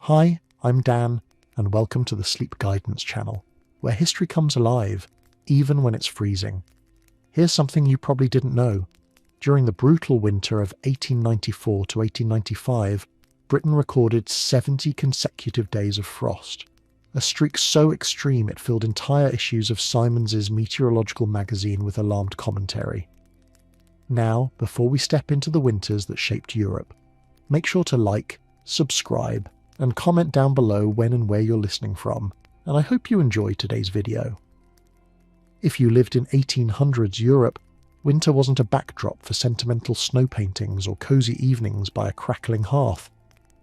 Hi, I'm Dan, and welcome to the Sleep Guidance channel, where history comes alive, even when it's freezing. Here's something you probably didn't know. During the brutal winter of 1894 to 1895, Britain recorded 70 consecutive days of frost, a streak so extreme it filled entire issues of Simons's meteorological magazine with alarmed commentary. Now, before we step into the winters that shaped Europe, make sure to like, subscribe, and comment down below when and where you're listening from, and I hope you enjoy today's video. If you lived in 1800s Europe, winter wasn't a backdrop for sentimental snow paintings or cosy evenings by a crackling hearth.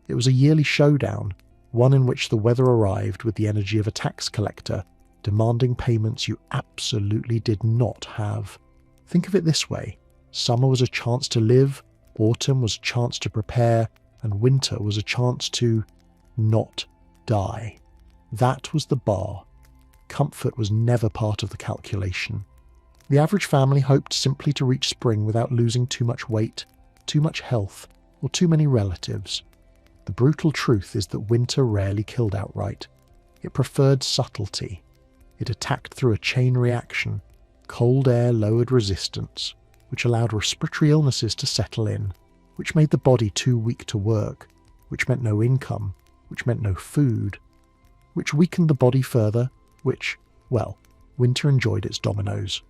It was a yearly showdown, one in which the weather arrived with the energy of a tax collector, demanding payments you absolutely did not have. Think of it this way: summer was a chance to live, autumn was a chance to prepare, and winter was a chance to not die. That was the bar. Comfort was never part of the calculation. The average family hoped simply to reach spring without losing too much weight, too much health, or too many relatives. The brutal truth is that winter rarely killed outright. It preferred subtlety. It attacked through a chain reaction. Cold air lowered resistance, which allowed respiratory illnesses to settle in, which made the body too weak to work, which meant no income, which meant no food, which weakened the body further, which, well, winter enjoyed its dominoes.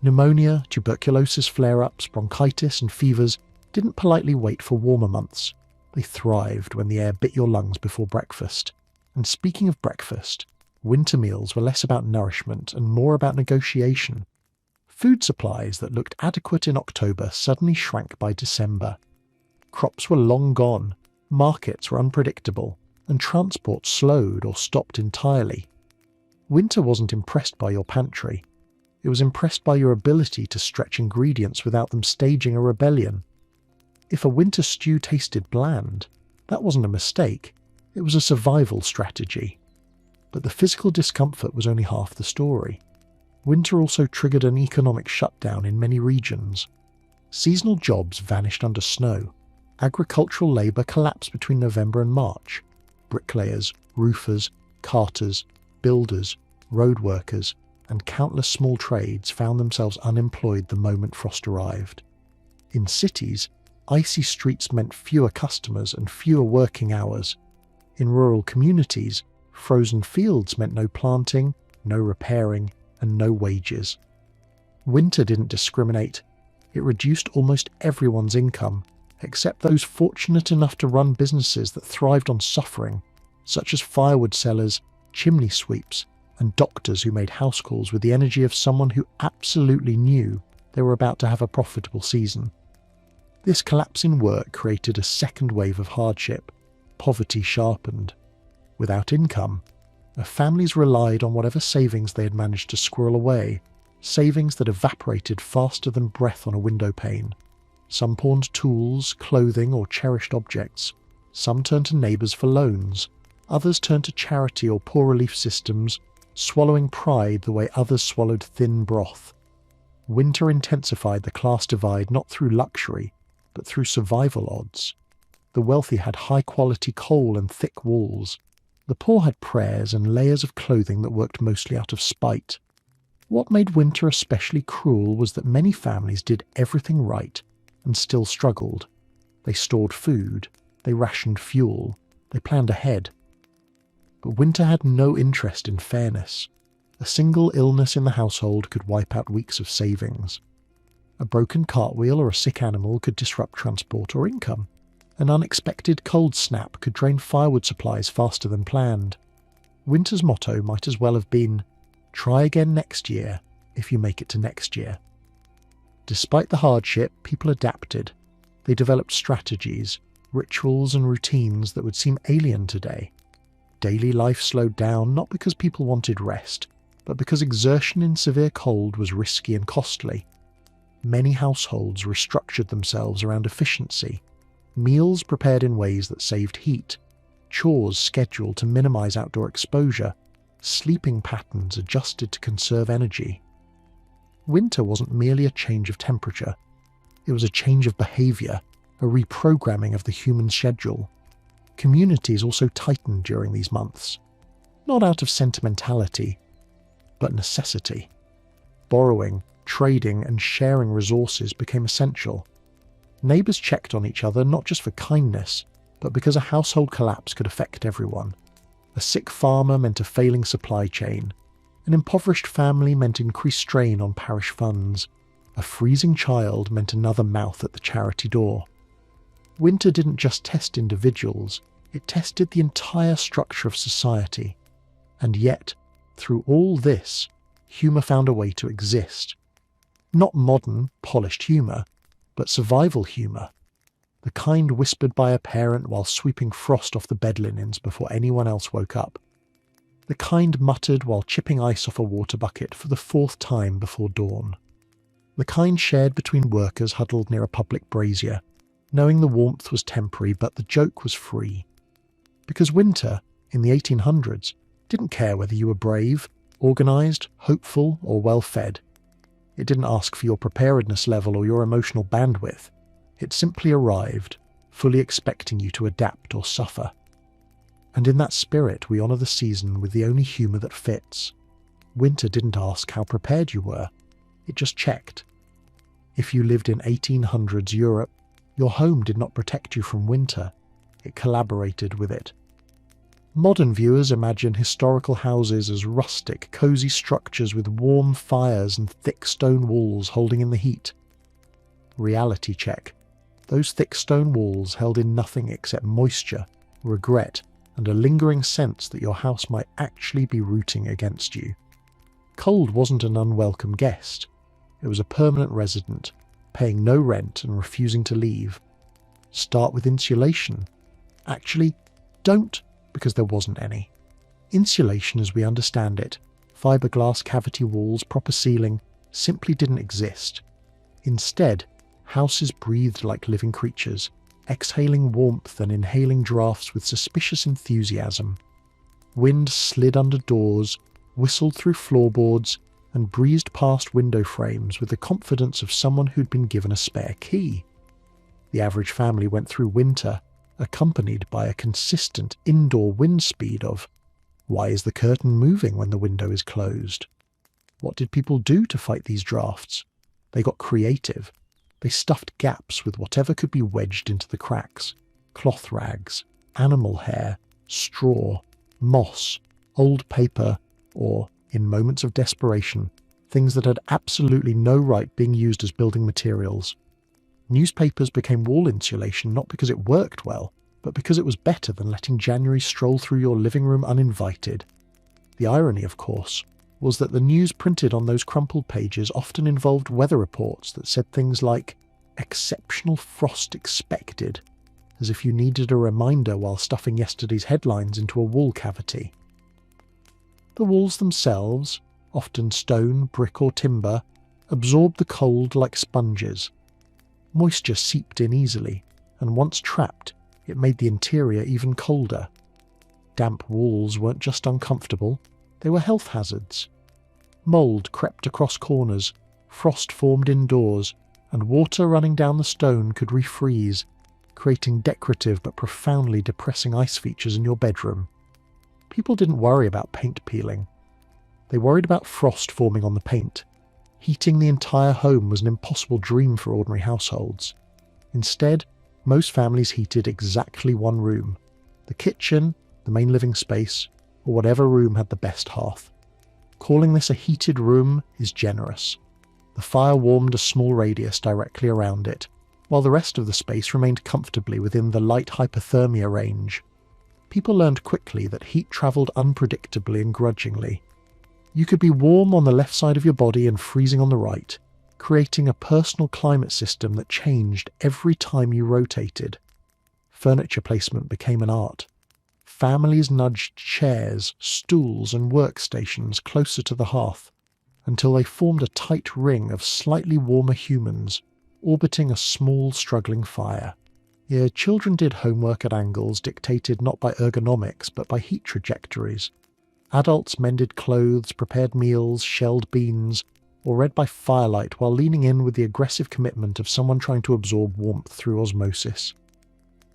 Pneumonia, tuberculosis flare-ups, bronchitis and fevers didn't politely wait for warmer months. They thrived when the air bit your lungs before breakfast. And speaking of breakfast, winter meals were less about nourishment and more about negotiation. Food supplies that looked adequate in October suddenly shrank by December. Crops were long gone, markets were unpredictable, and transport slowed or stopped entirely. Winter wasn't impressed by your pantry. It was impressed by your ability to stretch ingredients without them staging a rebellion. If a winter stew tasted bland, that wasn't a mistake, it was a survival strategy. But the physical discomfort was only half the story. Winter also triggered an economic shutdown in many regions. Seasonal jobs vanished under snow. Agricultural labour collapsed between November and March. Bricklayers, roofers, carters, builders, road workers, and countless small trades found themselves unemployed the moment frost arrived. In cities, icy streets meant fewer customers and fewer working hours. In rural communities, frozen fields meant no planting, no repairing, and no wages. Winter didn't discriminate. It reduced almost everyone's income, except those fortunate enough to run businesses that thrived on suffering, such as firewood sellers, chimney sweeps, and doctors who made house calls with the energy of someone who absolutely knew they were about to have a profitable season. This collapse in work created a second wave of hardship. Poverty sharpened. Without income, families relied on whatever savings they had managed to squirrel away, savings that evaporated faster than breath on a window pane. Some pawned tools, clothing, or cherished objects. Some turned to neighbours for loans. Others turned to charity or poor relief systems, swallowing pride the way others swallowed thin broth. Winter intensified the class divide not through luxury, but through survival odds. The wealthy had high-quality coal and thick walls. The poor had prayers and layers of clothing that worked mostly out of spite. What made winter especially cruel was that many families did everything right and still struggled. They stored food, they rationed fuel, they planned ahead. But winter had no interest in fairness. A single illness in the household could wipe out weeks of savings. A broken cartwheel or a sick animal could disrupt transport or income. An unexpected cold snap could drain firewood supplies faster than planned. Winter's motto might as well have been, "Try again next year if you make it to next year." Despite the hardship, people adapted. They developed strategies, rituals and routines that would seem alien today. Daily life slowed down not because people wanted rest, but because exertion in severe cold was risky and costly. Many households restructured themselves around efficiency. Meals prepared in ways that saved heat, chores scheduled to minimize outdoor exposure, sleeping patterns adjusted to conserve energy. Winter wasn't merely a change of temperature. It was a change of behavior, a reprogramming of the human schedule. Communities also tightened during these months, not out of sentimentality, but necessity. Borrowing, trading, and sharing resources became essential. Neighbours checked on each other not just for kindness, but because a household collapse could affect everyone. A sick farmer meant a failing supply chain. An impoverished family meant increased strain on parish funds. A freezing child meant another mouth at the charity door. Winter didn't just test individuals, it tested the entire structure of society. And yet, through all this, humour found a way to exist. Not modern, polished humour, but survival humour. The kind whispered by a parent while sweeping frost off the bed linens before anyone else woke up. The kind muttered while chipping ice off a water bucket for the 4th time before dawn. The kind shared between workers huddled near a public brazier, knowing the warmth was temporary but the joke was free. Because winter, in the 1800s, didn't care whether you were brave, organised, hopeful, or well-fed. It didn't ask for your preparedness level or your emotional bandwidth. It simply arrived, fully expecting you to adapt or suffer. And in that spirit we honour the season with the only humour that fits. Winter didn't ask how prepared you were. It just checked. If you lived in 1800s Europe, your home did not protect you from winter. It collaborated with it. Modern viewers imagine historical houses as rustic, cosy structures with warm fires and thick stone walls holding in the heat. Reality check. Those thick stone walls held in nothing except moisture, regret, and a lingering sense that your house might actually be rooting against you. Cold wasn't an unwelcome guest. It was a permanent resident, paying no rent and refusing to leave. Start with insulation. Actually, don't, because there wasn't any. Insulation as we understand it, fiberglass cavity walls, proper ceiling, simply didn't exist. Instead, houses breathed like living creatures, exhaling warmth and inhaling drafts with suspicious enthusiasm. Wind slid under doors, whistled through floorboards, and breezed past window frames with the confidence of someone who'd been given a spare key. The average family went through winter, accompanied by a consistent indoor wind speed of, why is the curtain moving when the window is closed? What did people do to fight these drafts? They got creative. They stuffed gaps with whatever could be wedged into the cracks. Cloth rags, animal hair, straw, moss, old paper, or, in moments of desperation, things that had absolutely no right being used as building materials. Newspapers became wall insulation not because it worked well, but because it was better than letting January stroll through your living room uninvited. The irony, of course, was that the news printed on those crumpled pages often involved weather reports that said things like, "Exceptional frost expected," as if you needed a reminder while stuffing yesterday's headlines into a wall cavity. The walls themselves, often stone, brick or timber, absorbed the cold like sponges. Moisture seeped in easily, and once trapped, it made the interior even colder. Damp walls weren't just uncomfortable, they were health hazards. Mould crept across corners, frost formed indoors, and water running down the stone could refreeze, creating decorative but profoundly depressing ice features in your bedroom. People didn't worry about paint peeling. They worried about frost forming on the paint. Heating the entire home was an impossible dream for ordinary households. Instead, most families heated exactly one room: the kitchen, the main living space, or whatever room had the best hearth. Calling this a heated room is generous. The fire warmed a small radius directly around it, while the rest of the space remained comfortably within the light hypothermia range. People learned quickly that heat travelled unpredictably and grudgingly. You could be warm on the left side of your body and freezing on the right, creating a personal climate system that changed every time you rotated. Furniture placement became an art. Families nudged chairs, stools and workstations closer to the hearth, until they formed a tight ring of slightly warmer humans, orbiting a small, struggling fire. Yeah, children did homework at angles dictated not by ergonomics but by heat trajectories. Adults mended clothes, prepared meals, shelled beans, or read by firelight while leaning in with the aggressive commitment of someone trying to absorb warmth through osmosis.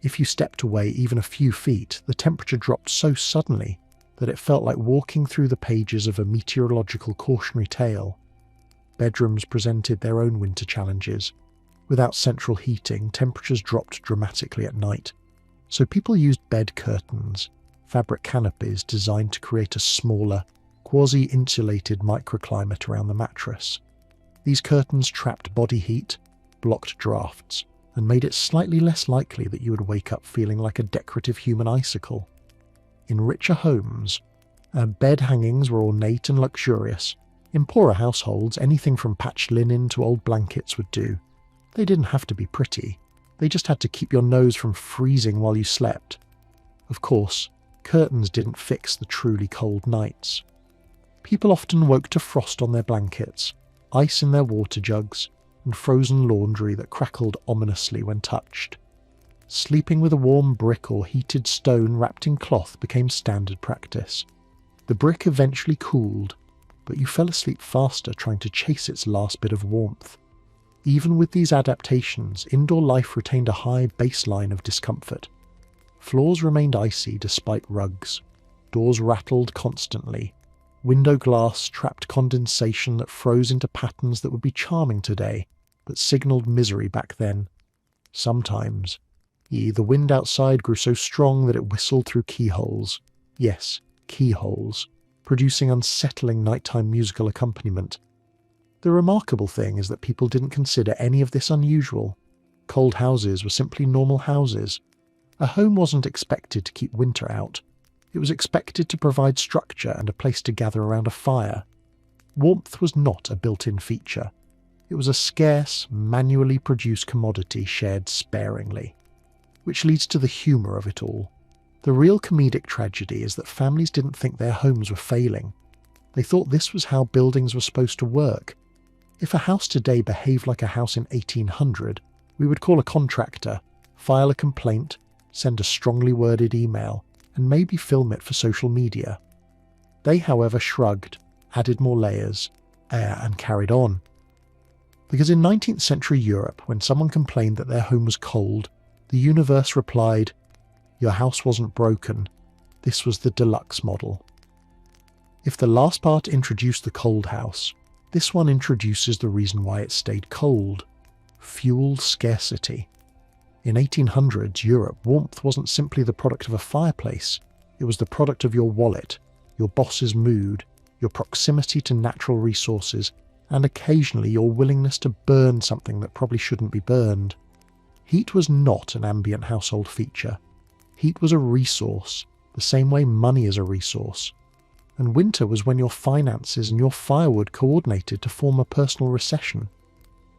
If you stepped away even a few feet, the temperature dropped so suddenly that it felt like walking through the pages of a meteorological cautionary tale. Bedrooms presented their own winter challenges. Without central heating, temperatures dropped dramatically at night, so people used bed curtains, fabric canopies designed to create a smaller, quasi-insulated microclimate around the mattress. These curtains trapped body heat, blocked drafts, and made it slightly less likely that you would wake up feeling like a decorative human icicle. In richer homes, bed hangings were ornate and luxurious. In poorer households, anything from patched linen to old blankets would do. They didn't have to be pretty. They just had to keep your nose from freezing while you slept. Of course, curtains didn't fix the truly cold nights. People often woke to frost on their blankets, ice in their water jugs, and frozen laundry that crackled ominously when touched. Sleeping with a warm brick or heated stone wrapped in cloth became standard practice. The brick eventually cooled, but you fell asleep faster trying to chase its last bit of warmth. Even with these adaptations, indoor life retained a high baseline of discomfort. Floors remained icy despite rugs. Doors rattled constantly. Window glass trapped condensation that froze into patterns that would be charming today, but signalled misery back then. Sometimes, the wind outside grew so strong that it whistled through keyholes. Yes, keyholes, producing unsettling nighttime musical accompaniment. The remarkable thing is that people didn't consider any of this unusual. Cold houses were simply normal houses. A home wasn't expected to keep winter out. It was expected to provide structure and a place to gather around a fire. Warmth was not a built-in feature. It was a scarce, manually produced commodity shared sparingly. Which leads to the humour of it all. The real comedic tragedy is that families didn't think their homes were failing. They thought this was how buildings were supposed to work. If a house today behaved like a house in 1800, we would call a contractor, file a complaint, send a strongly worded email, and maybe film it for social media. They, however, shrugged, added more layers, and carried on. Because in 19th century Europe, when someone complained that their home was cold, the universe replied, "Your house wasn't broken. This was the deluxe model." If the last part introduced the cold house, this one introduces the reason why it stayed cold: fuel scarcity. In 1800s Europe, warmth wasn't simply the product of a fireplace. It was the product of your wallet, your boss's mood, your proximity to natural resources, and occasionally your willingness to burn something that probably shouldn't be burned. Heat was not an ambient household feature. Heat was a resource, the same way money is a resource. And winter was when your finances and your firewood coordinated to form a personal recession.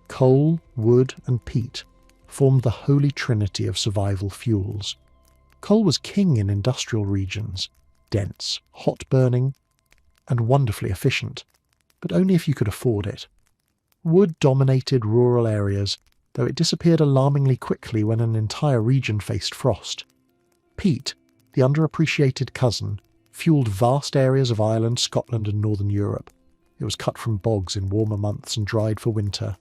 Coal, wood, and peat formed the holy trinity of survival fuels. Coal was king in industrial regions, dense, hot-burning, and wonderfully efficient, but only if you could afford it. Wood dominated rural areas, though it disappeared alarmingly quickly when an entire region faced frost. Peat, the underappreciated cousin, fueled vast areas of Ireland, Scotland, and northern Europe. It was cut from bogs in warmer months and dried for winter.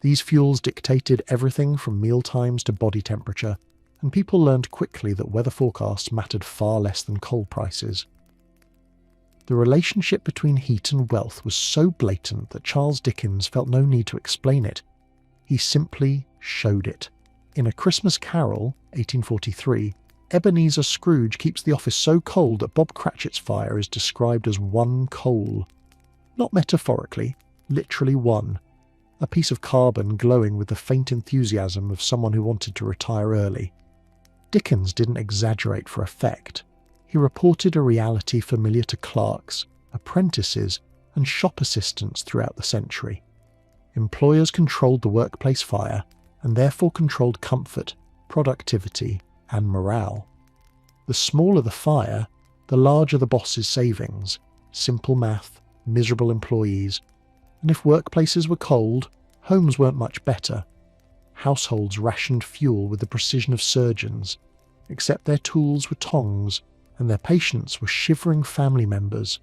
These fuels dictated everything from meal times to body temperature, and people learned quickly that weather forecasts mattered far less than coal prices. The relationship between heat and wealth was so blatant that Charles Dickens felt no need to explain it. He simply showed it. In A Christmas Carol, 1843, Ebenezer Scrooge keeps the office so cold that Bob Cratchit's fire is described as one coal. Not metaphorically, literally one. A piece of carbon glowing with the faint enthusiasm of someone who wanted to retire early. Dickens didn't exaggerate for effect. He reported a reality familiar to clerks, apprentices, and shop assistants throughout the century. Employers controlled the workplace fire, and therefore controlled comfort, productivity, and morale. The smaller the fire, the larger the boss's savings. Simple math, miserable employees. And if workplaces were cold, homes weren't much better. Households rationed fuel with the precision of surgeons, except their tools were tongs, and their patients were shivering family members.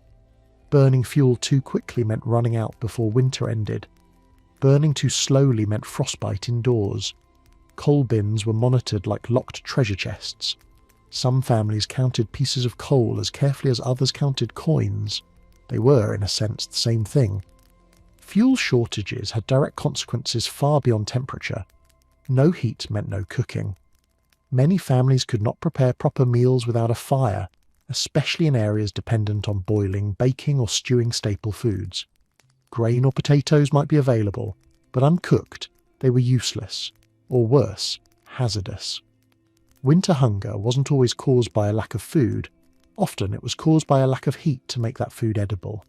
Burning fuel too quickly meant running out before winter ended. Burning too slowly meant frostbite indoors. Coal bins were monitored like locked treasure chests. Some families counted pieces of coal as carefully as others counted coins. They were, in a sense, the same thing. Fuel shortages had direct consequences far beyond temperature. No heat meant no cooking. Many families could not prepare proper meals without a fire, especially in areas dependent on boiling, baking or stewing staple foods. Grain or potatoes might be available, but uncooked, they were useless, or worse, hazardous. Winter hunger wasn't always caused by a lack of food. Often it was caused by a lack of heat to make that food edible.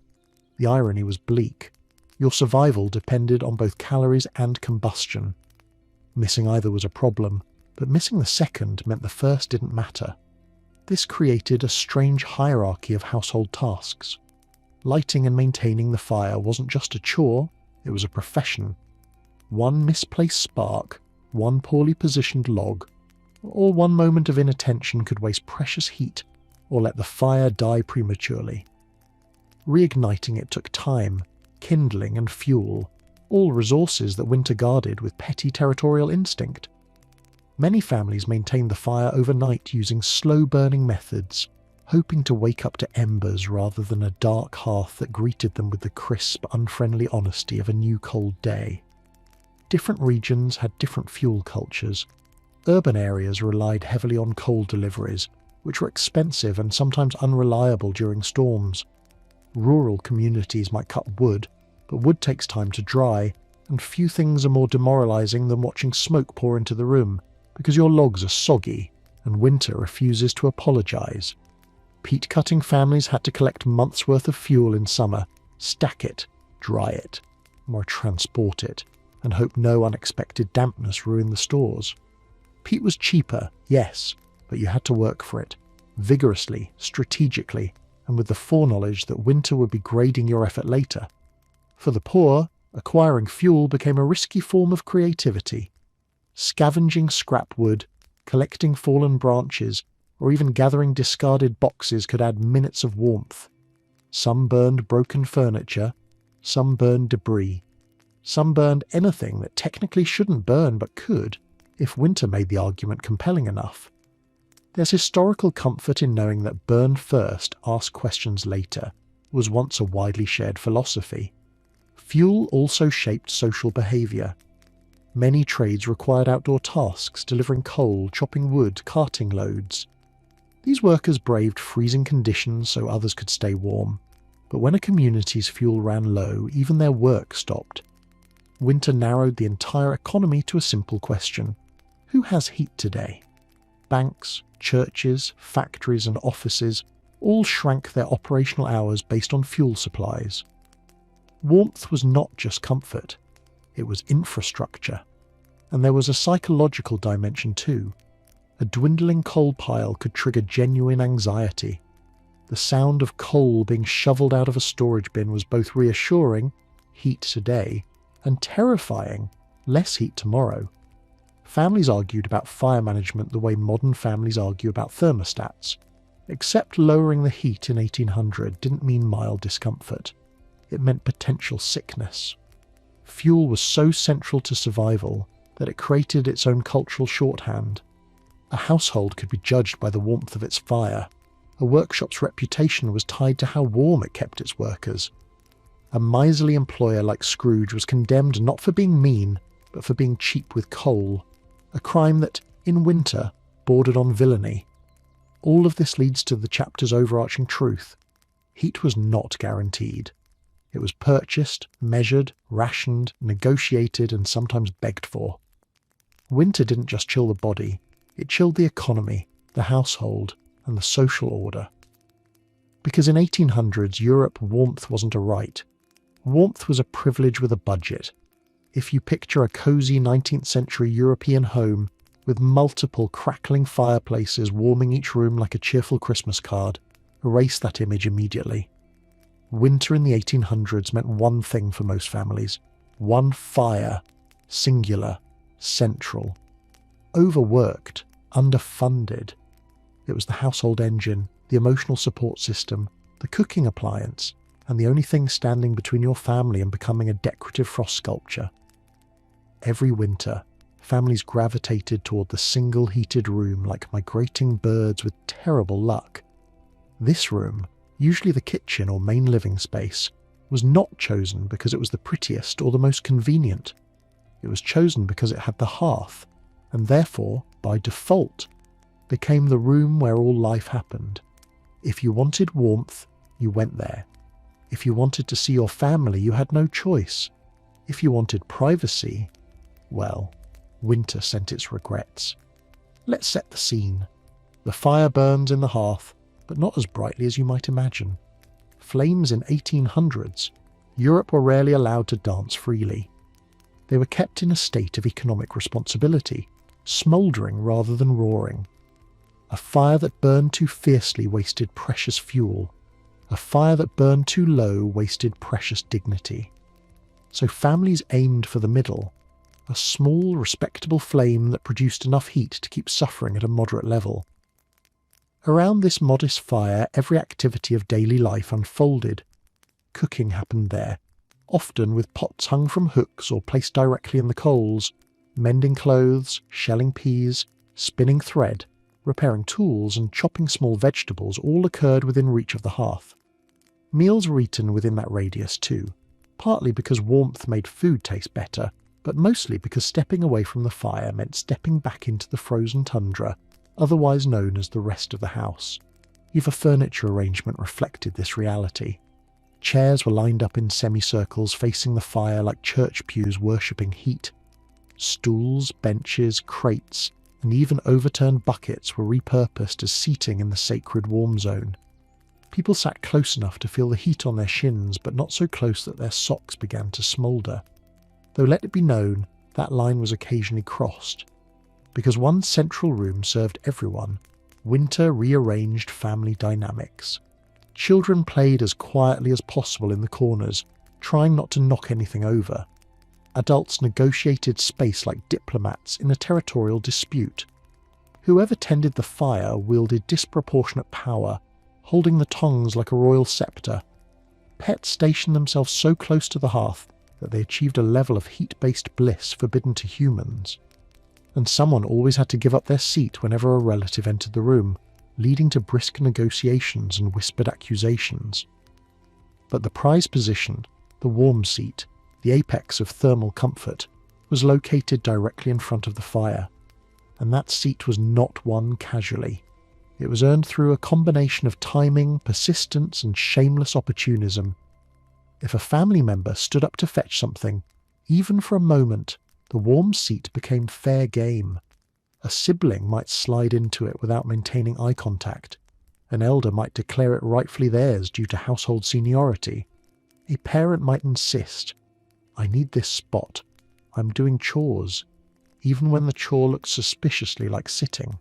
The irony was bleak. Your survival depended on both calories and combustion. Missing either was a problem, but missing the second meant the first didn't matter. This created a strange hierarchy of household tasks. Lighting and maintaining the fire wasn't just a chore, it was a profession. One misplaced spark, one poorly positioned log, or one moment of inattention could waste precious heat or let the fire die prematurely. Reigniting it took time, kindling and fuel, all resources that winter guarded with petty territorial instinct. Many families maintained the fire overnight using slow-burning methods, hoping to wake up to embers rather than a dark hearth that greeted them with the crisp, unfriendly honesty of a new cold day. Different regions had different fuel cultures. Urban areas relied heavily on coal deliveries, which were expensive and sometimes unreliable during storms. Rural communities might cut wood, but wood takes time to dry, and few things are more demoralising than watching smoke pour into the room, because your logs are soggy, and winter refuses to apologise. Peat-cutting families had to collect months' worth of fuel in summer, stack it, dry it, or transport it, and hope no unexpected dampness ruined the stores. Peat was cheaper, yes, but you had to work for it, vigorously, strategically, and with the foreknowledge that winter would be grading your effort later. For the poor, acquiring fuel became a risky form of creativity. Scavenging scrap wood, collecting fallen branches, or even gathering discarded boxes could add minutes of warmth. Some burned broken furniture, some burned debris. Some burned anything that technically shouldn't burn but could, if winter made the argument compelling enough. There's historical comfort in knowing that burn first, ask questions later was once a widely shared philosophy. Fuel also shaped social behaviour. Many trades required outdoor tasks, delivering coal, chopping wood, carting loads. These workers braved freezing conditions so others could stay warm, but when a community's fuel ran low, even their work stopped. Winter narrowed the entire economy to a simple question: who has heat today? Banks, churches, factories and offices all shrank their operational hours based on fuel supplies. Warmth was not just comfort, it was infrastructure. And there was a psychological dimension too. A dwindling coal pile could trigger genuine anxiety. The sound of coal being shoveled out of a storage bin was both reassuring, heat today, and terrifying, less heat tomorrow. Families argued about fire management the way modern families argue about thermostats, except lowering the heat in 1800 didn't mean mild discomfort. It meant potential sickness. Fuel was so central to survival that it created its own cultural shorthand. A household could be judged by the warmth of its fire. A workshop's reputation was tied to how warm it kept its workers. A miserly employer like Scrooge was condemned not for being mean, but for being cheap with coal, a crime that, in winter, bordered on villainy. All of this leads to the chapter's overarching truth. Heat was not guaranteed. It was purchased, measured, rationed, negotiated, and sometimes begged for. Winter didn't just chill the body, it chilled the economy, the household, and the social order. Because in 1800s, Europe, warmth wasn't a right. Warmth was a privilege with a budget. If you picture a cosy 19th century European home with multiple crackling fireplaces warming each room like a cheerful Christmas card, erase that image immediately. Winter in the 1800s meant one thing for most families: one fire, singular, central. Overworked, underfunded. It was the household engine, the emotional support system, the cooking appliance, and the only thing standing between your family and becoming a decorative frost sculpture. Every winter, families gravitated toward the single heated room like migrating birds with terrible luck. This room, usually the kitchen or main living space, was not chosen because it was the prettiest or the most convenient. It was chosen because it had the hearth, and therefore, by default, became the room where all life happened. If you wanted warmth, you went there. If you wanted to see your family, you had no choice. If you wanted privacy, well, winter sent its regrets. Let's set the scene. The fire burns in the hearth, but not as brightly as you might imagine. Flames in 1800s, Europe were rarely allowed to dance freely. They were kept in a state of economic responsibility, smouldering rather than roaring. A fire that burned too fiercely wasted precious fuel. A fire that burned too low wasted precious dignity. So families aimed for the middle, a small, respectable flame that produced enough heat to keep suffering at a moderate level. Around this modest fire, every activity of daily life unfolded. Cooking happened there, often with pots hung from hooks or placed directly in the coals. Mending clothes, shelling peas, spinning thread, repairing tools and chopping small vegetables all occurred within reach of the hearth. Meals were eaten within that radius too, partly because warmth made food taste better, but mostly because stepping away from the fire meant stepping back into the frozen tundra, otherwise known as the rest of the house. Even furniture arrangement reflected this reality. Chairs were lined up in semicircles facing the fire like church pews worshipping heat. Stools, benches, crates, and even overturned buckets were repurposed as seating in the sacred warm zone. People sat close enough to feel the heat on their shins, but not so close that their socks began to smoulder. Though let it be known, that line was occasionally crossed. Because one central room served everyone, winter rearranged family dynamics. Children played as quietly as possible in the corners, trying not to knock anything over. Adults negotiated space like diplomats in a territorial dispute. Whoever tended the fire wielded disproportionate power, holding the tongs like a royal scepter. Pets stationed themselves so close to the hearth that they achieved a level of heat-based bliss forbidden to humans. And someone always had to give up their seat whenever a relative entered the room, leading to brisk negotiations and whispered accusations. But the prized position, the warm seat, the apex of thermal comfort, was located directly in front of the fire, and that seat was not won casually. It was earned through a combination of timing, persistence, and shameless opportunism. If a family member stood up to fetch something, even for a moment, the warm seat became fair game. A sibling might slide into it without maintaining eye contact. An elder might declare it rightfully theirs due to household seniority. A parent might insist, "I need this spot. I'm doing chores," even when the chore looked suspiciously like sitting.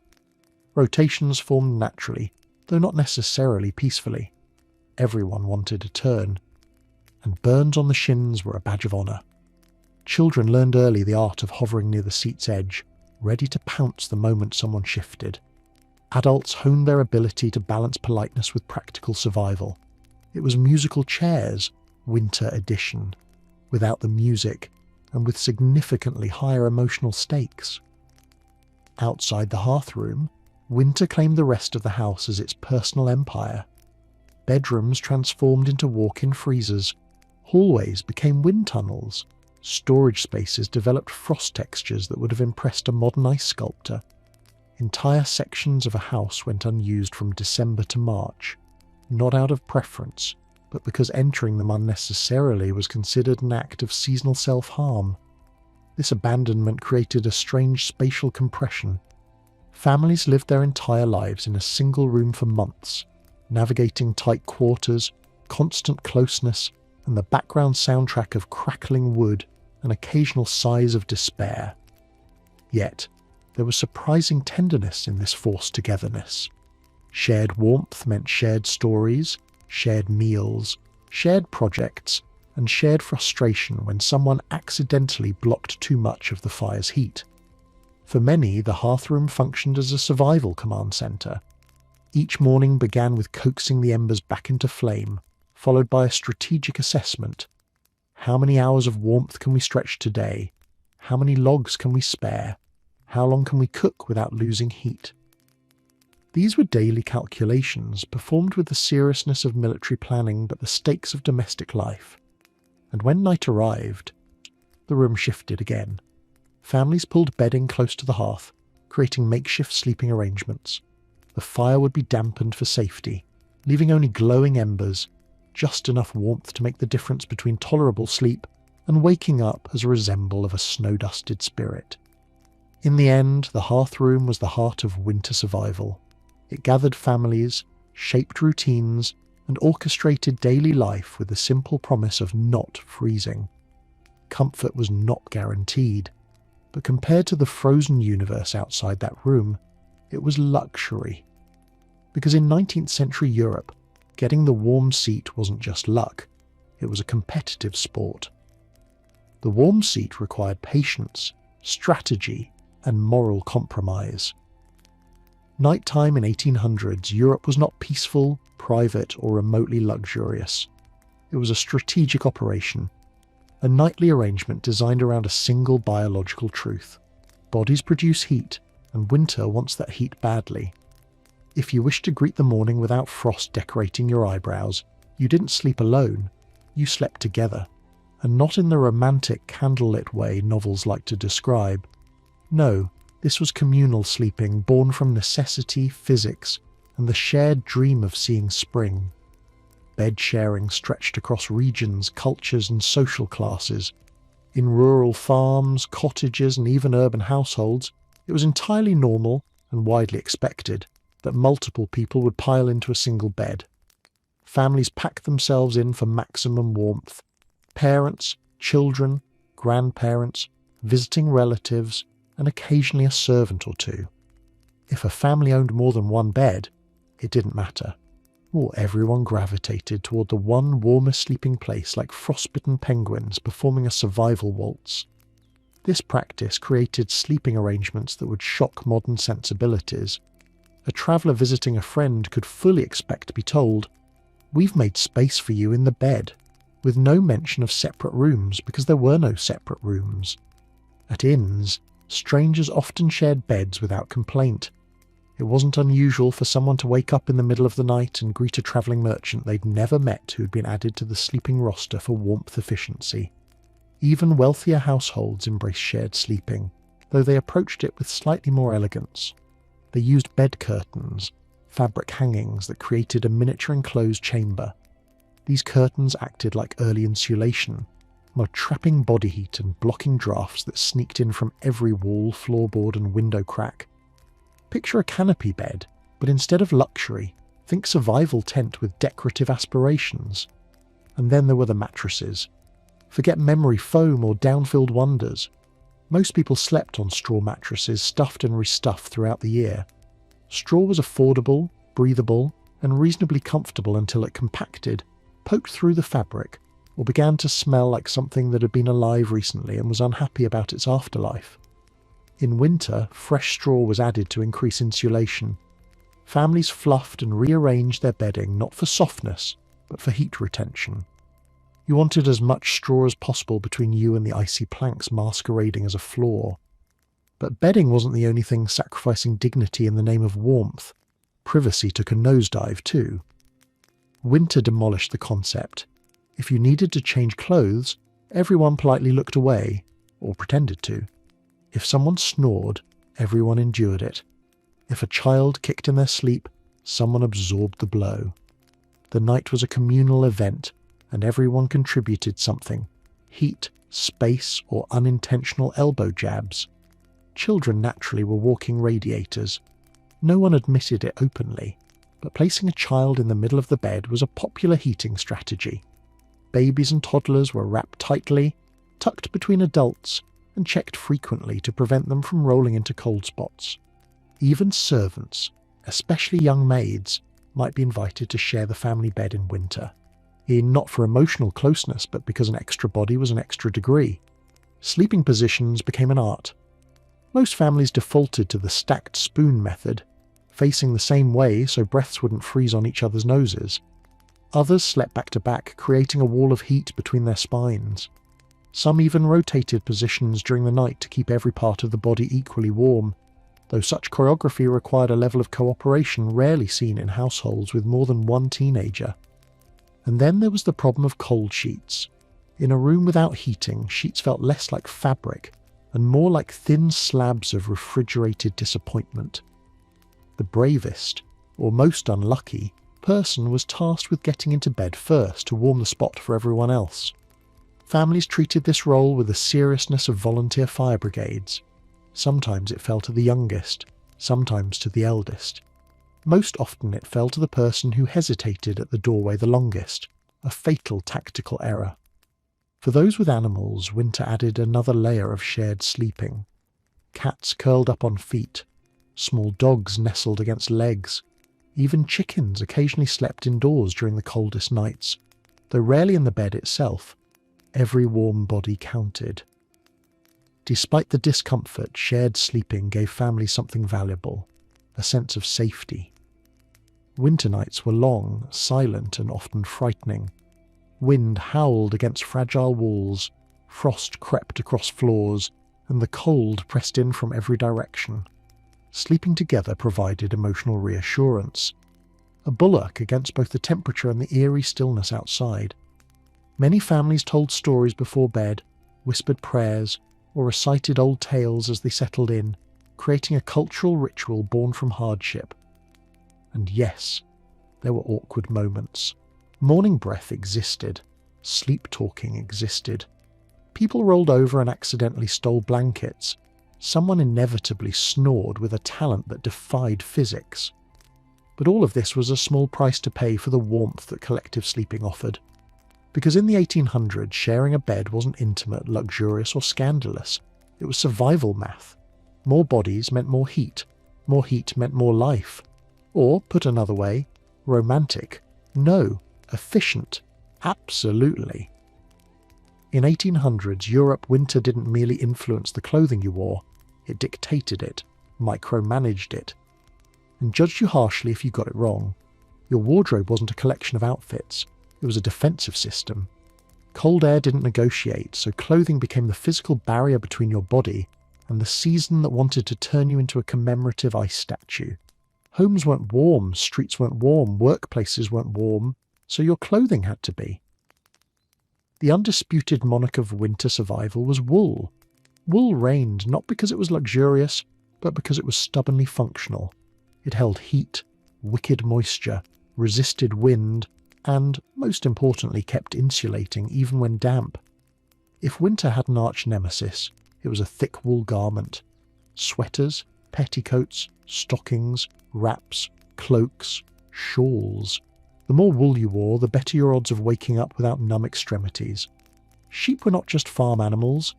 Rotations formed naturally, though not necessarily peacefully. Everyone wanted a turn, and burns on the shins were a badge of honour. Children learned early the art of hovering near the seat's edge, ready to pounce the moment someone shifted. Adults honed their ability to balance politeness with practical survival. It was musical chairs, winter edition, without the music and with significantly higher emotional stakes. Outside the hearth room, winter claimed the rest of the house as its personal empire. Bedrooms transformed into walk-in freezers. Hallways became wind tunnels. Storage spaces developed frost textures that would have impressed a modern ice sculptor. Entire sections of a house went unused from December to March, not out of preference, but because entering them unnecessarily was considered an act of seasonal self-harm. This abandonment created a strange spatial compression. Families lived their entire lives in a single room for months, navigating tight quarters, constant closeness, and the background soundtrack of crackling wood and occasional sighs of despair. Yet, there was surprising tenderness in this forced togetherness. Shared warmth meant shared stories, shared meals, shared projects, and shared frustration when someone accidentally blocked too much of the fire's heat. For many, the hearthroom functioned as a survival command centre. Each morning began with coaxing the embers back into flame, followed by a strategic assessment. How many hours of warmth can we stretch today? How many logs can we spare? How long can we cook without losing heat? These were daily calculations performed with the seriousness of military planning but the stakes of domestic life. And when night arrived, the room shifted again. Families pulled bedding close to the hearth, creating makeshift sleeping arrangements. The fire would be dampened for safety, leaving only glowing embers, just enough warmth to make the difference between tolerable sleep and waking up as a resemble of a snow-dusted spirit. In the end, the hearth room was the heart of winter survival. It gathered families, shaped routines, and orchestrated daily life with the simple promise of not freezing. Comfort was not guaranteed, but compared to the frozen universe outside that room, it was luxury. Because in 19th century Europe, getting the warm seat wasn't just luck, it was a competitive sport. The warm seat required patience, strategy, and moral compromise. Nighttime in 1800s, Europe was not peaceful, private, or remotely luxurious. It was a strategic operation, a nightly arrangement designed around a single biological truth. Bodies produce heat, and winter wants that heat badly. If you wished to greet the morning without frost decorating your eyebrows, you didn't sleep alone, you slept together, and not in the romantic candlelit way novels like to describe. No, this was communal sleeping born from necessity, physics, and the shared dream of seeing spring. Bed sharing stretched across regions, cultures, and social classes. In rural farms, cottages, and even urban households, it was entirely normal and widely expected that multiple people would pile into a single bed. Families packed themselves in for maximum warmth. Parents, children, grandparents, visiting relatives, and occasionally a servant or two. If a family owned more than one bed, it didn't matter. Or everyone gravitated toward the one warmest sleeping place like frostbitten penguins performing a survival waltz. This practice created sleeping arrangements that would shock modern sensibilities. A traveller visiting a friend could fully expect to be told, "We've made space for you in the bed," with no mention of separate rooms because there were no separate rooms. At inns, strangers often shared beds without complaint. It wasn't unusual for someone to wake up in the middle of the night and greet a travelling merchant they'd never met who'd been added to the sleeping roster for warmth efficiency. Even wealthier households embraced shared sleeping, though they approached it with slightly more elegance. They used bed curtains, fabric hangings that created a miniature enclosed chamber. These curtains acted like early insulation, while trapping body heat and blocking drafts that sneaked in from every wall, floorboard, and window crack. Picture a canopy bed, but instead of luxury, think survival tent with decorative aspirations. And then there were the mattresses. Forget memory foam or down-filled wonders. Most people slept on straw mattresses stuffed and restuffed throughout the year. Straw was affordable, breathable, and reasonably comfortable until it compacted, poked through the fabric, or began to smell like something that had been alive recently and was unhappy about its afterlife. In winter, fresh straw was added to increase insulation. Families fluffed and rearranged their bedding not for softness, but for heat retention. You wanted as much straw as possible between you and the icy planks masquerading as a floor. But bedding wasn't the only thing sacrificing dignity in the name of warmth. Privacy took a nosedive too. Winter demolished the concept. If you needed to change clothes, everyone politely looked away, or pretended to. If someone snored, everyone endured it. If a child kicked in their sleep, someone absorbed the blow. The night was a communal event, and everyone contributed something: heat, space, or unintentional elbow jabs. Children naturally were walking radiators. No one admitted it openly, but placing a child in the middle of the bed was a popular heating strategy. Babies and toddlers were wrapped tightly, tucked between adults, and checked frequently to prevent them from rolling into cold spots. Even servants, especially young maids, might be invited to share the family bed in winter. Not for emotional closeness, but because an extra body was an extra degree. Sleeping positions became an art. Most families defaulted to the stacked spoon method, facing the same way so breaths wouldn't freeze on each other's noses. Others slept back to back, creating a wall of heat between their spines. Some even rotated positions during the night to keep every part of the body equally warm, though such choreography required a level of cooperation rarely seen in households with more than one teenager. And then there was the problem of cold sheets. In a room without heating, sheets felt less like fabric and more like thin slabs of refrigerated disappointment. The bravest, or most unlucky, person was tasked with getting into bed first to warm the spot for everyone else. Families treated this role with the seriousness of volunteer fire brigades. Sometimes it fell to the youngest, sometimes to the eldest. Most often it fell to the person who hesitated at the doorway the longest, a fatal tactical error. For those with animals, winter added another layer of shared sleeping. Cats curled up on feet, small dogs nestled against legs. Even chickens occasionally slept indoors during the coldest nights, though rarely in the bed itself. Every warm body counted. Despite the discomfort, shared sleeping gave families something valuable, a sense of safety. Winter nights were long, silent, and often frightening. Wind howled against fragile walls, frost crept across floors, and the cold pressed in from every direction. Sleeping together provided emotional reassurance, a bulwark against both the temperature and the eerie stillness outside. Many families told stories before bed, whispered prayers, or recited old tales as they settled in, creating a cultural ritual born from hardship. And yes, there were awkward moments. Morning breath existed. Sleep-talking existed. People rolled over and accidentally stole blankets. Someone inevitably snored with a talent that defied physics. But all of this was a small price to pay for the warmth that collective sleeping offered. Because in the 1800s, sharing a bed wasn't intimate, luxurious, or scandalous. It was survival math. More bodies meant more heat. More heat meant more life. Or, put another way, romantic. No, efficient. Absolutely. In 1800s, Europe, winter didn't merely influence the clothing you wore. It dictated it, micromanaged it, and judged you harshly if you got it wrong. Your wardrobe wasn't a collection of outfits. It was a defensive system. Cold air didn't negotiate, so clothing became the physical barrier between your body and the season that wanted to turn you into a commemorative ice statue. Homes weren't warm, streets weren't warm, workplaces weren't warm, so your clothing had to be. The undisputed monarch of winter survival was wool. Wool reigned not because it was luxurious, but because it was stubbornly functional. It held heat, wicked moisture, resisted wind, and, most importantly, kept insulating even when damp. If winter had an arch nemesis, it was a thick wool garment. Sweaters, petticoats, stockings, wraps, cloaks, shawls. The more wool you wore, the better your odds of waking up without numb extremities. Sheep were not just farm animals.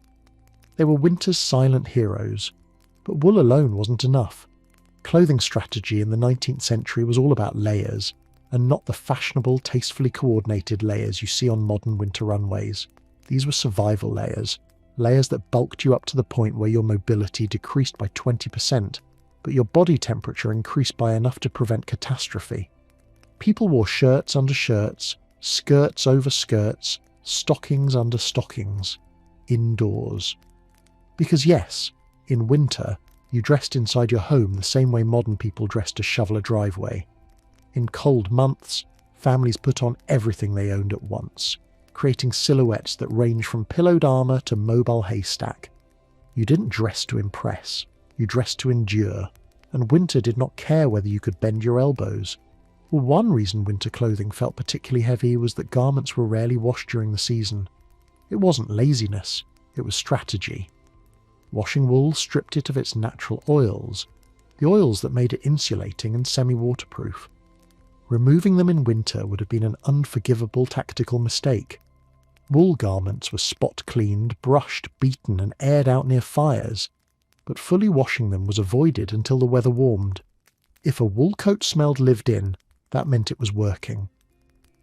They were winter's silent heroes. But wool alone wasn't enough. Clothing strategy in the 19th century was all about layers, and not the fashionable, tastefully coordinated layers you see on modern winter runways. These were survival layers, layers that bulked you up to the point where your mobility decreased by 20%, but your body temperature increased by enough to prevent catastrophe. People wore shirts under shirts, skirts over skirts, stockings under stockings, indoors. Because yes, in winter, you dressed inside your home the same way modern people dress to shovel a driveway. In cold months, families put on everything they owned at once, creating silhouettes that range from pillowed armour to mobile haystack. You didn't dress to impress, you dressed to endure, and winter did not care whether you could bend your elbows. Well, one reason winter clothing felt particularly heavy was that garments were rarely washed during the season. It wasn't laziness, it was strategy. Washing wool stripped it of its natural oils, the oils that made it insulating and semi-waterproof. Removing them in winter would have been an unforgivable tactical mistake. Wool garments were spot-cleaned, brushed, beaten and aired out near fires, but fully washing them was avoided until the weather warmed. If a wool coat smelled lived in, that meant it was working.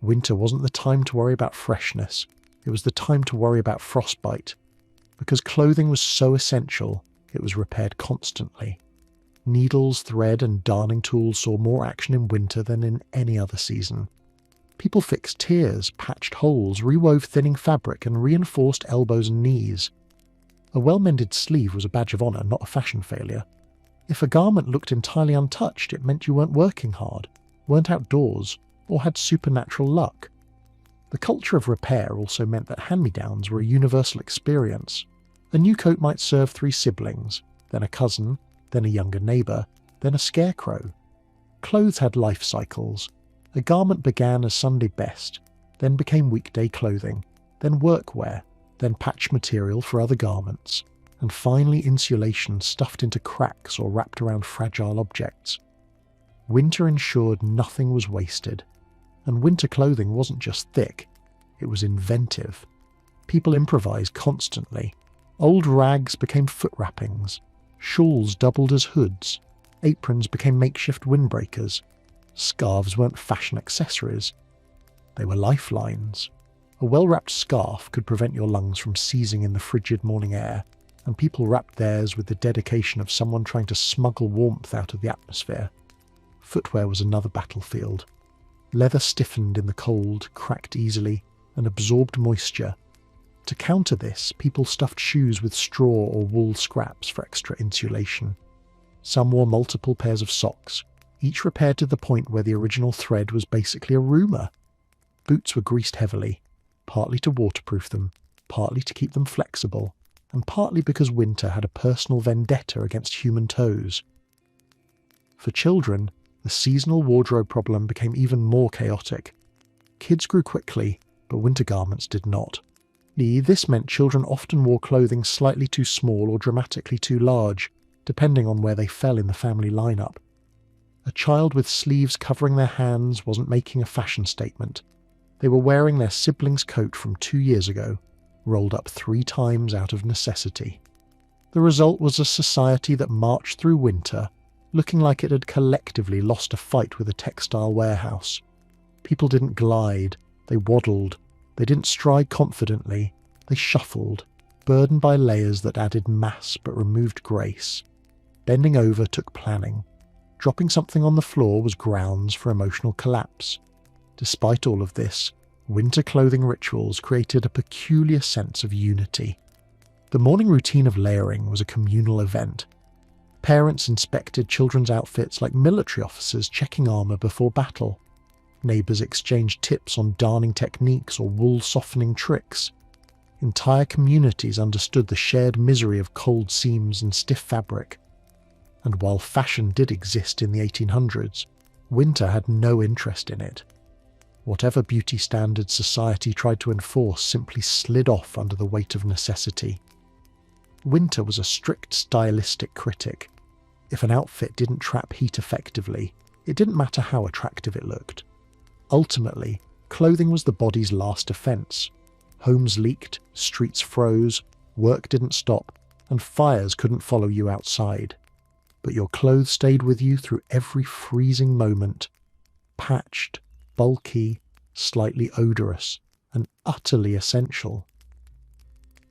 Winter wasn't the time to worry about freshness, it was the time to worry about frostbite. Because clothing was so essential, it was repaired constantly. Needles, thread and darning tools saw more action in winter than in any other season. People fixed tears, patched holes, rewove thinning fabric, and reinforced elbows and knees. A well-mended sleeve was a badge of honour, not a fashion failure. If a garment looked entirely untouched, it meant you weren't working hard, weren't outdoors, or had supernatural luck. The culture of repair also meant that hand-me-downs were a universal experience. A new coat might serve 3 siblings, then a cousin, then a younger neighbour, then a scarecrow. Clothes had life cycles. A garment began as Sunday best, then became weekday clothing, then workwear, then patch material for other garments, and finally insulation stuffed into cracks or wrapped around fragile objects. Winter ensured nothing was wasted, and winter clothing wasn't just thick, it was inventive. People improvised constantly. Old rags became foot wrappings, shawls doubled as hoods, aprons became makeshift windbreakers, scarves weren't fashion accessories, they were lifelines. A well-wrapped scarf could prevent your lungs from seizing in the frigid morning air, and people wrapped theirs with the dedication of someone trying to smuggle warmth out of the atmosphere. Footwear was another battlefield. Leather stiffened in the cold, cracked easily, and absorbed moisture. To counter this, people stuffed shoes with straw or wool scraps for extra insulation. Some wore multiple pairs of socks, each repaired to the point where the original thread was basically a rumour. Boots were greased heavily, partly to waterproof them, partly to keep them flexible, and partly because winter had a personal vendetta against human toes. For children, the seasonal wardrobe problem became even more chaotic. Kids grew quickly, but winter garments did not. This meant children often wore clothing slightly too small or dramatically too large, depending on where they fell in the family lineup. A child with sleeves covering their hands wasn't making a fashion statement. They were wearing their sibling's coat from 2 years ago, rolled up 3 times out of necessity. The result was a society that marched through winter, looking like it had collectively lost a fight with a textile warehouse. People didn't glide, they waddled. They didn't stride confidently, they shuffled, burdened by layers that added mass but removed grace. Bending over took planning. Dropping something on the floor was grounds for emotional collapse. Despite all of this, winter clothing rituals created a peculiar sense of unity. The morning routine of layering was a communal event. Parents inspected children's outfits like military officers checking armour before battle. Neighbours exchanged tips on darning techniques or wool softening tricks. Entire communities understood the shared misery of cold seams and stiff fabric. And while fashion did exist in the 1800s, winter had no interest in it. Whatever beauty standards society tried to enforce simply slid off under the weight of necessity. Winter was a strict stylistic critic. If an outfit didn't trap heat effectively, it didn't matter how attractive it looked. Ultimately, clothing was the body's last defence. Homes leaked, streets froze, work didn't stop, and fires couldn't follow you outside. But your clothes stayed with you through every freezing moment, patched, bulky, slightly odorous, and utterly essential.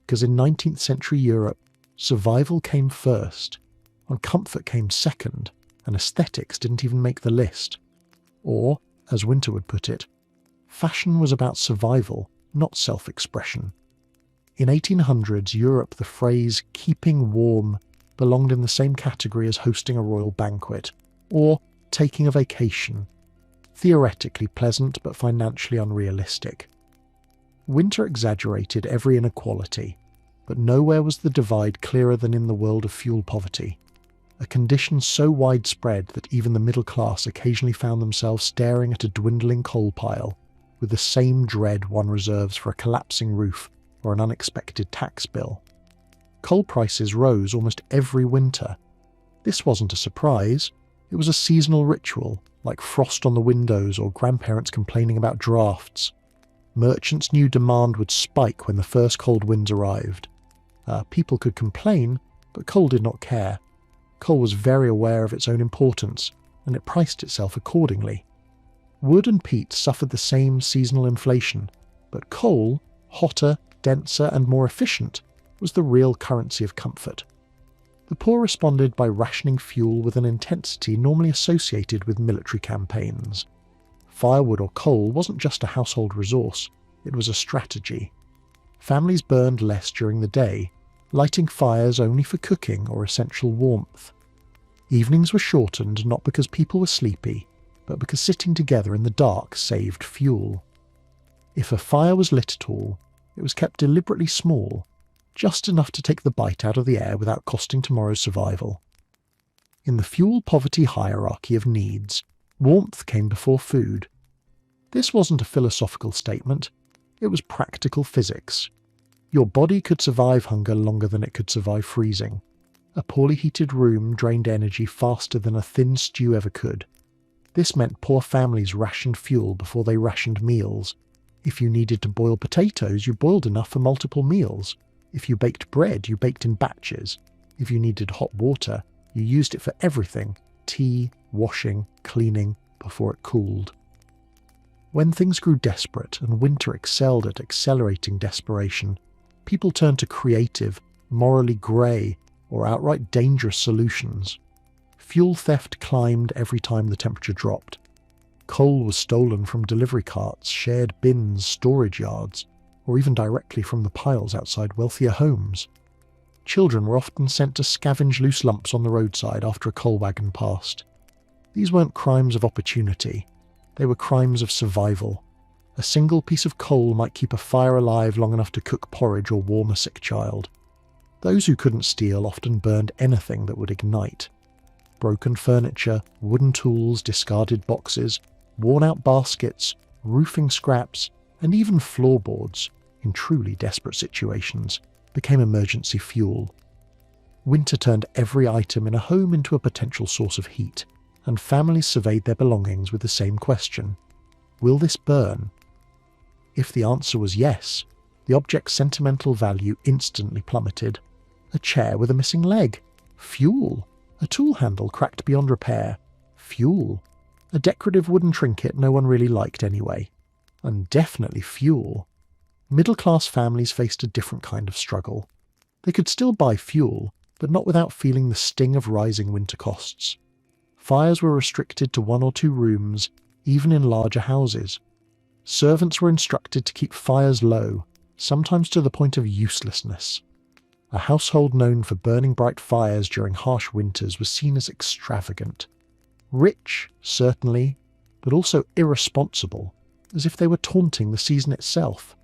Because in 19th century Europe, survival came first, and comfort came second, and aesthetics didn't even make the list. Or, as Winter would put it, fashion was about survival, not self-expression. In 1800s Europe, the phrase keeping warm belonged in the same category as hosting a royal banquet, or taking a vacation. Theoretically pleasant, but financially unrealistic. Winter exaggerated every inequality, but nowhere was the divide clearer than in the world of fuel poverty, a condition so widespread that even the middle class occasionally found themselves staring at a dwindling coal pile with the same dread one reserves for a collapsing roof or an unexpected tax bill. Coal prices rose almost every winter. This wasn't a surprise, it was a seasonal ritual, like frost on the windows or grandparents complaining about drafts. Merchants knew demand would spike when the first cold winds arrived. People could complain, but coal did not care. Coal was very aware of its own importance, and it priced itself accordingly. Wood and peat suffered the same seasonal inflation, but coal, hotter, denser, and more efficient, was the real currency of comfort. The poor responded by rationing fuel with an intensity normally associated with military campaigns. Firewood or coal wasn't just a household resource, it was a strategy. Families burned less during the day, lighting fires only for cooking or essential warmth. Evenings were shortened not because people were sleepy, but because sitting together in the dark saved fuel. If a fire was lit at all, it was kept deliberately small, just enough to take the bite out of the air without costing tomorrow's survival. In the fuel poverty hierarchy of needs, warmth came before food. This wasn't a philosophical statement, it was practical physics. Your body could survive hunger longer than it could survive freezing. A poorly heated room drained energy faster than a thin stew ever could. This meant poor families rationed fuel before they rationed meals. If you needed to boil potatoes, you boiled enough for multiple meals. If you baked bread, you baked in batches. If you needed hot water, you used it for everything: tea, washing, cleaning, before it cooled. When things grew desperate and winter excelled at accelerating desperation, people turned to creative, morally grey, or outright dangerous solutions. Fuel theft climbed every time the temperature dropped. Coal was stolen from delivery carts, shared bins, storage yards, or even directly from the piles outside wealthier homes. Children were often sent to scavenge loose lumps on the roadside after a coal wagon passed. These weren't crimes of opportunity, they were crimes of survival. A single piece of coal might keep a fire alive long enough to cook porridge or warm a sick child. Those who couldn't steal often burned anything that would ignite. Broken furniture, wooden tools, discarded boxes, worn-out baskets, roofing scraps, and even floorboards, in truly desperate situations, became emergency fuel. Winter turned every item in a home into a potential source of heat, and families surveyed their belongings with the same question: will this burn? If the answer was yes, the object's sentimental value instantly plummeted. A chair with a missing leg? Fuel. A tool handle cracked beyond repair? Fuel. A decorative wooden trinket no one really liked anyway? And definitely fuel. Middle-class families faced a different kind of struggle. They could still buy fuel, but not without feeling the sting of rising winter costs. Fires were restricted to 1 or 2 rooms, even in larger houses. Servants were instructed to keep fires low, sometimes to the point of uselessness. A household known for burning bright fires during harsh winters was seen as extravagant. Rich, certainly, but also irresponsible, as if they were taunting the season itself.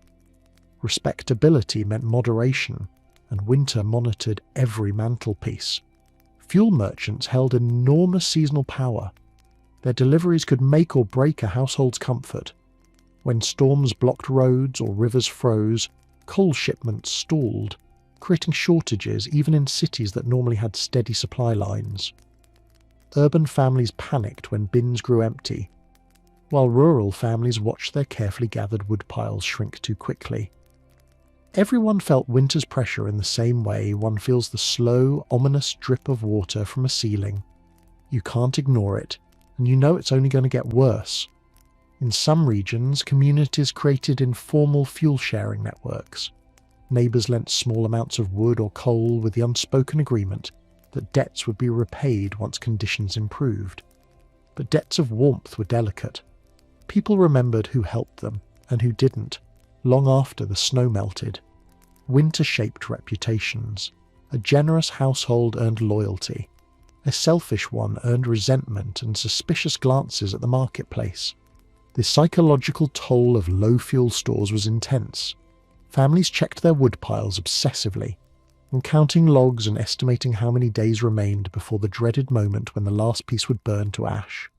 Respectability meant moderation, and winter monitored every mantelpiece. Fuel merchants held enormous seasonal power. Their deliveries could make or break a household's comfort. When storms blocked roads or rivers froze, coal shipments stalled, creating shortages even in cities that normally had steady supply lines. Urban families panicked when bins grew empty, while rural families watched their carefully gathered wood piles shrink too quickly. Everyone felt winter's pressure in the same way one feels the slow, ominous drip of water from a ceiling. You can't ignore it, and you know it's only going to get worse. In some regions, communities created informal fuel-sharing networks. Neighbours lent small amounts of wood or coal with the unspoken agreement that debts would be repaid once conditions improved. But debts of warmth were delicate. People remembered who helped them and who didn't, long after the snow melted. Winter shaped reputations. A generous household earned loyalty. A selfish one earned resentment and suspicious glances at the marketplace. The psychological toll of low fuel stores was intense. Families checked their wood piles obsessively, and counting logs and estimating how many days remained before the dreaded moment when the last piece would burn to ash.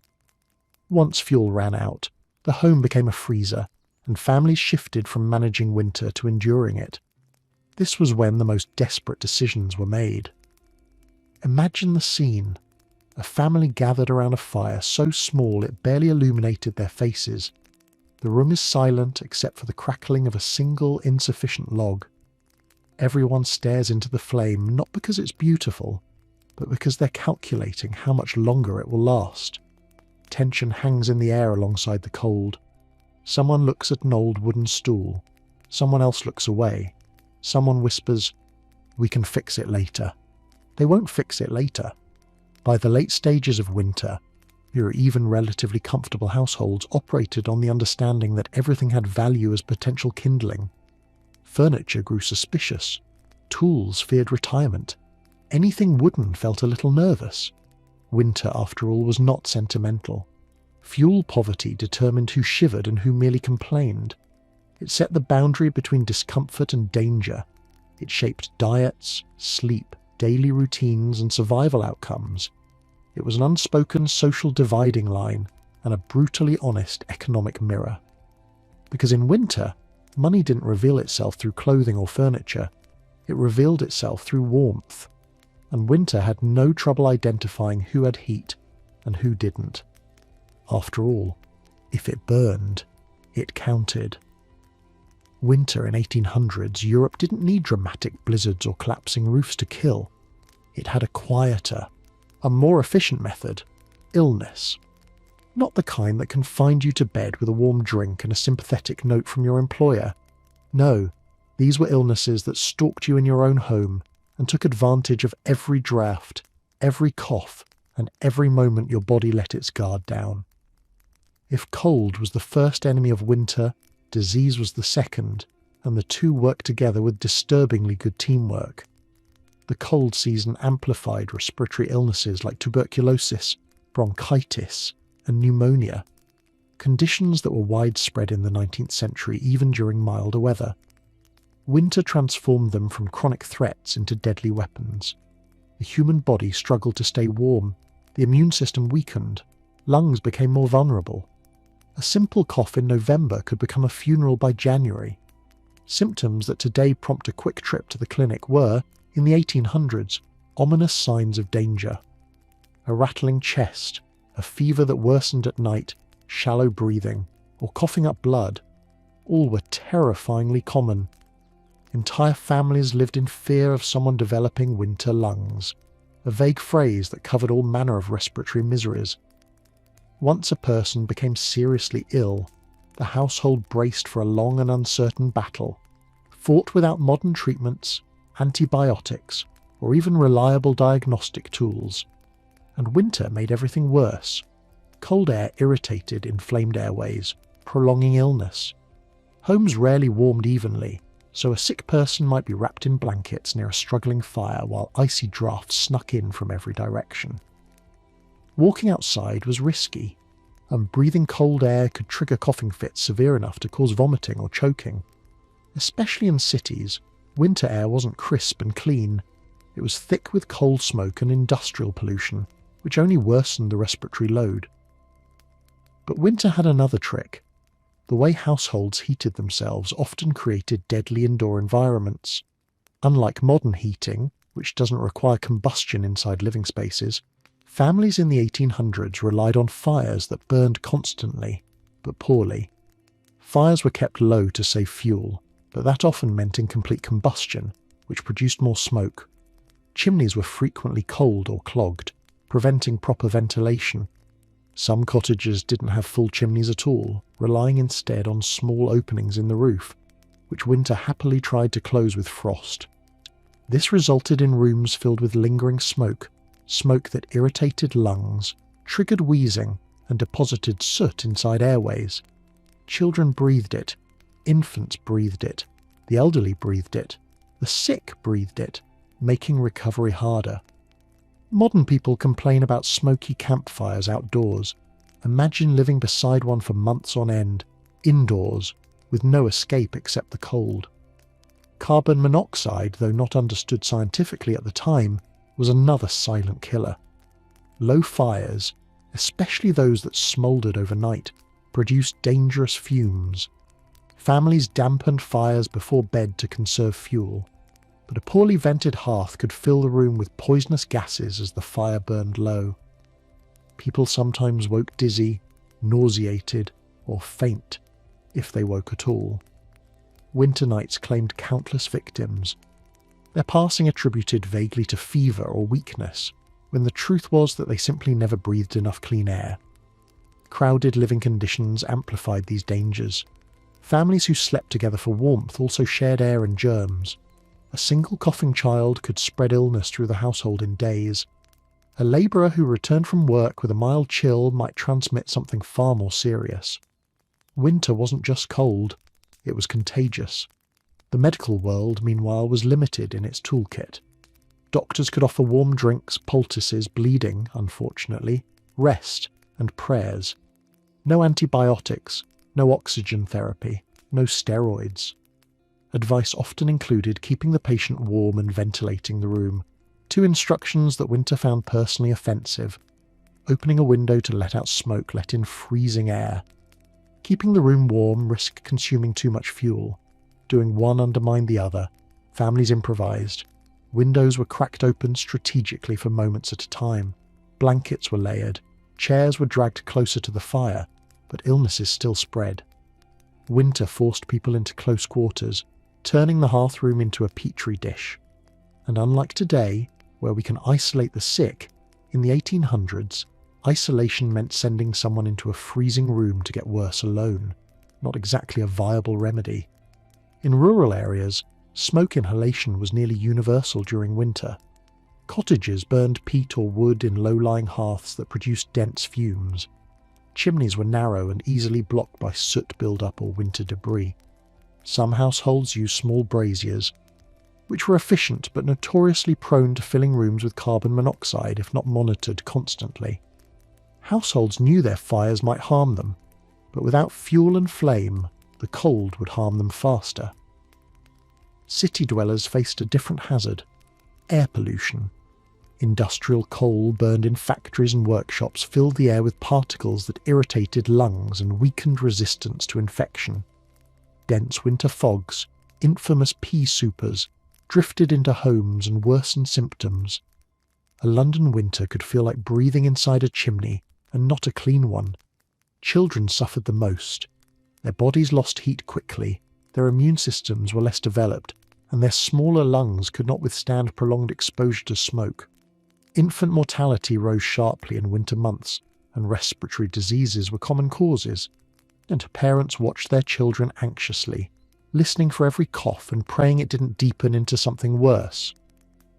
Once fuel ran out, the home became a freezer, and families shifted from managing winter to enduring it. This was when the most desperate decisions were made. Imagine the scene. A family gathered around a fire so small it barely illuminated their faces. The room is silent except for the crackling of a single insufficient log. Everyone stares into the flame not because it's beautiful, but because they're calculating how much longer it will last. Tension hangs in the air alongside the cold. Someone looks at an old wooden stool. Someone else looks away. Someone whispers, "We can fix it later." They won't fix it later. By the late stages of winter, Even relatively comfortable households operated on the understanding that everything had value as potential kindling. Furniture grew suspicious. Tools feared retirement. Anything wooden felt a little nervous. Winter, after all, was not sentimental. Fuel poverty determined who shivered and who merely complained. It set the boundary between discomfort and danger. It shaped diets, sleep, daily routines, and survival outcomes. It was an unspoken social dividing line and a brutally honest economic mirror. Because in winter, money didn't reveal itself through clothing or furniture. It revealed itself through warmth. And winter had no trouble identifying who had heat and who didn't. After all, if it burned, it counted. Winter in 1800s, Europe didn't need dramatic blizzards or collapsing roofs to kill. It had a quieter, a more efficient method: illness. Not the kind that confined you to bed with a warm drink and a sympathetic note from your employer. No, these were illnesses that stalked you in your own home and took advantage of every draught, every cough, and every moment your body let its guard down. If cold was the first enemy of winter, disease was the second, and the two worked together with disturbingly good teamwork. The cold season amplified respiratory illnesses like tuberculosis, bronchitis, and pneumonia, conditions that were widespread in the 19th century even during milder weather. Winter transformed them from chronic threats into deadly weapons. The human body struggled to stay warm, the immune system weakened, lungs became more vulnerable. A simple cough in November could become a funeral by January. Symptoms that today prompt a quick trip to the clinic were, in the 1800s, ominous signs of danger. A rattling chest, a fever that worsened at night, shallow breathing, or coughing up blood, all were terrifyingly common. Entire families lived in fear of someone developing winter lungs, a vague phrase that covered all manner of respiratory miseries. Once a person became seriously ill, the household braced for a long and uncertain battle, fought without modern treatments, antibiotics, or even reliable diagnostic tools. And winter made everything worse. Cold air irritated inflamed airways, prolonging illness. Homes rarely warmed evenly, so a sick person might be wrapped in blankets near a struggling fire while icy drafts snuck in from every direction. Walking outside was risky, and breathing cold air could trigger coughing fits severe enough to cause vomiting or choking. Especially in cities, winter air wasn't crisp and clean. It was thick with coal smoke and industrial pollution, which only worsened the respiratory load. But winter had another trick. The way households heated themselves often created deadly indoor environments. Unlike modern heating, which doesn't require combustion inside living spaces, families in the 1800s relied on fires that burned constantly, but poorly. Fires were kept low to save fuel, but that often meant incomplete combustion, which produced more smoke. Chimneys were frequently cold or clogged, preventing proper ventilation. Some cottages didn't have full chimneys at all, relying instead on small openings in the roof, which winter happily tried to close with frost. This resulted in rooms filled with lingering smoke that irritated lungs, triggered wheezing, and deposited soot inside airways. Children breathed it, infants breathed it, the elderly breathed it, the sick breathed it, making recovery harder. Modern people complain about smoky campfires outdoors. Imagine living beside one for months on end, indoors, with no escape except the cold. Carbon monoxide, though not understood scientifically at the time, was another silent killer. Low fires, especially those that smouldered overnight, produced dangerous fumes. Families dampened fires before bed to conserve fuel, but a poorly vented hearth could fill the room with poisonous gases as the fire burned low. People sometimes woke dizzy, nauseated, or faint, if they woke at all. Winter nights claimed countless victims, their passing attributed vaguely to fever or weakness, when the truth was that they simply never breathed enough clean air. Crowded living conditions amplified these dangers. Families who slept together for warmth also shared air and germs. A single coughing child could spread illness through the household in days. A labourer who returned from work with a mild chill might transmit something far more serious. Winter wasn't just cold, it was contagious. The medical world, meanwhile, was limited in its toolkit. Doctors could offer warm drinks, poultices, bleeding, unfortunately, rest, and prayers. No antibiotics, no oxygen therapy, no steroids. Advice often included keeping the patient warm and ventilating the room, two instructions that Winter found personally offensive. Opening a window to let out smoke let in freezing air. Keeping the room warm risked consuming too much fuel. Doing one undermined the other. Families improvised. Windows were cracked open strategically for moments at a time. Blankets were layered. Chairs were dragged closer to the fire, but illnesses still spread. Winter forced people into close quarters, turning the hearthroom into a petri dish. And unlike today, where we can isolate the sick, in the 1800s, isolation meant sending someone into a freezing room to get worse alone, not exactly a viable remedy. In rural areas, smoke inhalation was nearly universal during winter. Cottages burned peat or wood in low-lying hearths that produced dense fumes. Chimneys were narrow and easily blocked by soot build-up or winter debris. Some households used small braziers, which were efficient but notoriously prone to filling rooms with carbon monoxide if not monitored constantly. Households knew their fires might harm them, but without fuel and flame, the cold would harm them faster. City dwellers faced a different hazard: air pollution. Industrial coal burned in factories and workshops filled the air with particles that irritated lungs and weakened resistance to infection. Dense winter fogs, infamous pea soupers, drifted into homes and worsened symptoms. A London winter could feel like breathing inside a chimney, and not a clean one. Children suffered the most. Their bodies lost heat quickly, their immune systems were less developed, and their smaller lungs could not withstand prolonged exposure to smoke. Infant mortality rose sharply in winter months, and respiratory diseases were common causes. And parents watched their children anxiously, listening for every cough and praying it didn't deepen into something worse.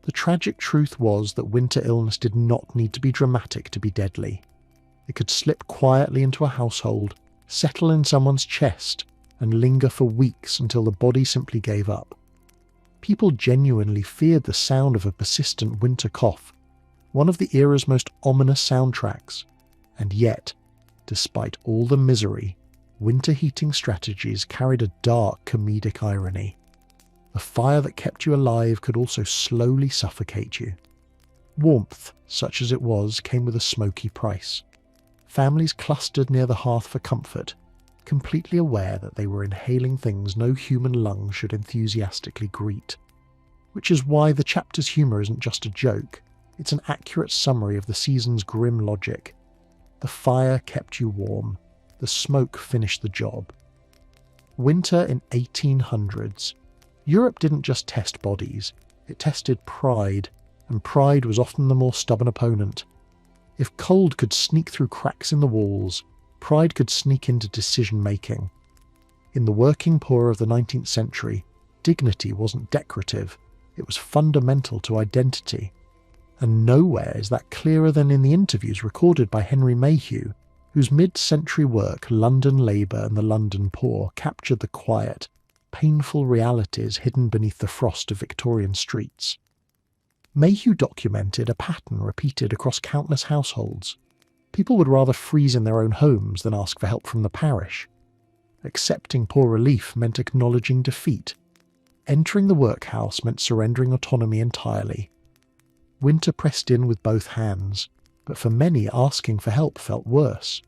The tragic truth was that winter illness did not need to be dramatic to be deadly. It could slip quietly into a household, settle in someone's chest, and linger for weeks until the body simply gave up. People genuinely feared the sound of a persistent winter cough, one of the era's most ominous soundtracks. And yet, despite all the misery, winter heating strategies carried a dark comedic irony. The fire that kept you alive could also slowly suffocate you. Warmth, such as it was, came with a smoky price. Families clustered near the hearth for comfort, completely aware that they were inhaling things no human lung should enthusiastically greet. Which is why the chapter's humour isn't just a joke, it's an accurate summary of the season's grim logic. The fire kept you warm, the smoke finished the job. Winter in 1800s. Europe didn't just test bodies, it tested pride, and pride was often the more stubborn opponent. If cold could sneak through cracks in the walls, pride could sneak into decision-making. In the working poor of the 19th century, dignity wasn't decorative, it was fundamental to identity. And nowhere is that clearer than in the interviews recorded by Henry Mayhew, whose mid-century work London Labour and the London Poor captured the quiet, painful realities hidden beneath the frost of Victorian streets. Mayhew documented a pattern repeated across countless households. People would rather freeze in their own homes than ask for help from the parish. Accepting poor relief meant acknowledging defeat. Entering the workhouse meant surrendering autonomy entirely. Winter pressed in with both hands, but for many asking for help felt worse.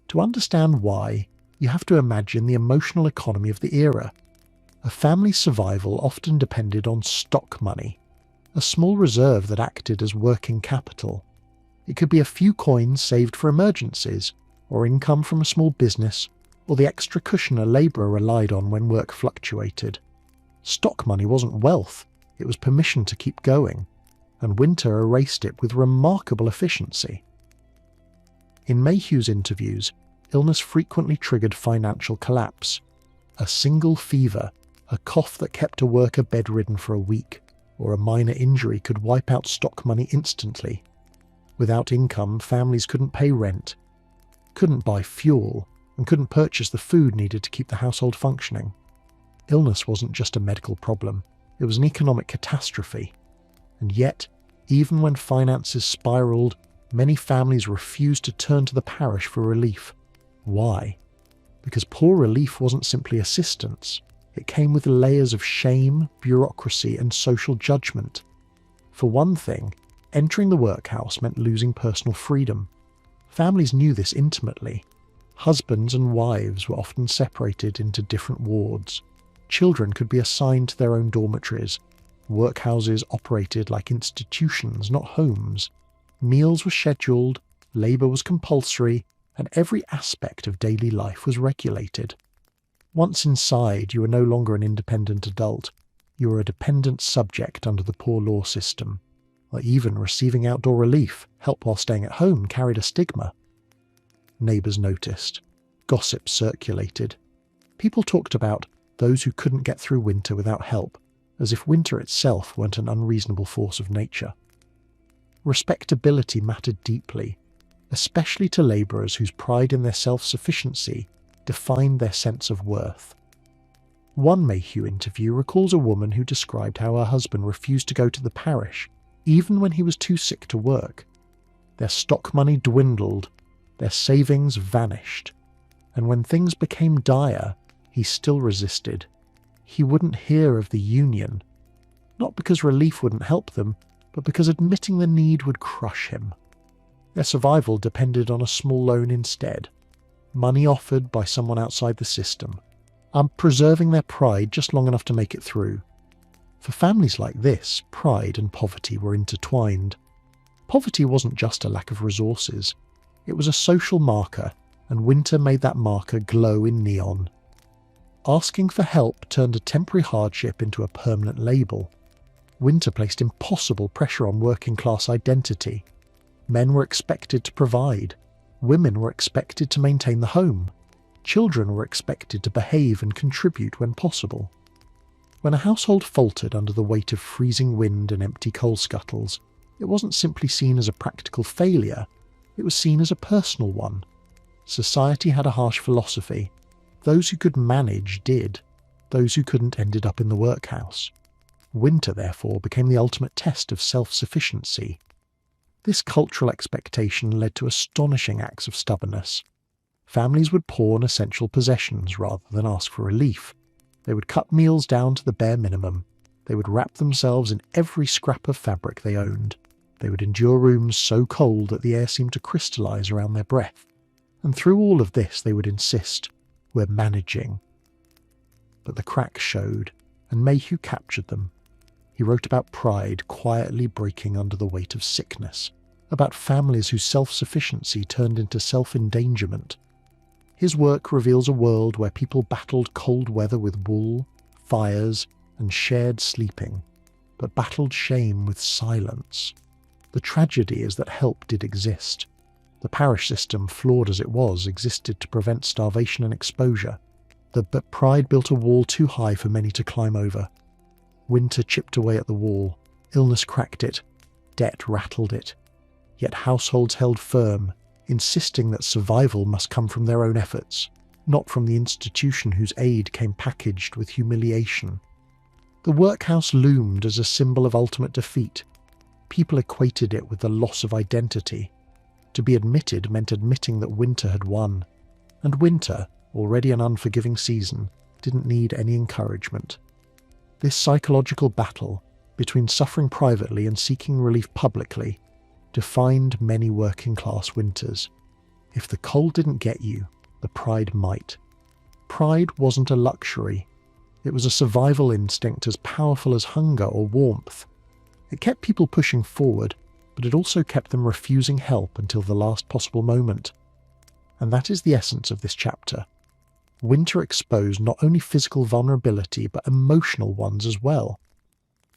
To understand why, you have to imagine the emotional economy of the era. A family's survival often depended on stock money, a small reserve that acted as working capital. It could be a few coins saved for emergencies, or income from a small business, or the extra cushion a labourer relied on when work fluctuated. Stock money wasn't wealth, it was permission to keep going, and winter erased it with remarkable efficiency. In Mayhew's interviews, illness frequently triggered financial collapse. A single fever, a cough that kept a worker bedridden for a week, or a minor injury could wipe out stock money instantly. Without income, families couldn't pay rent, couldn't buy fuel, and couldn't purchase the food needed to keep the household functioning. Illness wasn't just a medical problem, it was an economic catastrophe. And yet, even when finances spiraled, many families refused to turn to the parish for relief. Why? Because poor relief wasn't simply assistance. It came with layers of shame, bureaucracy, and social judgment. For one thing, entering the workhouse meant losing personal freedom. Families knew this intimately. Husbands and wives were often separated into different wards. Children could be assigned to their own dormitories. Workhouses operated like institutions, not homes. Meals were scheduled, labour was compulsory, and every aspect of daily life was regulated. Once inside, you were no longer an independent adult. You were a dependent subject under the poor law system. Or even receiving outdoor relief, help while staying at home, carried a stigma. Neighbours noticed. Gossip circulated. People talked about those who couldn't get through winter without help, as if winter itself weren't an unreasonable force of nature. Respectability mattered deeply, especially to labourers whose pride in their self-sufficiency defined their sense of worth. One Mayhew interview recalls a woman who described how her husband refused to go to the parish, even when he was too sick to work. Their stock money dwindled, their savings vanished, and when things became dire, he still resisted. He wouldn't hear of the union, not because relief wouldn't help them, but because admitting the need would crush him. Their survival depended on a small loan instead, money offered by someone outside the system, preserving their pride just long enough to make it through. For families like this, pride and poverty were intertwined. Poverty wasn't just a lack of resources, it was a social marker, and winter made that marker glow in neon. Asking for help turned a temporary hardship into a permanent label. Winter placed impossible pressure on working-class identity. Men were expected to provide. Women were expected to maintain the home. Children were expected to behave and contribute when possible. When a household faltered under the weight of freezing wind and empty coal scuttles, it wasn't simply seen as a practical failure, it was seen as a personal one. Society had a harsh philosophy. Those who could manage did. Those who couldn't ended up in the workhouse. Winter, therefore, became the ultimate test of self-sufficiency. This cultural expectation led to astonishing acts of stubbornness. Families would pawn essential possessions rather than ask for relief. They would cut meals down to the bare minimum. They would wrap themselves in every scrap of fabric they owned. They would endure rooms so cold that the air seemed to crystallize around their breath. And through all of this they would insist, "We're managing." But the cracks showed, and Mayhew captured them. He wrote about pride quietly breaking under the weight of sickness, about families whose self-sufficiency turned into self-endangerment. His work reveals a world where people battled cold weather with wool, fires, and shared sleeping, but battled shame with silence. The tragedy is that help did exist. The parish system, flawed as it was, existed to prevent starvation and exposure. But pride built a wall too high for many to climb over. Winter chipped away at the wall, illness cracked it, debt rattled it. Yet households held firm, insisting that survival must come from their own efforts, not from the institution whose aid came packaged with humiliation. The workhouse loomed as a symbol of ultimate defeat. People equated it with the loss of identity. To be admitted meant admitting that winter had won, and winter, already an unforgiving season, didn't need any encouragement. This psychological battle between suffering privately and seeking relief publicly defined many working-class winters. If the cold didn't get you, the pride might. Pride wasn't a luxury. It was a survival instinct as powerful as hunger or warmth. It kept people pushing forward, but it also kept them refusing help until the last possible moment. And that is the essence of this chapter. Winter exposed not only physical vulnerability, but emotional ones as well.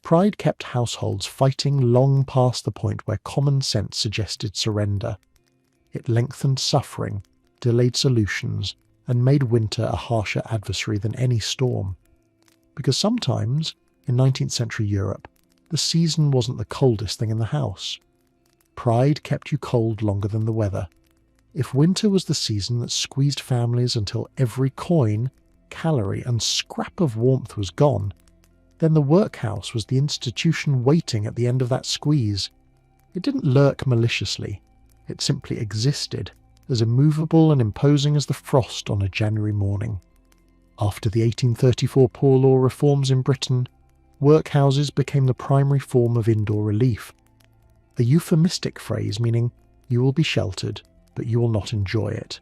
Pride kept households fighting long past the point where common sense suggested surrender. It lengthened suffering, delayed solutions, and made winter a harsher adversary than any storm. Because sometimes, in 19th century Europe, the season wasn't the coldest thing in the house. Pride kept you cold longer than the weather. If winter was the season that squeezed families until every coin, calorie and scrap of warmth was gone, then the workhouse was the institution waiting at the end of that squeeze. It didn't lurk maliciously. It simply existed, as immovable and imposing as the frost on a January morning. After the 1834 Poor Law reforms in Britain, workhouses became the primary form of indoor relief, a euphemistic phrase meaning you will be sheltered, but you will not enjoy it.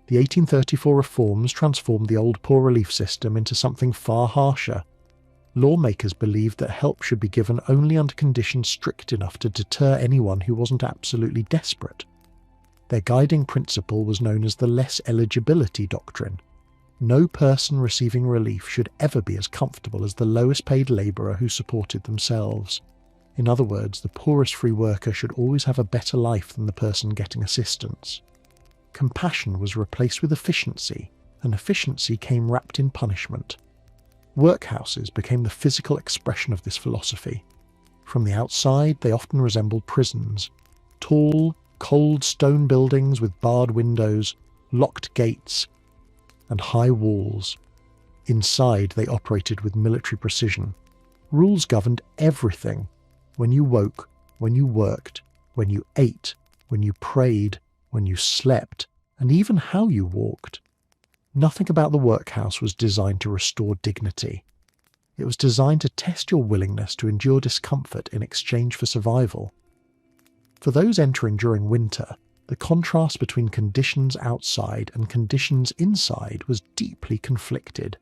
The 1834 reforms transformed the old poor relief system into something far harsher. Lawmakers believed that help should be given only under conditions strict enough to deter anyone who wasn't absolutely desperate. Their guiding principle was known as the less eligibility doctrine. No person receiving relief should ever be as comfortable as the lowest paid labourer who supported themselves. In other words, the poorest free worker should always have a better life than the person getting assistance. Compassion was replaced with efficiency, and efficiency came wrapped in punishment. Workhouses became the physical expression of this philosophy. From the outside, they often resembled prisons. Tall, cold stone buildings with barred windows, locked gates, and high walls. Inside, they operated with military precision. Rules governed everything. When you woke, when you worked, when you ate, when you prayed, when you slept, and even how you walked. Nothing about the workhouse was designed to restore dignity. It was designed to test your willingness to endure discomfort in exchange for survival. For those entering during winter, the contrast between conditions outside and conditions inside was deeply conflicted.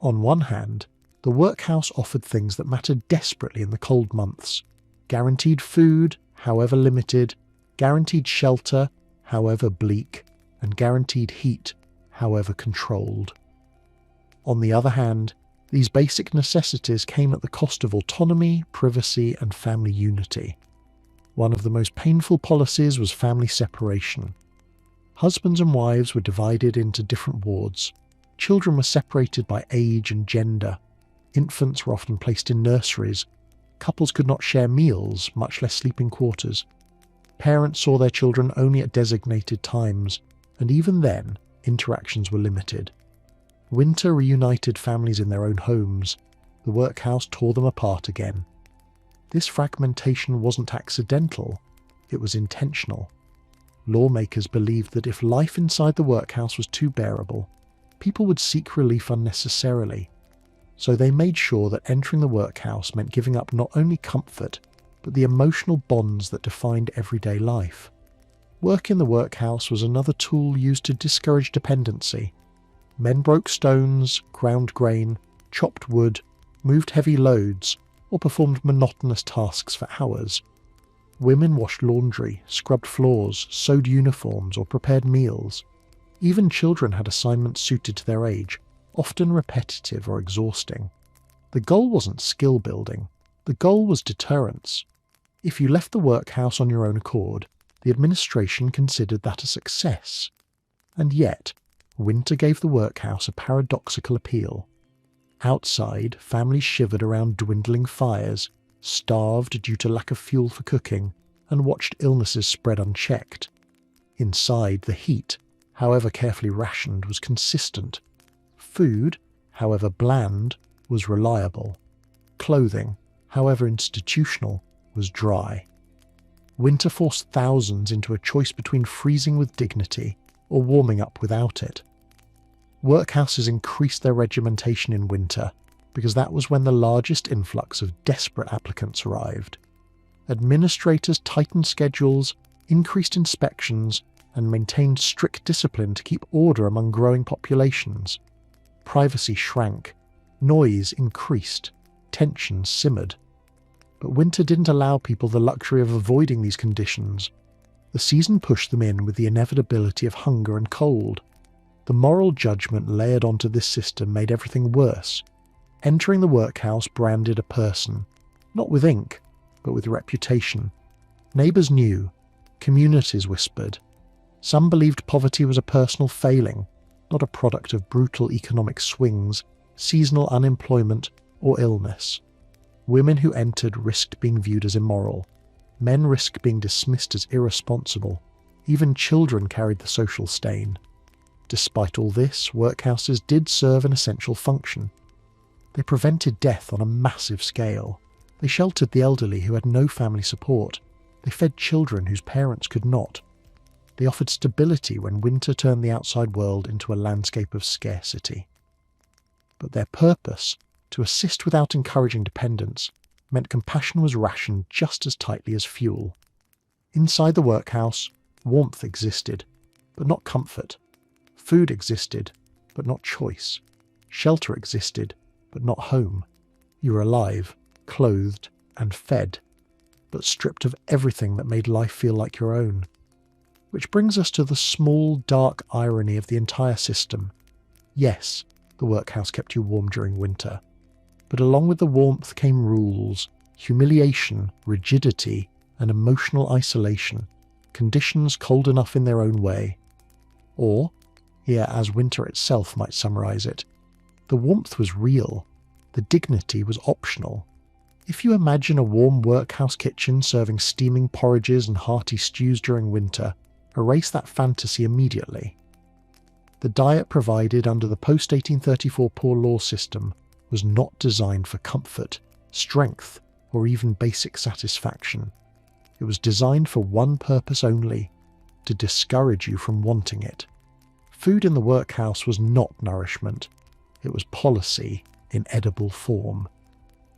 On one hand, the workhouse offered things that mattered desperately in the cold months: guaranteed food, however limited, guaranteed shelter, however bleak, and guaranteed heat, however controlled. On the other hand, these basic necessities came at the cost of autonomy, privacy, and family unity. One of the most painful policies was family separation. Husbands and wives were divided into different wards. Children were separated by age and gender. Infants were often placed in nurseries. Couples could not share meals, much less sleeping quarters. Parents saw their children only at designated times, and even then, interactions were limited. Winter reunited families in their own homes. The workhouse tore them apart again. This fragmentation wasn't accidental, it was intentional. Lawmakers believed that if life inside the workhouse was too bearable, people would seek relief unnecessarily. So they made sure that entering the workhouse meant giving up not only comfort, but the emotional bonds that defined everyday life. Work in the workhouse was another tool used to discourage dependency. Men broke stones, ground grain, chopped wood, moved heavy loads, or performed monotonous tasks for hours. Women washed laundry, scrubbed floors, sewed uniforms, or prepared meals. Even children had assignments suited to their age, often repetitive or exhausting. The goal wasn't skill building. The goal was deterrence. If you left the workhouse on your own accord, the administration considered that a success. And yet, winter gave the workhouse a paradoxical appeal. Outside, families shivered around dwindling fires, starved due to lack of fuel for cooking, and watched illnesses spread unchecked. Inside, the heat, however carefully rationed, was consistent. Food, however bland, was reliable. Clothing, however institutional, was dry. Winter forced thousands into a choice between freezing with dignity or warming up without it. Workhouses increased their regimentation in winter because that was when the largest influx of desperate applicants arrived. Administrators tightened schedules, increased inspections, and maintained strict discipline to keep order among growing populations. Privacy shrank, noise increased, tension simmered. But winter didn't allow people the luxury of avoiding these conditions. The season pushed them in with the inevitability of hunger and cold. The moral judgment layered onto this system made everything worse. Entering the workhouse branded a person, not with ink, but with reputation. Neighbours knew, communities whispered. Some believed poverty was a personal failing, not a product of brutal economic swings, seasonal unemployment, or illness. Women who entered risked being viewed as immoral. Men risked being dismissed as irresponsible. Even children carried the social stain. Despite all this, workhouses did serve an essential function. They prevented death on a massive scale. They sheltered the elderly who had no family support. They fed children whose parents could not. They offered stability when winter turned the outside world into a landscape of scarcity. But their purpose, to assist without encouraging dependence, meant compassion was rationed just as tightly as fuel. Inside the workhouse, warmth existed, but not comfort. Food existed, but not choice. Shelter existed, but not home. You were alive, clothed, and fed, but stripped of everything that made life feel like your own. Which brings us to the small, dark irony of the entire system. Yes, the workhouse kept you warm during winter, but along with the warmth came rules, humiliation, rigidity, and emotional isolation, conditions cold enough in their own way. Or, here as winter itself might summarise it, the warmth was real, the dignity was optional. If you imagine a warm workhouse kitchen serving steaming porridges and hearty stews during winter, erase that fantasy immediately. The diet provided under the post-1834 Poor Law system was not designed for comfort, strength, or even basic satisfaction. It was designed for one purpose only, to discourage you from wanting it. Food in the workhouse was not nourishment. It was policy in edible form.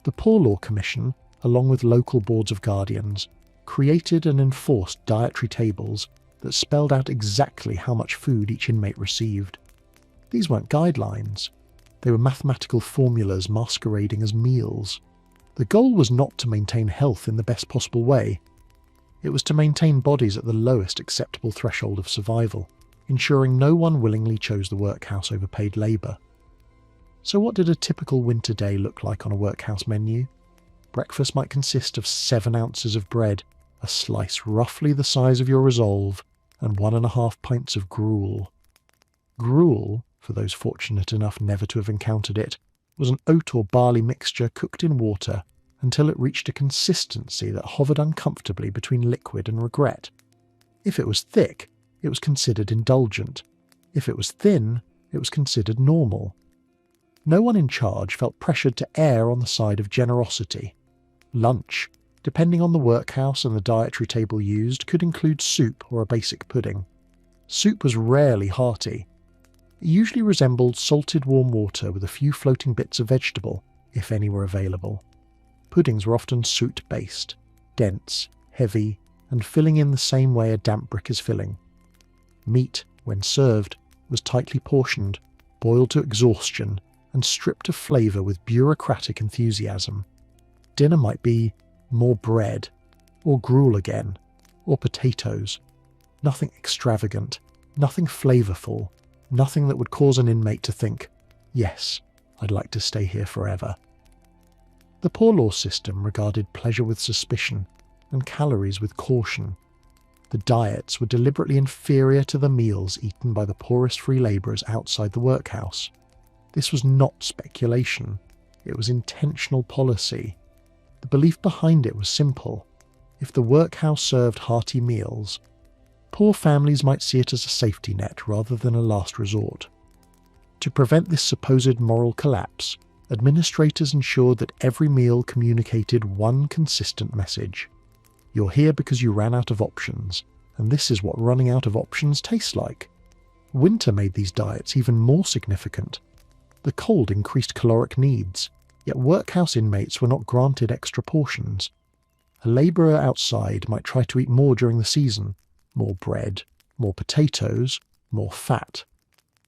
The Poor Law Commission, along with local boards of guardians, created and enforced dietary tables that spelled out exactly how much food each inmate received. These weren't guidelines. They were mathematical formulas masquerading as meals. The goal was not to maintain health in the best possible way. It was to maintain bodies at the lowest acceptable threshold of survival, ensuring no one willingly chose the workhouse over paid labour. So what did a typical winter day look like on a workhouse menu? Breakfast might consist of 7 ounces of bread, a slice roughly the size of your resolve, and 1.5 pints of gruel. Gruel, for those fortunate enough never to have encountered it, was an oat or barley mixture cooked in water until it reached a consistency that hovered uncomfortably between liquid and regret. If it was thick, it was considered indulgent. If it was thin, it was considered normal. No one in charge felt pressured to err on the side of generosity. Lunch, depending on the workhouse and the dietary table used, could include soup or a basic pudding. Soup was rarely hearty. It usually resembled salted warm water with a few floating bits of vegetable, if any were available. Puddings were often suet-based, dense, heavy, and filling in the same way a damp brick is filling. Meat, when served, was tightly portioned, boiled to exhaustion, and stripped of flavour with bureaucratic enthusiasm. Dinner might be more bread, or gruel again, or potatoes. Nothing extravagant, nothing flavourful, nothing that would cause an inmate to think, yes, I'd like to stay here forever. The Poor Law system regarded pleasure with suspicion and calories with caution. The diets were deliberately inferior to the meals eaten by the poorest free labourers outside the workhouse. This was not speculation, it was intentional policy. The belief behind it was simple. If the workhouse served hearty meals, poor families might see it as a safety net rather than a last resort. To prevent this supposed moral collapse, administrators ensured that every meal communicated one consistent message. You're here because you ran out of options, and this is what running out of options tastes like. Winter made these diets even more significant. The cold increased caloric needs, yet workhouse inmates were not granted extra portions. A labourer outside might try to eat more during the season, more bread, more potatoes, more fat,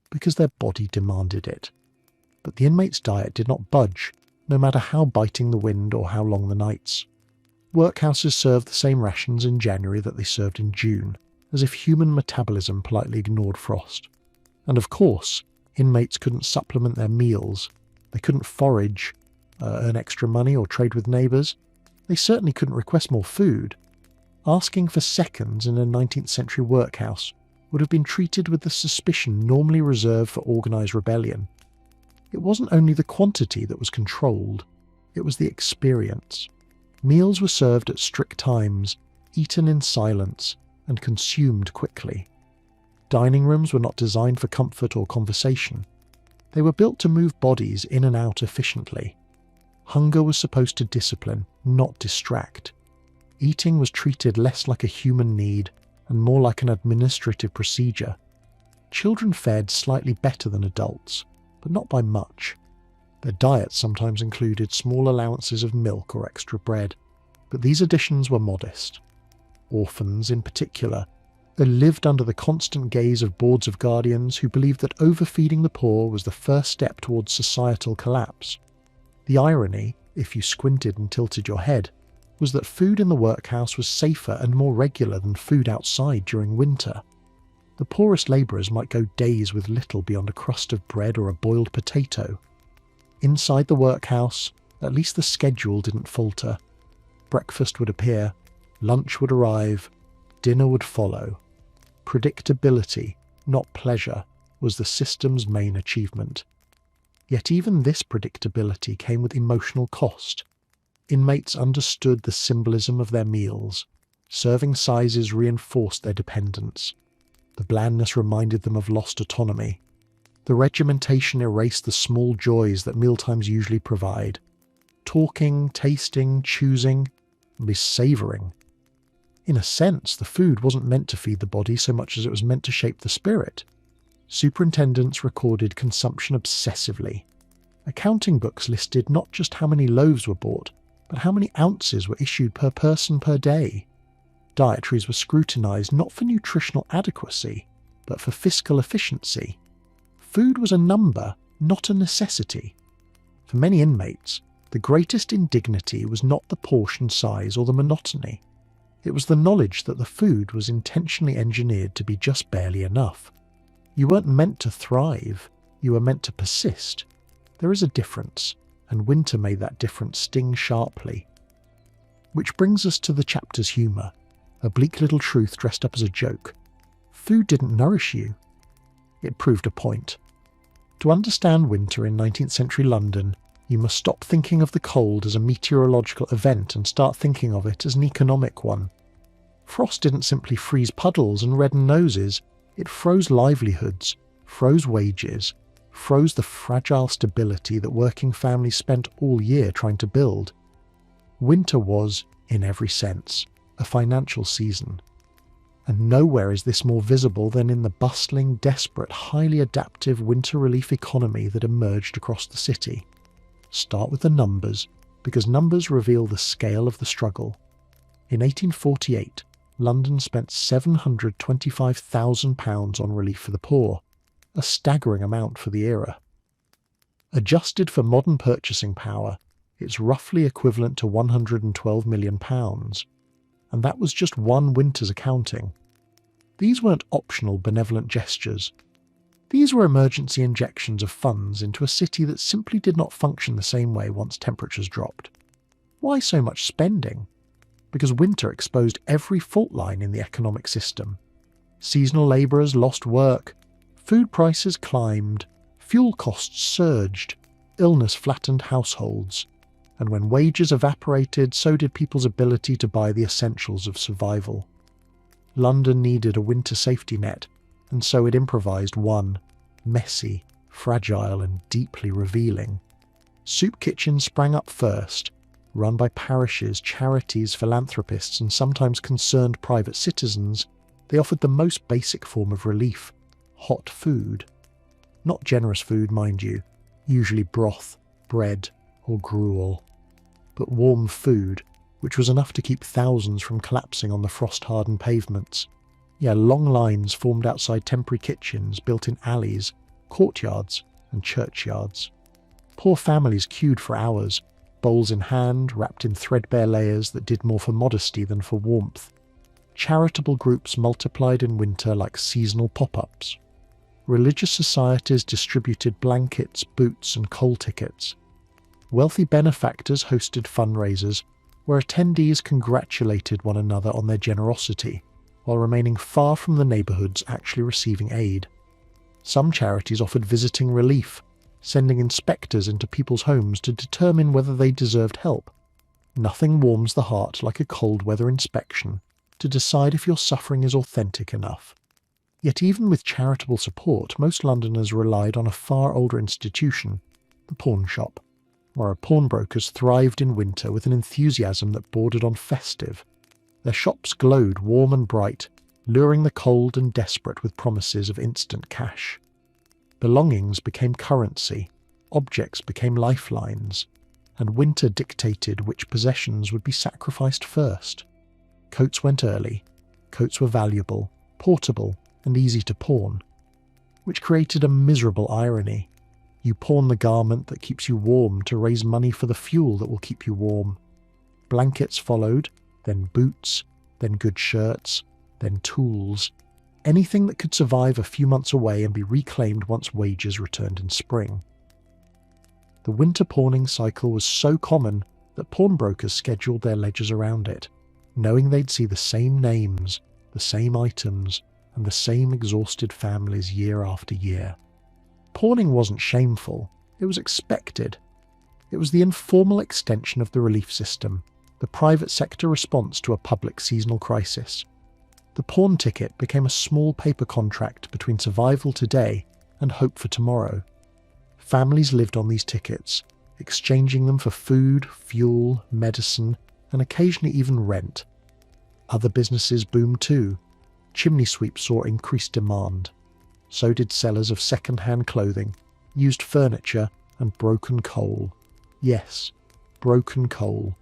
because their body demanded it. But the inmate's diet did not budge, no matter how biting the wind or how long the nights. Workhouses served the same rations in January that they served in June, as if human metabolism politely ignored frost. And of course, inmates couldn't supplement their meals. They couldn't forage, earn extra money or trade with neighbours. They certainly couldn't request more food. Asking for seconds in a 19th century workhouse would have been treated with the suspicion normally reserved for organised rebellion. It wasn't only the quantity that was controlled, it was the experience. Meals were served at strict times, eaten in silence, and consumed quickly. Dining rooms were not designed for comfort or conversation. They were built to move bodies in and out efficiently. Hunger was supposed to discipline, not distract. Eating was treated less like a human need and more like an administrative procedure. Children fared slightly better than adults, but not by much. Their diets sometimes included small allowances of milk or extra bread, but these additions were modest. Orphans, in particular, they lived under the constant gaze of boards of guardians who believed that overfeeding the poor was the first step towards societal collapse. The irony, if you squinted and tilted your head, was that food in the workhouse was safer and more regular than food outside during winter. The poorest labourers might go days with little beyond a crust of bread or a boiled potato. Inside the workhouse, at least the schedule didn't falter. Breakfast would appear, lunch would arrive, dinner would follow. Predictability, not pleasure, was the system's main achievement. Yet even this predictability came with emotional cost. Inmates understood the symbolism of their meals. Serving sizes reinforced their dependence. The blandness reminded them of lost autonomy. The regimentation erased the small joys that mealtimes usually provide. Talking, tasting, choosing, at least savouring. In a sense, the food wasn't meant to feed the body so much as it was meant to shape the spirit. Superintendents recorded consumption obsessively. Accounting books listed not just how many loaves were bought, but how many ounces were issued per person per day. Dietaries were scrutinised not for nutritional adequacy, but for fiscal efficiency. Food was a number, not a necessity. For many inmates, the greatest indignity was not the portion size or the monotony. It was the knowledge that the food was intentionally engineered to be just barely enough. You weren't meant to thrive, you were meant to persist. There is a difference, and winter made that difference sting sharply. Which brings us to the chapter's humour, a bleak little truth dressed up as a joke. Food didn't nourish you. It proved a point. To understand winter in 19th century London, you must stop thinking of the cold as a meteorological event and start thinking of it as an economic one. Frost didn't simply freeze puddles and redden noses, it froze livelihoods, froze wages, froze the fragile stability that working families spent all year trying to build. Winter was, in every sense, a financial season. And nowhere is this more visible than in the bustling, desperate, highly adaptive winter relief economy that emerged across the city. Start with the numbers, because numbers reveal the scale of the struggle. In 1848, London spent £725,000 on relief for the poor, a staggering amount for the era. Adjusted for modern purchasing power, it's roughly equivalent to £112 million, and that was just one winter's accounting. These weren't optional benevolent gestures. These were emergency injections of funds into a city that simply did not function the same way once temperatures dropped. Why so much spending? Because winter exposed every fault line in the economic system. Seasonal labourers lost work, food prices climbed, fuel costs surged, illness flattened households, and when wages evaporated, so did people's ability to buy the essentials of survival. London needed a winter safety net, and so it improvised one, messy, fragile and deeply revealing. Soup kitchens sprang up first, run by parishes, charities, philanthropists and sometimes concerned private citizens. They offered the most basic form of relief, hot food. Not generous food, mind you, usually broth, bread or gruel, but warm food, which was enough to keep thousands from collapsing on the frost-hardened pavements. Yeah, long lines formed outside temporary kitchens built in alleys, courtyards and churchyards. Poor families queued for hours, bowls in hand, wrapped in threadbare layers that did more for modesty than for warmth. Charitable groups multiplied in winter like seasonal pop-ups. Religious societies distributed blankets, boots and coal tickets. Wealthy benefactors hosted fundraisers where attendees congratulated one another on their generosity, while remaining far from the neighbourhoods actually receiving aid. Some charities offered visiting relief, sending inspectors into people's homes to determine whether they deserved help. Nothing warms the heart like a cold weather inspection to decide if your suffering is authentic enough. Yet even with charitable support, most Londoners relied on a far older institution, the pawn shop, where pawnbrokers thrived in winter with an enthusiasm that bordered on festive. Their shops glowed warm and bright, luring the cold and desperate with promises of instant cash. Belongings became currency, objects became lifelines, and winter dictated which possessions would be sacrificed first. Coats went early. Coats were valuable, portable, and easy to pawn, which created a miserable irony. You pawn the garment that keeps you warm to raise money for the fuel that will keep you warm. Blankets followed, then boots, then good shirts, then tools, anything that could survive a few months away and be reclaimed once wages returned in spring. The winter pawning cycle was so common that pawnbrokers scheduled their ledgers around it, knowing they'd see the same names, the same items, and the same exhausted families year after year. Pawning wasn't shameful, it was expected. It was the informal extension of the relief system, the private sector response to a public seasonal crisis. The pawn ticket became a small paper contract between survival today and hope for tomorrow. Families lived on these tickets, exchanging them for food, fuel, medicine, and occasionally even rent. Other businesses boomed too. Chimney sweeps saw increased demand. So did sellers of second-hand clothing, used furniture, and broken coal. Yes, broken coal.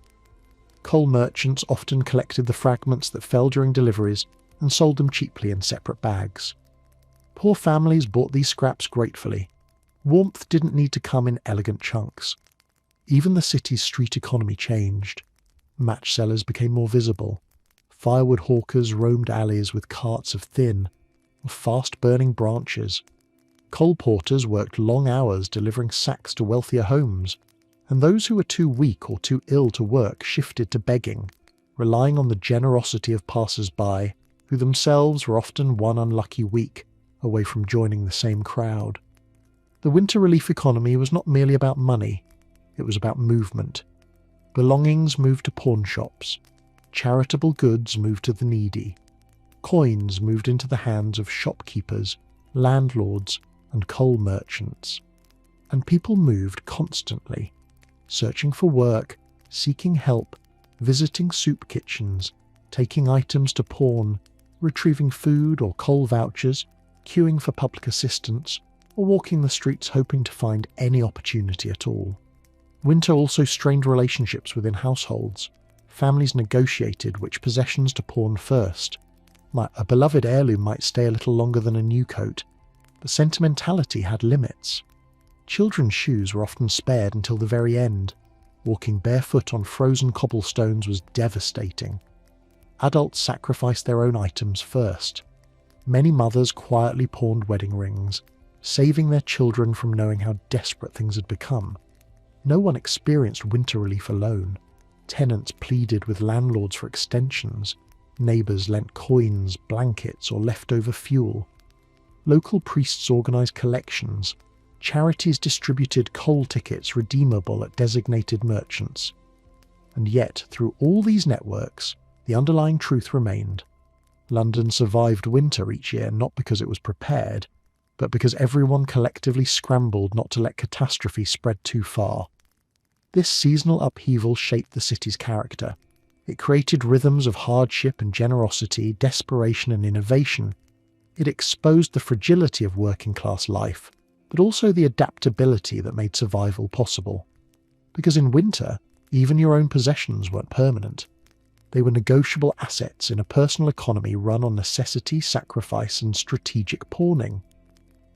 Coal merchants often collected the fragments that fell during deliveries and sold them cheaply in separate bags. Poor families bought these scraps gratefully. Warmth didn't need to come in elegant chunks. Even the city's street economy changed. Match sellers became more visible. Firewood hawkers roamed alleys with carts of thin or fast-burning branches. Coal porters worked long hours delivering sacks to wealthier homes, and those who were too weak or too ill to work shifted to begging, relying on the generosity of passers-by, who themselves were often one unlucky week away from joining the same crowd. The winter relief economy was not merely about money, it was about movement. Belongings moved to pawn shops. Charitable goods moved to the needy. Coins moved into the hands of shopkeepers, landlords, and coal merchants. And people moved constantly, searching for work, seeking help, visiting soup kitchens, taking items to pawn, retrieving food or coal vouchers, queuing for public assistance, or walking the streets hoping to find any opportunity at all. Winter also strained relationships within households. Families negotiated which possessions to pawn first. A beloved heirloom might stay a little longer than a new coat, but sentimentality had limits. Children's shoes were often spared until the very end. Walking barefoot on frozen cobblestones was devastating. Adults sacrificed their own items first. Many mothers quietly pawned wedding rings, saving their children from knowing how desperate things had become. No one experienced winter relief alone. Tenants pleaded with landlords for extensions. Neighbours lent coins, blankets, or leftover fuel. Local priests organised collections. Charities distributed coal tickets redeemable at designated merchants. And yet, through all these networks, the underlying truth remained. London survived winter each year not because it was prepared, but because everyone collectively scrambled not to let catastrophe spread too far. This seasonal upheaval shaped the city's character. It created rhythms of hardship and generosity, desperation and innovation. It exposed the fragility of working-class life, but also the adaptability that made survival possible. Because in winter, even your own possessions weren't permanent. They were negotiable assets in a personal economy run on necessity, sacrifice and strategic pawning.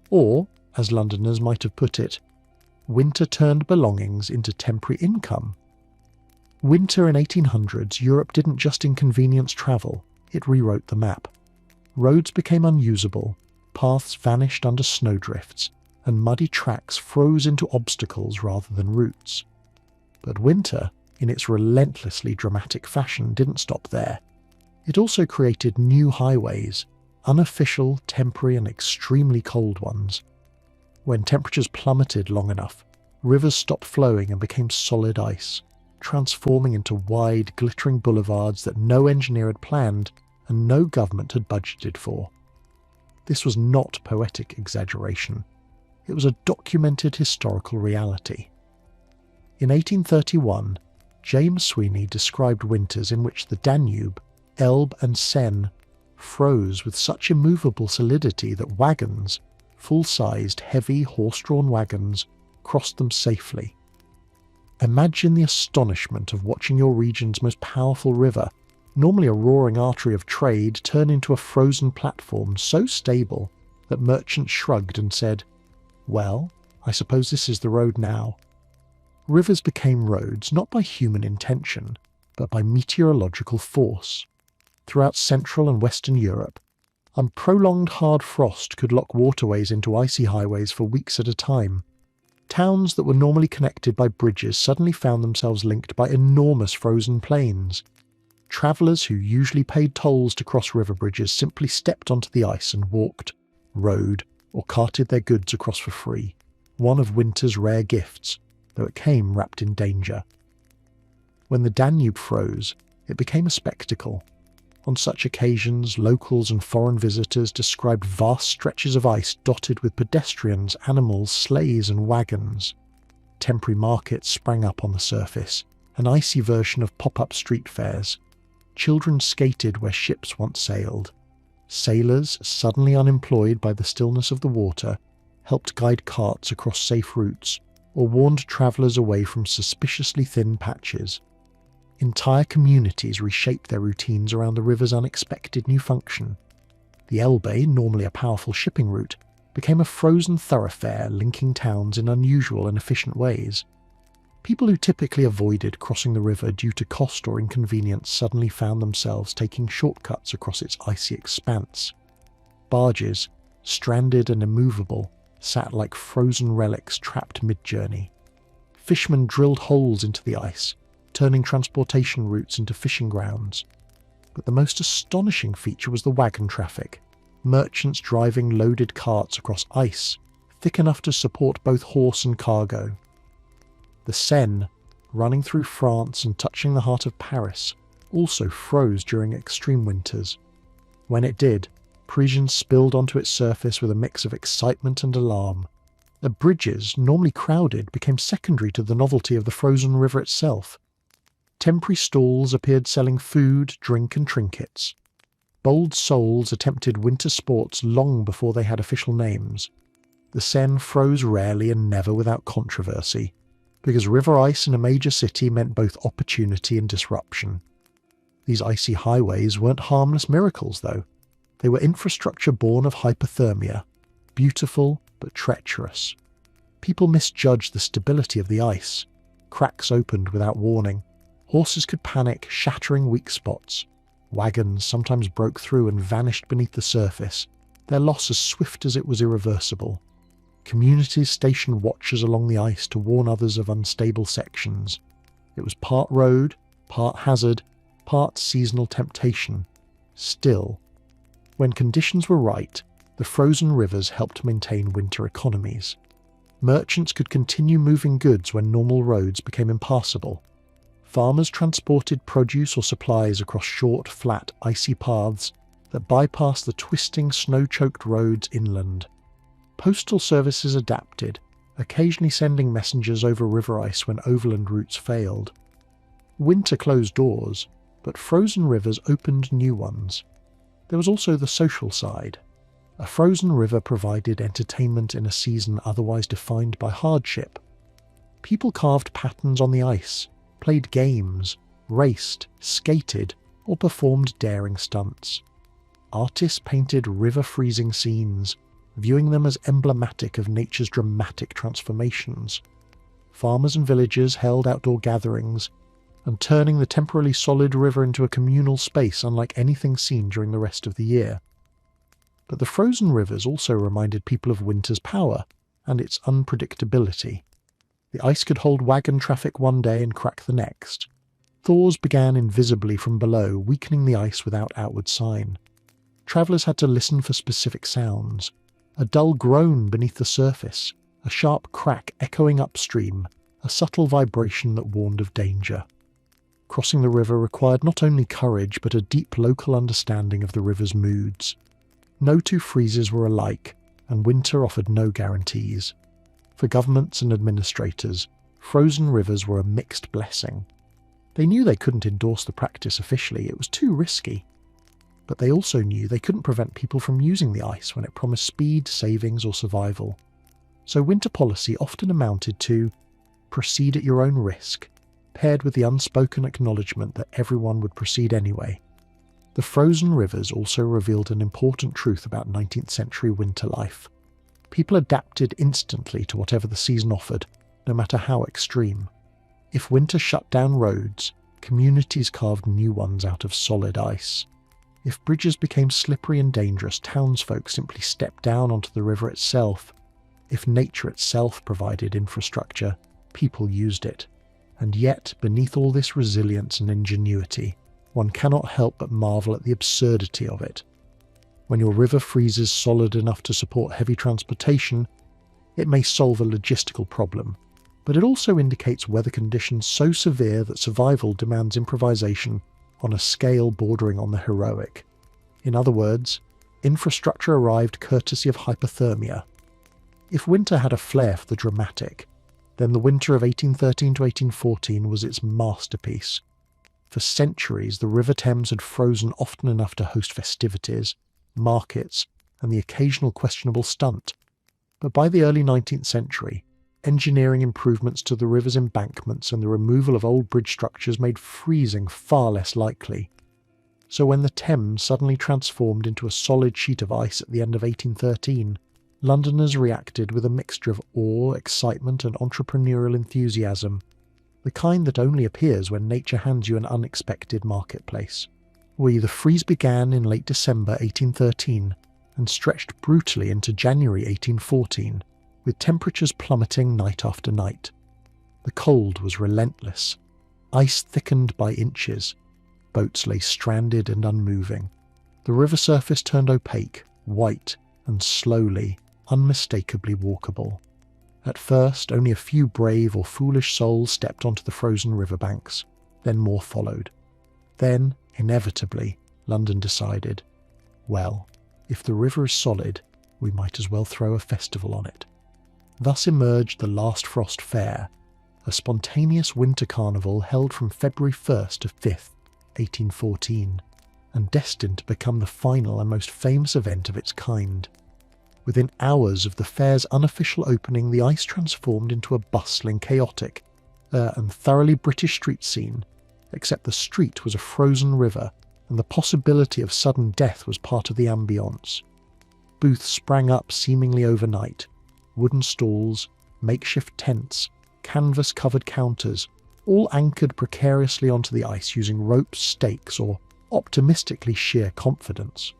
Or, as Londoners might have put it, winter turned belongings into temporary income. Winter in 1800s, Europe didn't just inconvenience travel, it rewrote the map. Roads became unusable, paths vanished under snowdrifts, and muddy tracks froze into obstacles rather than routes. But winter, in its relentlessly dramatic fashion, didn't stop there. It also created new highways, unofficial, temporary and extremely cold ones. When temperatures plummeted long enough, rivers stopped flowing and became solid ice. transforming into wide, glittering boulevards that no engineer had planned and no government had budgeted for. This was not poetic exaggeration. It was a documented historical reality. In 1831, James Sweeney described winters in which the Danube, Elbe and Seine froze with such immovable solidity that wagons, full-sized, heavy, horse-drawn wagons, crossed them safely. Imagine the astonishment of watching your region's most powerful river, normally a roaring artery of trade, turn into a frozen platform so stable that merchants shrugged and said, "Well, I suppose this is the road now." Rivers became roads not by human intention, but by meteorological force. Throughout Central and Western Europe, prolonged hard frost could lock waterways into icy highways for weeks at a time. Towns that were normally connected by bridges suddenly found themselves linked by enormous frozen plains. Travellers who usually paid tolls to cross river bridges simply stepped onto the ice and walked, rode, or carted their goods across for free, one of winter's rare gifts, though it came wrapped in danger. When the Danube froze, it became a spectacle. On such occasions, locals and foreign visitors described vast stretches of ice dotted with pedestrians, animals, sleighs and wagons. Temporary markets sprang up on the surface, an icy version of pop-up street fairs. Children skated where ships once sailed. Sailors, suddenly unemployed by the stillness of the water, helped guide carts across safe routes, or warned travellers away from suspiciously thin patches. Entire communities reshaped their routines around the river's unexpected new function. The Elbe, normally a powerful shipping route, became a frozen thoroughfare linking towns in unusual and efficient ways. People who typically avoided crossing the river due to cost or inconvenience suddenly found themselves taking shortcuts across its icy expanse. Barges, stranded and immovable, sat like frozen relics trapped mid-journey. Fishermen drilled holes into the ice, turning transportation routes into fishing grounds. But the most astonishing feature was the wagon traffic, merchants driving loaded carts across ice, thick enough to support both horse and cargo. The Seine, running through France and touching the heart of Paris, also froze during extreme winters. When it did, Parisians spilled onto its surface with a mix of excitement and alarm. The bridges, normally crowded, became secondary to the novelty of the frozen river itself. Temporary stalls appeared selling food, drink and trinkets. Bold souls attempted winter sports long before they had official names. The Seine froze rarely and never without controversy, because river ice in a major city meant both opportunity and disruption. These icy highways weren't harmless miracles, though. They were infrastructure born of hypothermia, beautiful but treacherous. People misjudged the stability of the ice. Cracks opened without warning. Horses could panic, shattering weak spots. Wagons sometimes broke through and vanished beneath the surface, their loss as swift as it was irreversible. Communities stationed watchers along the ice to warn others of unstable sections. It was part road, part hazard, part seasonal temptation. Still, when conditions were right, the frozen rivers helped maintain winter economies. Merchants could continue moving goods when normal roads became impassable. Farmers transported produce or supplies across short, flat, icy paths that bypassed the twisting, snow-choked roads inland. Postal services adapted, occasionally sending messengers over river ice when overland routes failed. Winter closed doors, but frozen rivers opened new ones. There was also the social side. A frozen river provided entertainment in a season otherwise defined by hardship. People carved patterns on the ice, played games, raced, skated, or performed daring stunts. Artists painted river-freezing scenes, viewing them as emblematic of nature's dramatic transformations. Farmers and villagers held outdoor gatherings, and turning the temporarily solid river into a communal space unlike anything seen during the rest of the year. But the frozen rivers also reminded people of winter's power and its unpredictability. The ice could hold wagon traffic one day and crack the next. Thaws began invisibly from below, weakening the ice without outward sign. Travellers had to listen for specific sounds. A dull groan beneath the surface, a sharp crack echoing upstream, a subtle vibration that warned of danger. Crossing the river required not only courage but a deep local understanding of the river's moods. No two freezes were alike, and winter offered no guarantees. For governments and administrators, frozen rivers were a mixed blessing. They knew they couldn't endorse the practice officially, it was too risky. But they also knew they couldn't prevent people from using the ice when it promised speed, savings, or survival. So winter policy often amounted to proceed at your own risk, paired with the unspoken acknowledgement that everyone would proceed anyway. The frozen rivers also revealed an important truth about 19th century winter life. People adapted instantly to whatever the season offered, no matter how extreme. If winter shut down roads, communities carved new ones out of solid ice. If bridges became slippery and dangerous, townsfolk simply stepped down onto the river itself. If nature itself provided infrastructure, people used it. And yet, beneath all this resilience and ingenuity, one cannot help but marvel at the absurdity of it. When your river freezes solid enough to support heavy transportation, it may solve a logistical problem, but it also indicates weather conditions so severe that survival demands improvisation on a scale bordering on the heroic. In other words, infrastructure arrived courtesy of hypothermia. If winter had a flair for the dramatic, then the winter of 1813 to 1814 was its masterpiece. For centuries, the River Thames had frozen often enough to host festivities, markets, and the occasional questionable stunt. But by the early 19th century, engineering improvements to the river's embankments and the removal of old bridge structures made freezing far less likely. So when the Thames suddenly transformed into a solid sheet of ice at the end of 1813, Londoners reacted with a mixture of awe, excitement, and entrepreneurial enthusiasm, the kind that only appears when nature hands you an unexpected marketplace. The freeze began in late December 1813 and stretched brutally into January 1814, with temperatures plummeting night after night. The cold was relentless. Ice thickened by inches. Boats lay stranded and unmoving. The river surface turned opaque, white, and slowly, unmistakably walkable. At first, only a few brave or foolish souls stepped onto the frozen riverbanks. Then more followed. Then, inevitably, London decided, well, if the river is solid, we might as well throw a festival on it. Thus emerged the Last Frost Fair, a spontaneous winter carnival held from February 1st to 5th, 1814, and destined to become the final and most famous event of its kind. Within hours of the fair's unofficial opening, the ice transformed into a bustling, chaotic, and thoroughly British street scene, except the street was a frozen river, and the possibility of sudden death was part of the ambience. Booths sprang up seemingly overnight. Wooden stalls, makeshift tents, canvas-covered counters, all anchored precariously onto the ice using ropes, stakes, or optimistically sheer confidence.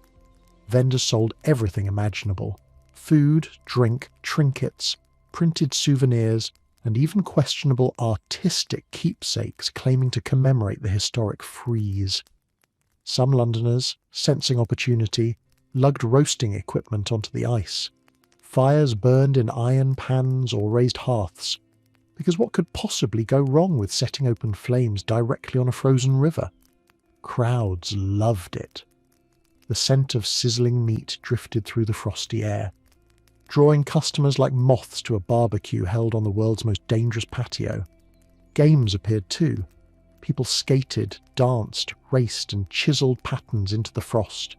Vendors sold everything imaginable: food, drink, trinkets, printed souvenirs, and even questionable artistic keepsakes claiming to commemorate the historic freeze. Some Londoners, sensing opportunity, lugged roasting equipment onto the ice. Fires burned in iron pans or raised hearths, because what could possibly go wrong with setting open flames directly on a frozen river? Crowds loved it. The scent of sizzling meat drifted through the frosty air, drawing customers like moths to a barbecue held on the world's most dangerous patio. Games appeared too. People skated, danced, raced, and chiselled patterns into the frost.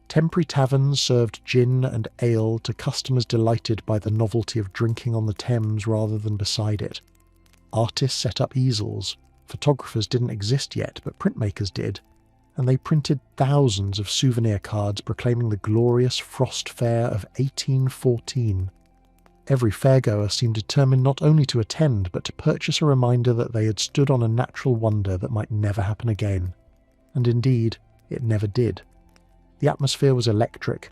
Temporary taverns served gin and ale to customers delighted by the novelty of drinking on the Thames rather than beside it. Artists set up easels. Photographers didn't exist yet, but printmakers did, and they printed thousands of souvenir cards proclaiming the glorious Frost Fair of 1814. Every fairgoer seemed determined not only to attend, but to purchase a reminder that they had stood on a natural wonder that might never happen again. And indeed, it never did. The atmosphere was electric,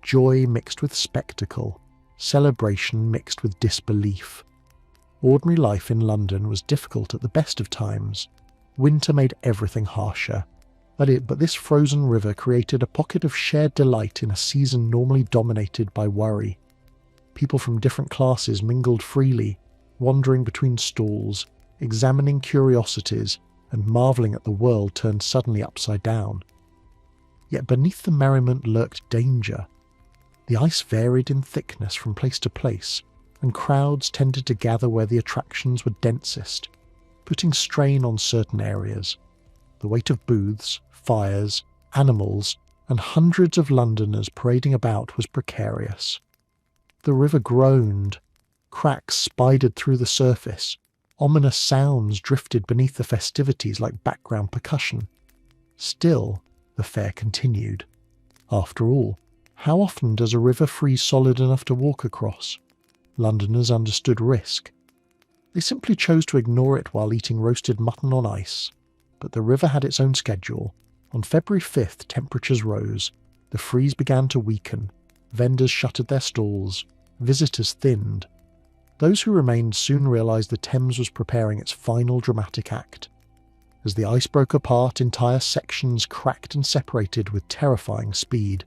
joy mixed with spectacle, celebration mixed with disbelief. Ordinary life in London was difficult at the best of times. Winter made everything harsher. But this frozen river created a pocket of shared delight in a season normally dominated by worry. People from different classes mingled freely, wandering between stalls, examining curiosities, and marvelling at the world turned suddenly upside down. Yet beneath the merriment lurked danger. The ice varied in thickness from place to place, and crowds tended to gather where the attractions were densest, putting strain on certain areas. The weight of booths, fires, animals, and hundreds of Londoners parading about was precarious. The river groaned, cracks spidered through the surface, ominous sounds drifted beneath the festivities like background percussion. Still, the fair continued. After all, how often does a river freeze solid enough to walk across? Londoners understood risk. They simply chose to ignore it while eating roasted mutton on ice. But the river had its own schedule. On February 5th, temperatures rose, the freeze began to weaken, vendors shuttered their stalls, visitors thinned. Those who remained soon realised the Thames was preparing its final dramatic act. As the ice broke apart, entire sections cracked and separated with terrifying speed.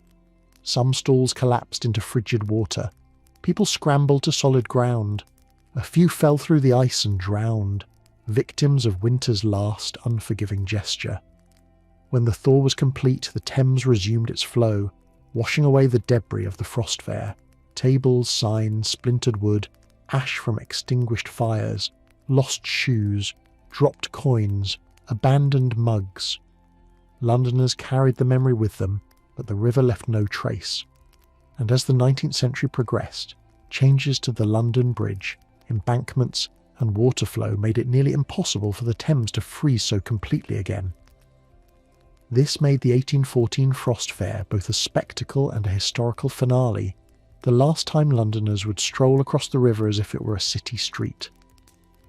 Some stalls collapsed into frigid water. People scrambled to solid ground. A few fell through the ice and drowned, victims of winter's last unforgiving gesture. When the thaw was complete, the Thames resumed its flow, washing away the debris of the frost fair. Tables, signs, splintered wood, ash from extinguished fires, lost shoes, dropped coins, abandoned mugs. Londoners carried the memory with them, but the river left no trace. And as the 19th century progressed, changes to the London Bridge, embankments, and water flow made it nearly impossible for the Thames to freeze so completely again. This made the 1814 Frost Fair both a spectacle and a historical finale, the last time Londoners would stroll across the river as if it were a city street.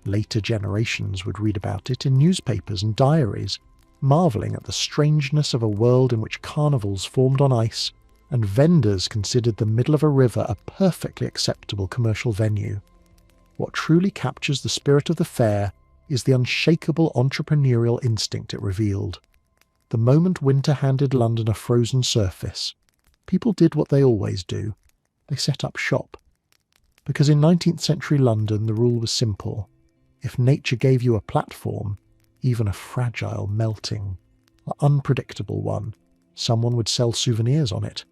Later generations would read about it in newspapers and diaries, marvelling at the strangeness of a world in which carnivals formed on ice and vendors considered the middle of a river a perfectly acceptable commercial venue. What truly captures the spirit of the fair is the unshakable entrepreneurial instinct it revealed. The moment winter handed London a frozen surface, people did what they always do. They set up shop. Because in 19th century London the rule was simple. If nature gave you a platform, even a fragile, melting, or unpredictable one, someone would sell souvenirs on it.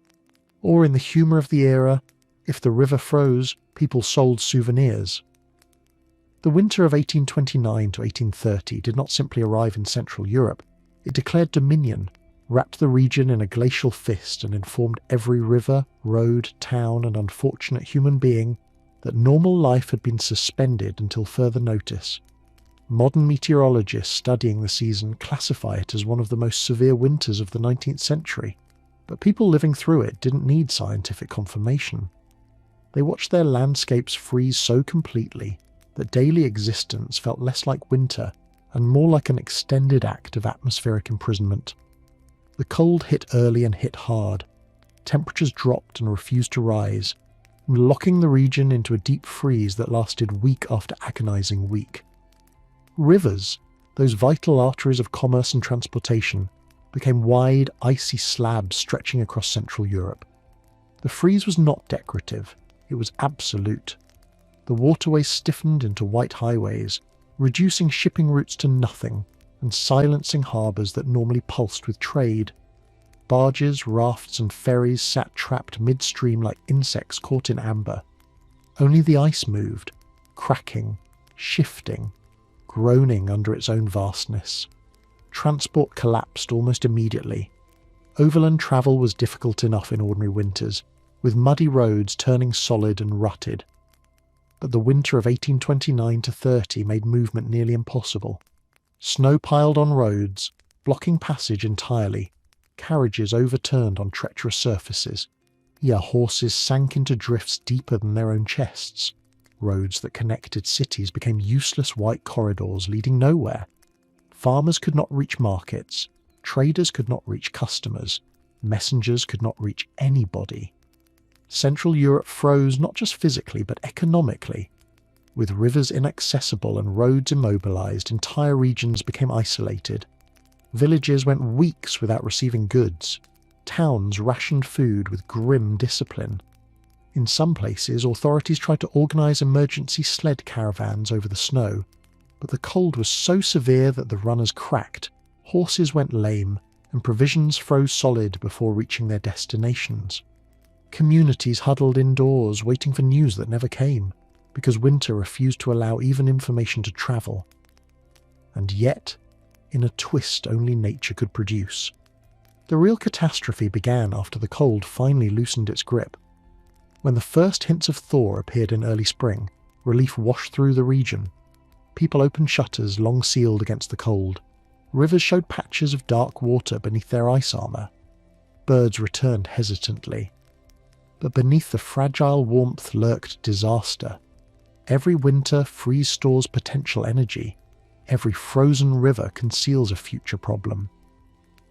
Or in the humour of the era, if the river froze, people sold souvenirs. The winter of 1829 to 1830 did not simply arrive in Central Europe. It declared dominion, wrapped the region in a glacial fist, and informed every river, road, town, and unfortunate human being that normal life had been suspended until further notice. Modern meteorologists studying the season classify it as one of the most severe winters of the 19th century, but people living through it didn't need scientific confirmation. They watched their landscapes freeze so completely that daily existence felt less like winter and more like an extended act of atmospheric imprisonment. The cold hit early and hit hard. Temperatures dropped and refused to rise, locking the region into a deep freeze that lasted week after agonizing week. Rivers, those vital arteries of commerce and transportation, became wide, icy slabs stretching across Central Europe. The freeze was not decorative, it was absolute. The waterways stiffened into white highways, reducing shipping routes to nothing and silencing harbours that normally pulsed with trade. Barges, rafts and ferries sat trapped midstream like insects caught in amber. Only the ice moved, cracking, shifting, groaning under its own vastness. Transport collapsed almost immediately. Overland travel was difficult enough in ordinary winters, with muddy roads turning solid and rutted. But the winter of 1829 to 30 made movement nearly impossible. Snow piled on roads, blocking passage entirely. Carriages overturned on treacherous surfaces. Horses sank into drifts deeper than their own chests. Roads that connected cities became useless white corridors leading nowhere. Farmers could not reach markets. Traders could not reach customers. Messengers could not reach anybody. Central Europe froze not just physically but economically. With rivers inaccessible and roads immobilized, entire regions became isolated. Villages went weeks without receiving goods. Towns rationed food with grim discipline. In some places, authorities tried to organise emergency sled caravans over the snow, but the cold was so severe that the runners cracked, horses went lame, and provisions froze solid before reaching their destinations. Communities huddled indoors, waiting for news that never came, because winter refused to allow even information to travel. And yet, in a twist only nature could produce, the real catastrophe began after the cold finally loosened its grip. When the first hints of thaw appeared in early spring, relief washed through the region. People opened shutters long sealed against the cold. Rivers showed patches of dark water beneath their ice armour. Birds returned hesitantly. But beneath the fragile warmth lurked disaster. Every winter freeze stores potential energy. Every frozen river conceals a future problem.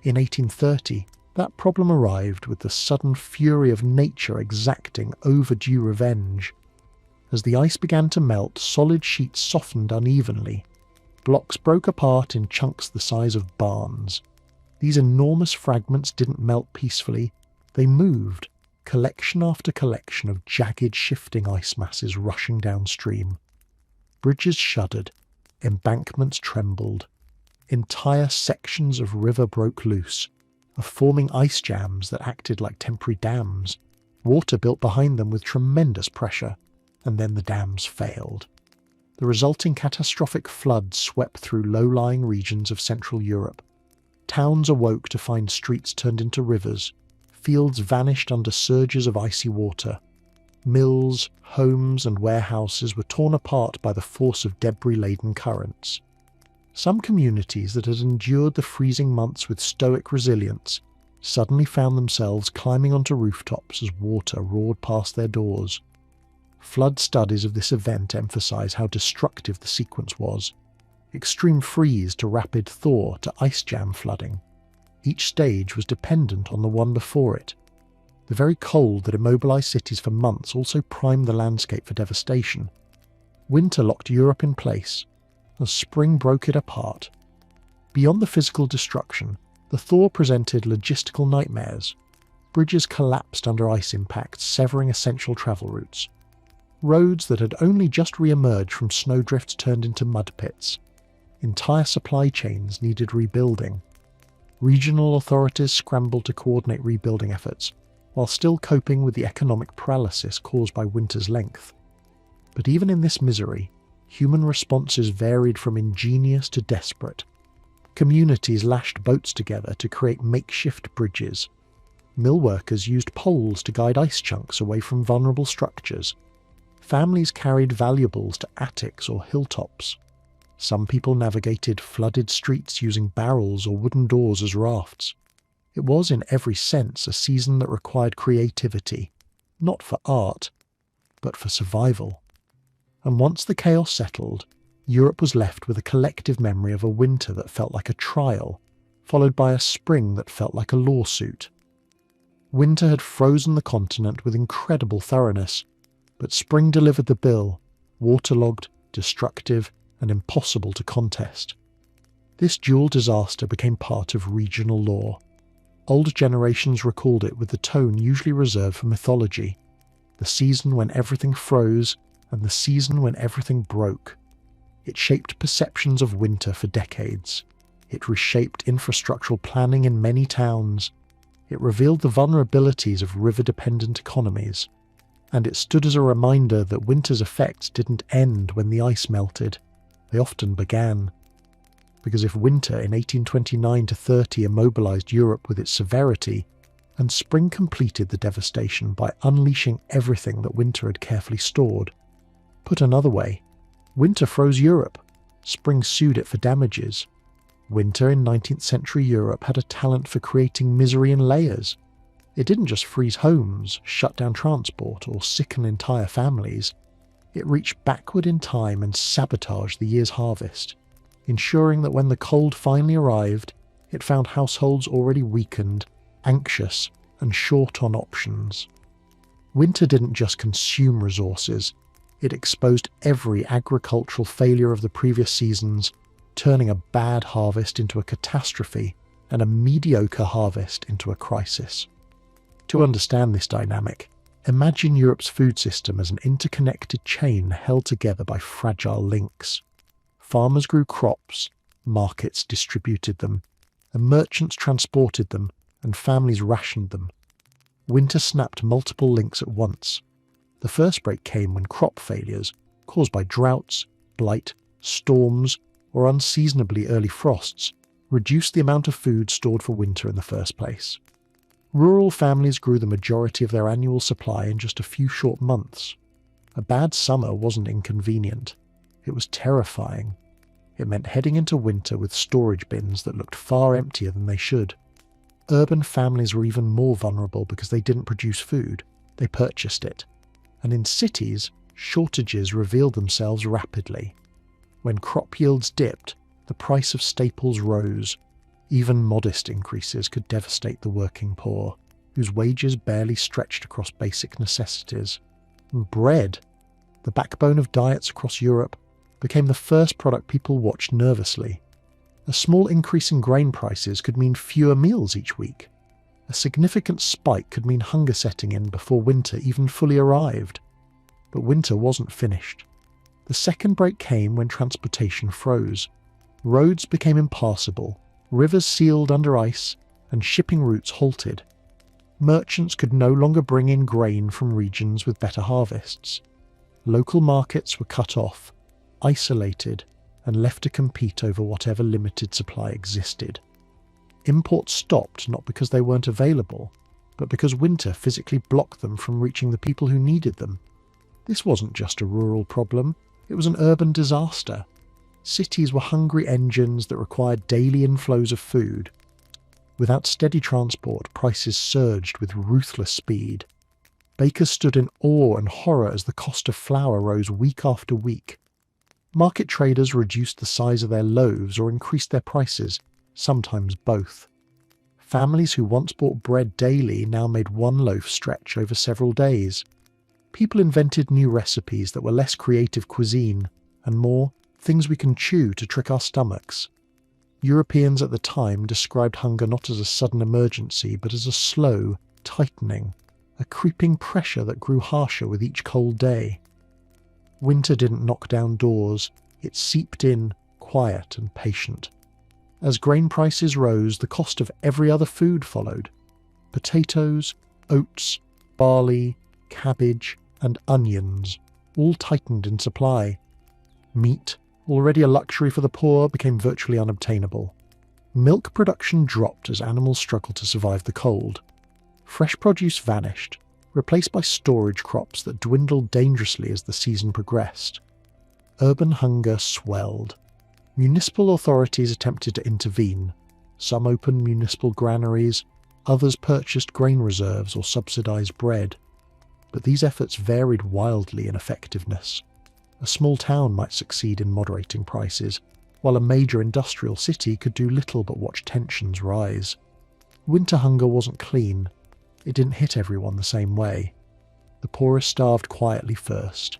In 1830, that problem arrived with the sudden fury of nature exacting overdue revenge. As the ice began to melt, solid sheets softened unevenly. Blocks broke apart in chunks the size of barns. These enormous fragments didn't melt peacefully. They moved, collection after collection of jagged, shifting ice masses rushing downstream. Bridges shuddered, embankments trembled. Entire sections of river broke loose, forming ice jams that acted like temporary dams. Water built behind them with tremendous pressure, and then the dams failed. The resulting catastrophic flood swept through low-lying regions of Central Europe. Towns awoke to find streets turned into rivers. Fields vanished under surges of icy water. Mills, homes, and warehouses were torn apart by the force of debris-laden currents. Some communities that had endured the freezing months with stoic resilience suddenly found themselves climbing onto rooftops as water roared past their doors. Flood studies of this event emphasize how destructive the sequence was. Extreme freeze to rapid thaw to ice jam flooding. Each stage was dependent on the one before it. The very cold that immobilized cities for months also primed the landscape for devastation. Winter locked Europe in place, as spring broke it apart. Beyond the physical destruction, the thaw presented logistical nightmares. Bridges collapsed under ice impacts, severing essential travel routes. Roads that had only just re-emerged from snowdrifts turned into mud pits. Entire supply chains needed rebuilding. Regional authorities scrambled to coordinate rebuilding efforts, while still coping with the economic paralysis caused by winter's length. But even in this misery, human responses varied from ingenious to desperate. Communities lashed boats together to create makeshift bridges. Mill workers used poles to guide ice chunks away from vulnerable structures. Families carried valuables to attics or hilltops. Some people navigated flooded streets using barrels or wooden doors as rafts. It was in every sense a season that required creativity, not for art, but for survival. And once the chaos settled, Europe was left with a collective memory of a winter that felt like a trial, followed by a spring that felt like a lawsuit. Winter had frozen the continent with incredible thoroughness, but spring delivered the bill, waterlogged, destructive, and impossible to contest. This dual disaster became part of regional lore. Old generations recalled it with the tone usually reserved for mythology, the season when everything froze and the season when everything broke. It shaped perceptions of winter for decades. It reshaped infrastructural planning in many towns. It revealed the vulnerabilities of river-dependent economies. And it stood as a reminder that winter's effects didn't end when the ice melted. They often began. Because if winter in 1829 to 30 immobilized Europe with its severity, and spring completed the devastation by unleashing everything that winter had carefully stored. Put another way, winter froze Europe, spring sued it for damages. Winter in 19th century Europe had a talent for creating misery in layers. It didn't just freeze homes, shut down transport, or sicken entire families. It reached backward in time and sabotaged the year's harvest, ensuring that when the cold finally arrived, it found households already weakened, anxious, and short on options. Winter didn't just consume resources, it exposed every agricultural failure of the previous seasons, turning a bad harvest into a catastrophe and a mediocre harvest into a crisis. To understand this dynamic, Imagine Europe's food system as an interconnected chain held together by fragile links. Farmers grew crops, markets distributed them, and merchants transported them, and families rationed them. Winter snapped multiple links at once. The first break came when crop failures, caused by droughts, blight, storms, or unseasonably early frosts, reduced the amount of food stored for winter in the first place. Rural families grew the majority of their annual supply in just a few short months. A bad summer wasn't inconvenient. It was terrifying. It meant heading into winter with storage bins that looked far emptier than they should. Urban families were even more vulnerable because they didn't produce food, they purchased it. And in cities, shortages revealed themselves rapidly. When crop yields dipped, the price of staples rose. Even modest increases could devastate the working poor, whose wages barely stretched across basic necessities. And bread, the backbone of diets across Europe, became the first product people watched nervously. A small increase in grain prices could mean fewer meals each week. A significant spike could mean hunger setting in before winter even fully arrived. But winter wasn't finished. The second break came when transportation froze. Roads became impassable, rivers sealed under ice, and shipping routes halted. Merchants could no longer bring in grain from regions with better harvests. Local markets were cut off, isolated, and left to compete over whatever limited supply existed. Imports stopped not because they weren't available, but because winter physically blocked them from reaching the people who needed them. This wasn't just a rural problem, it was an urban disaster. Cities were hungry engines that required daily inflows of food. Without steady transport, prices surged with ruthless speed. Bakers stood in awe and horror as the cost of flour rose week after week. Market traders reduced the size of their loaves or increased their prices, sometimes both. Families who once bought bread daily now made one loaf stretch over several days. People invented new recipes that were less creative cuisine, and more things we can chew to trick our stomachs. Europeans at the time described hunger not as a sudden emergency, but as a slow tightening, a creeping pressure that grew harsher with each cold day. Winter didn't knock down doors, it seeped in, quiet and patient. As grain prices rose, the cost of every other food followed. Potatoes, oats, barley, cabbage, and onions all tightened in supply. Meat, already a luxury for the poor, became virtually unobtainable. Milk production dropped as animals struggled to survive the cold. Fresh produce vanished, replaced by storage crops that dwindled dangerously as the season progressed. Urban hunger swelled. Municipal authorities attempted to intervene. Some opened municipal granaries, others purchased grain reserves or subsidized bread. But these efforts varied wildly in effectiveness. A small town might succeed in moderating prices, while a major industrial city could do little but watch tensions rise. Winter hunger wasn't clean. It didn't hit everyone the same way. The poorest starved quietly first.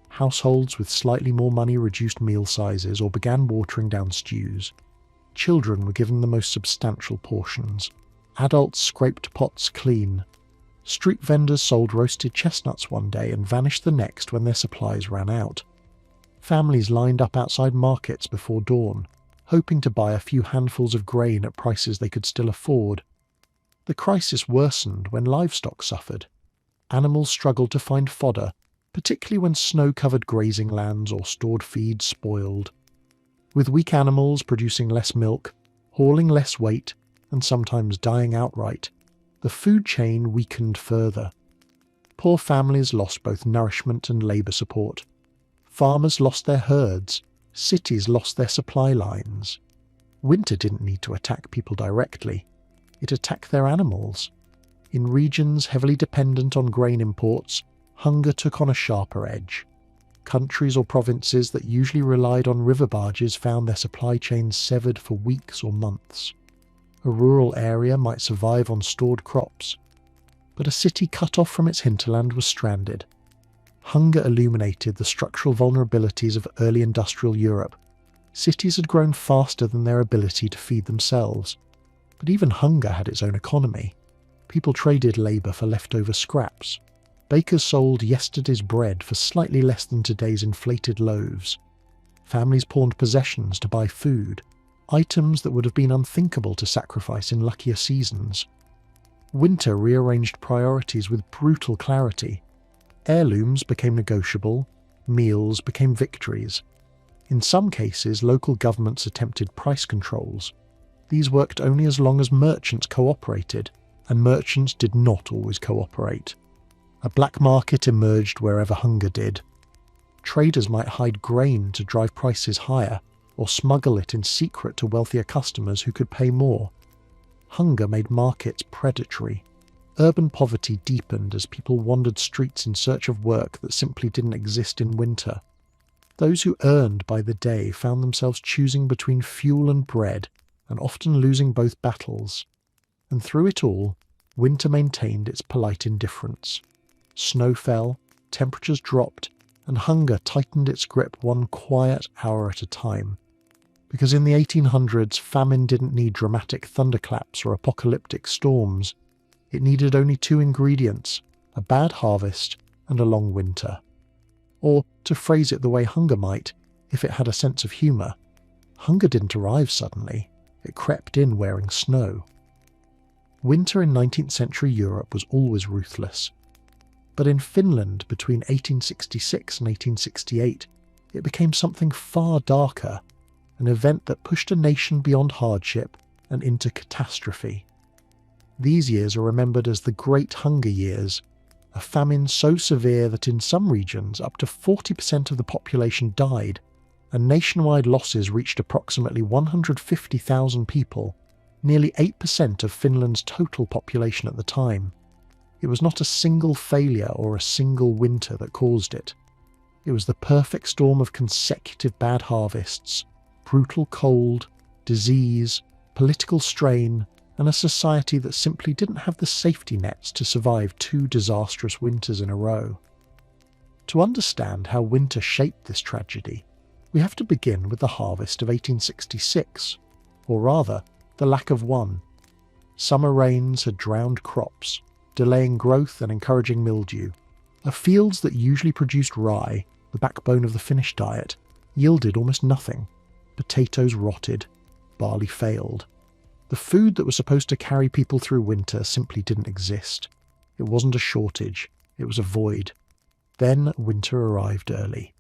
Households with slightly more money reduced meal sizes or began watering down stews. Children were given the most substantial portions. Adults scraped pots clean. Street vendors sold roasted chestnuts one day and vanished the next when their supplies ran out. Families lined up outside markets before dawn, hoping to buy a few handfuls of grain at prices they could still afford. The crisis worsened when livestock suffered. Animals struggled to find fodder, particularly when snow-covered grazing lands or stored feed spoiled. With weak animals producing less milk, hauling less weight, and sometimes dying outright, the food chain weakened further. Poor families lost both nourishment and labour support. Farmers lost their herds, cities lost their supply lines. Winter didn't need to attack people directly. It attacked their animals. In regions heavily dependent on grain imports, hunger took on a sharper edge. Countries or provinces that usually relied on river barges found their supply chains severed for weeks or months. A rural area might survive on stored crops, but a city cut off from its hinterland was stranded. Hunger illuminated the structural vulnerabilities of early industrial Europe. Cities had grown faster than their ability to feed themselves. But even hunger had its own economy. People traded labour for leftover scraps. Bakers sold yesterday's bread for slightly less than today's inflated loaves. Families pawned possessions to buy food, items that would have been unthinkable to sacrifice in luckier seasons. Winter rearranged priorities with brutal clarity. Heirlooms became negotiable, meals became victories. In some cases, local governments attempted price controls. These worked only as long as merchants cooperated, and merchants did not always cooperate. A black market emerged wherever hunger did. Traders might hide grain to drive prices higher, or smuggle it in secret to wealthier customers who could pay more. Hunger made markets predatory. Urban poverty deepened as people wandered streets in search of work that simply didn't exist in winter. Those who earned by the day found themselves choosing between fuel and bread, and often losing both battles. And through it all, winter maintained its polite indifference. Snow fell, temperatures dropped, and hunger tightened its grip one quiet hour at a time. Because in the 1800s, famine didn't need dramatic thunderclaps or apocalyptic storms. It needed only two ingredients, a bad harvest and a long winter. Or, to phrase it the way hunger might, if it had a sense of humour, hunger didn't arrive suddenly, it crept in wearing snow. Winter in 19th century Europe was always ruthless. But in Finland between 1866 and 1868, it became something far darker, an event that pushed a nation beyond hardship and into catastrophe. These years are remembered as the Great Hunger Years, a famine so severe that in some regions up to 40% of the population died, and nationwide losses reached approximately 150,000 people, nearly 8% of Finland's total population at the time. It was not a single failure or a single winter that caused it. It was the perfect storm of consecutive bad harvests, brutal cold, disease, political strain, and a society that simply didn't have the safety nets to survive two disastrous winters in a row. To understand how winter shaped this tragedy, we have to begin with the harvest of 1866, or rather, the lack of one. Summer rains had drowned crops, delaying growth and encouraging mildew. Fields that usually produced rye, the backbone of the Finnish diet, yielded almost nothing. Potatoes rotted, barley failed. The food that was supposed to carry people through winter simply didn't exist. It wasn't a shortage, it was a void. Then winter arrived early.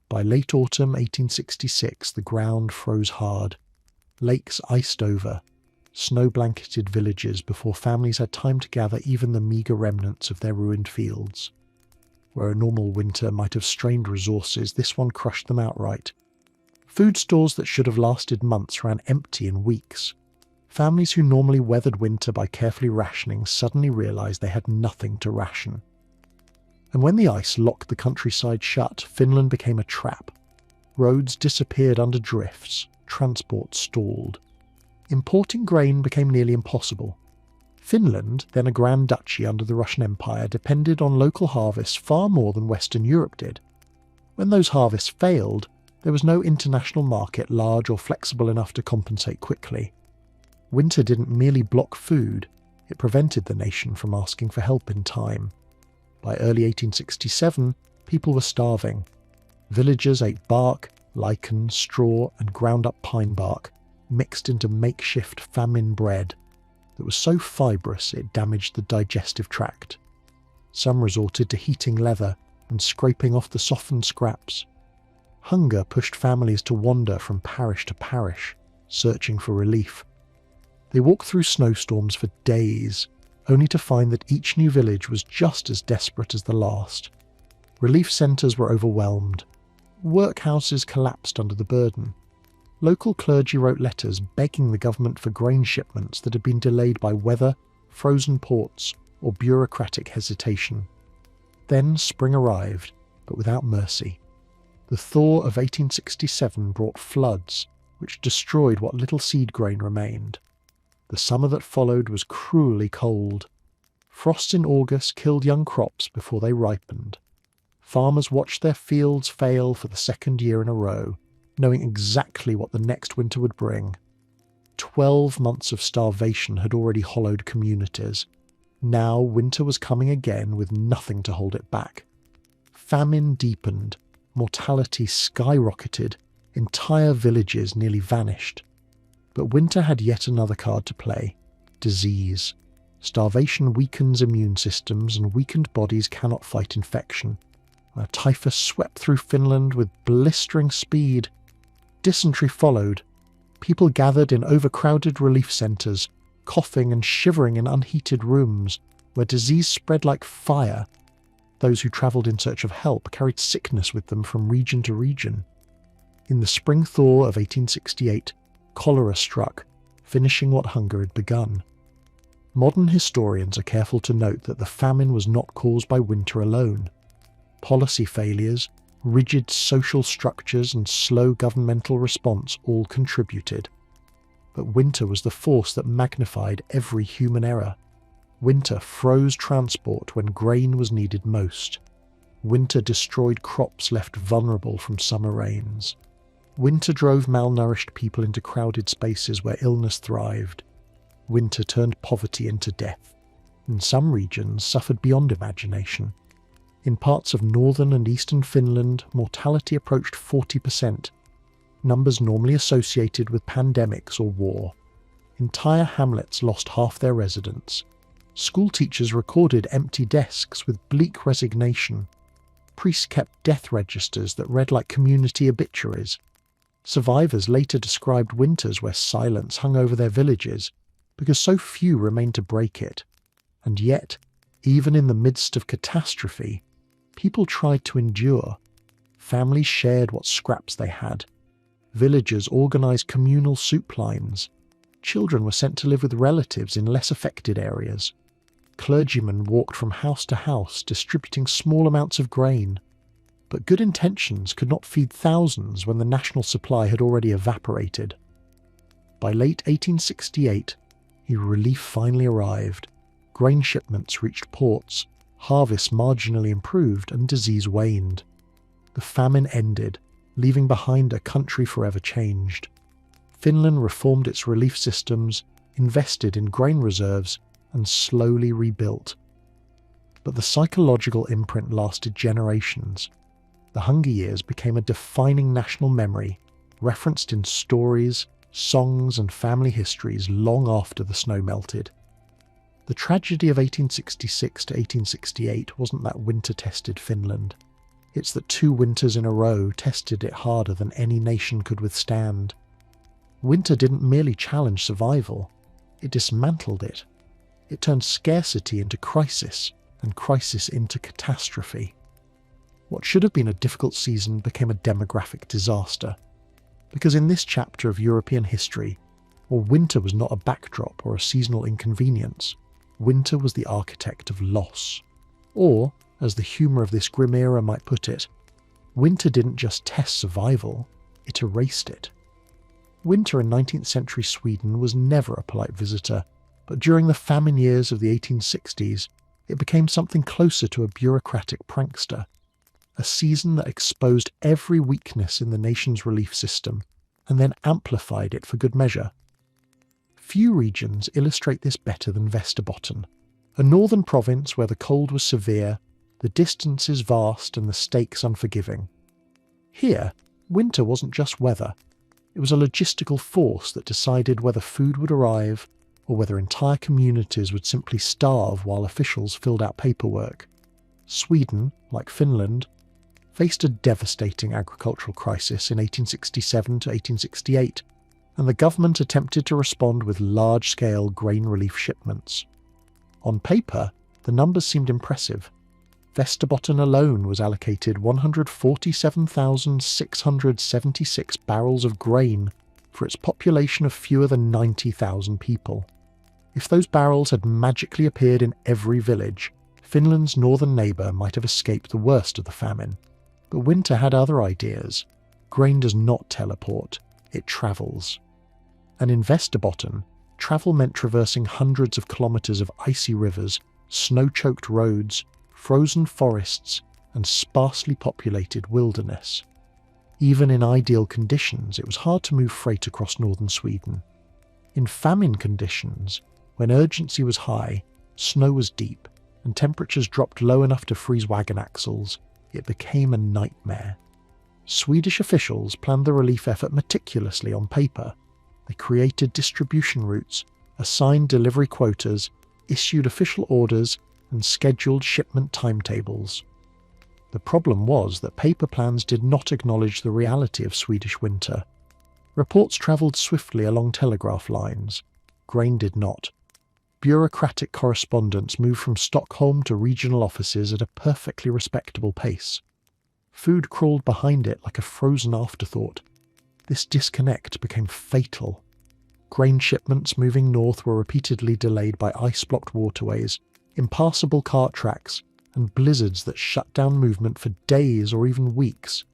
By late autumn 1866, the ground froze hard. Lakes iced over, snow-blanketed villages before families had time to gather even the meagre remnants of their ruined fields. Where a normal winter might have strained resources, this one crushed them outright. Food stores that should have lasted months ran empty in weeks. Families who normally weathered winter by carefully rationing suddenly realised they had nothing to ration. And when the ice locked the countryside shut, Finland became a trap. Roads disappeared under drifts, transport stalled. Importing grain became nearly impossible. Finland, then a Grand Duchy under the Russian Empire, depended on local harvests far more than Western Europe did. When those harvests failed, there was no international market large or flexible enough to compensate quickly. Winter didn't merely block food, it prevented the nation from asking for help in time. By early 1867, people were starving. Villagers ate bark, lichen, straw, and ground-up pine bark, mixed into makeshift famine bread that was so fibrous it damaged the digestive tract. Some resorted to heating leather and scraping off the softened scraps. Hunger pushed families to wander from parish to parish, searching for relief. They walked through snowstorms for days, only to find that each new village was just as desperate as the last. Relief centres were overwhelmed. Workhouses collapsed under the burden. Local clergy wrote letters begging the government for grain shipments that had been delayed by weather, frozen ports, or bureaucratic hesitation. Then spring arrived, but without mercy. The thaw of 1867 brought floods, which destroyed what little seed grain remained. The summer that followed was cruelly cold. Frosts in August killed young crops before they ripened. Farmers watched their fields fail for the second year in a row, knowing exactly what the next winter would bring. 12 months of starvation had already hollowed communities. Now winter was coming again with nothing to hold it back. Famine deepened, mortality skyrocketed, entire villages nearly vanished. But winter had yet another card to play: disease. Starvation weakens immune systems, and weakened bodies cannot fight infection. A typhus swept through Finland with blistering speed. Dysentery followed. People gathered in overcrowded relief centres, coughing and shivering in unheated rooms, where disease spread like fire. Those who travelled in search of help carried sickness with them from region to region. In the spring thaw of 1868, cholera struck, finishing what hunger had begun. Modern historians are careful to note that the famine was not caused by winter alone. Policy failures, rigid social structures, and slow governmental response all contributed. But winter was the force that magnified every human error. Winter froze transport when grain was needed most. Winter destroyed crops left vulnerable from summer rains. Winter drove malnourished people into crowded spaces where illness thrived. Winter turned poverty into death. In some regions, suffered beyond imagination. In parts of northern and eastern Finland, mortality approached 40%, numbers normally associated with pandemics or war. Entire hamlets lost half their residents. School teachers recorded empty desks with bleak resignation. Priests kept death registers that read like community obituaries. Survivors later described winters where silence hung over their villages, because so few remained to break it. And yet, even in the midst of catastrophe, people tried to endure. Families shared what scraps they had. Villagers organised communal soup lines. Children were sent to live with relatives in less affected areas. Clergymen walked from house to house distributing small amounts of grain. But good intentions could not feed thousands when the national supply had already evaporated. By late 1868, relief finally arrived. Grain shipments reached ports, harvests marginally improved, and disease waned. The famine ended, leaving behind a country forever changed. Finland reformed its relief systems, invested in grain reserves, and slowly rebuilt. But the psychological imprint lasted generations. The Hunger Years became a defining national memory, referenced in stories, songs, and family histories long after the snow melted. The tragedy of 1866 to 1868 wasn't that winter tested Finland. It's that 2 winters in a row tested it harder than any nation could withstand. Winter didn't merely challenge survival, it dismantled it. It turned scarcity into crisis, and crisis into catastrophe. What should have been a difficult season became a demographic disaster. Because in this chapter of European history, while winter was not a backdrop or a seasonal inconvenience, winter was the architect of loss. Or, as the humour of this grim era might put it, winter didn't just test survival, it erased it. Winter in 19th century Sweden was never a polite visitor, but during the famine years of the 1860s, it became something closer to a bureaucratic prankster. A season that exposed every weakness in the nation's relief system, and then amplified it for good measure. Few regions illustrate this better than Västerbotten, a northern province where the cold was severe, the distances vast, and the stakes unforgiving. Here, winter wasn't just weather. It was a logistical force that decided whether food would arrive, or whether entire communities would simply starve while officials filled out paperwork. Sweden, like Finland, faced a devastating agricultural crisis in 1867 to 1868, and the government attempted to respond with large-scale grain relief shipments. On paper, the numbers seemed impressive. Västerbotten alone was allocated 147,676 barrels of grain for its population of fewer than 90,000 people. If those barrels had magically appeared in every village, Finland's northern neighbour might have escaped the worst of the famine. But winter had other ideas. Grain does not teleport, it travels. And in Västerbotten, travel meant traversing hundreds of kilometres of icy rivers, snow-choked roads, frozen forests, and sparsely populated wilderness. Even in ideal conditions, it was hard to move freight across northern Sweden. In famine conditions, when urgency was high, Snow was deep, and temperatures dropped low enough to freeze wagon axles. It became a nightmare. Swedish officials planned the relief effort meticulously on paper. They created distribution routes, assigned delivery quotas, issued official orders, and scheduled shipment timetables. The problem was that paper plans did not acknowledge the reality of Swedish winter. Reports travelled swiftly along telegraph lines. Grain did not. Bureaucratic correspondence moved from Stockholm to regional offices at a perfectly respectable pace. Food crawled behind it like a frozen afterthought. This disconnect became fatal. Grain shipments moving north were repeatedly delayed by ice-blocked waterways, impassable cart tracks, and blizzards that shut down movement for days or even weeks.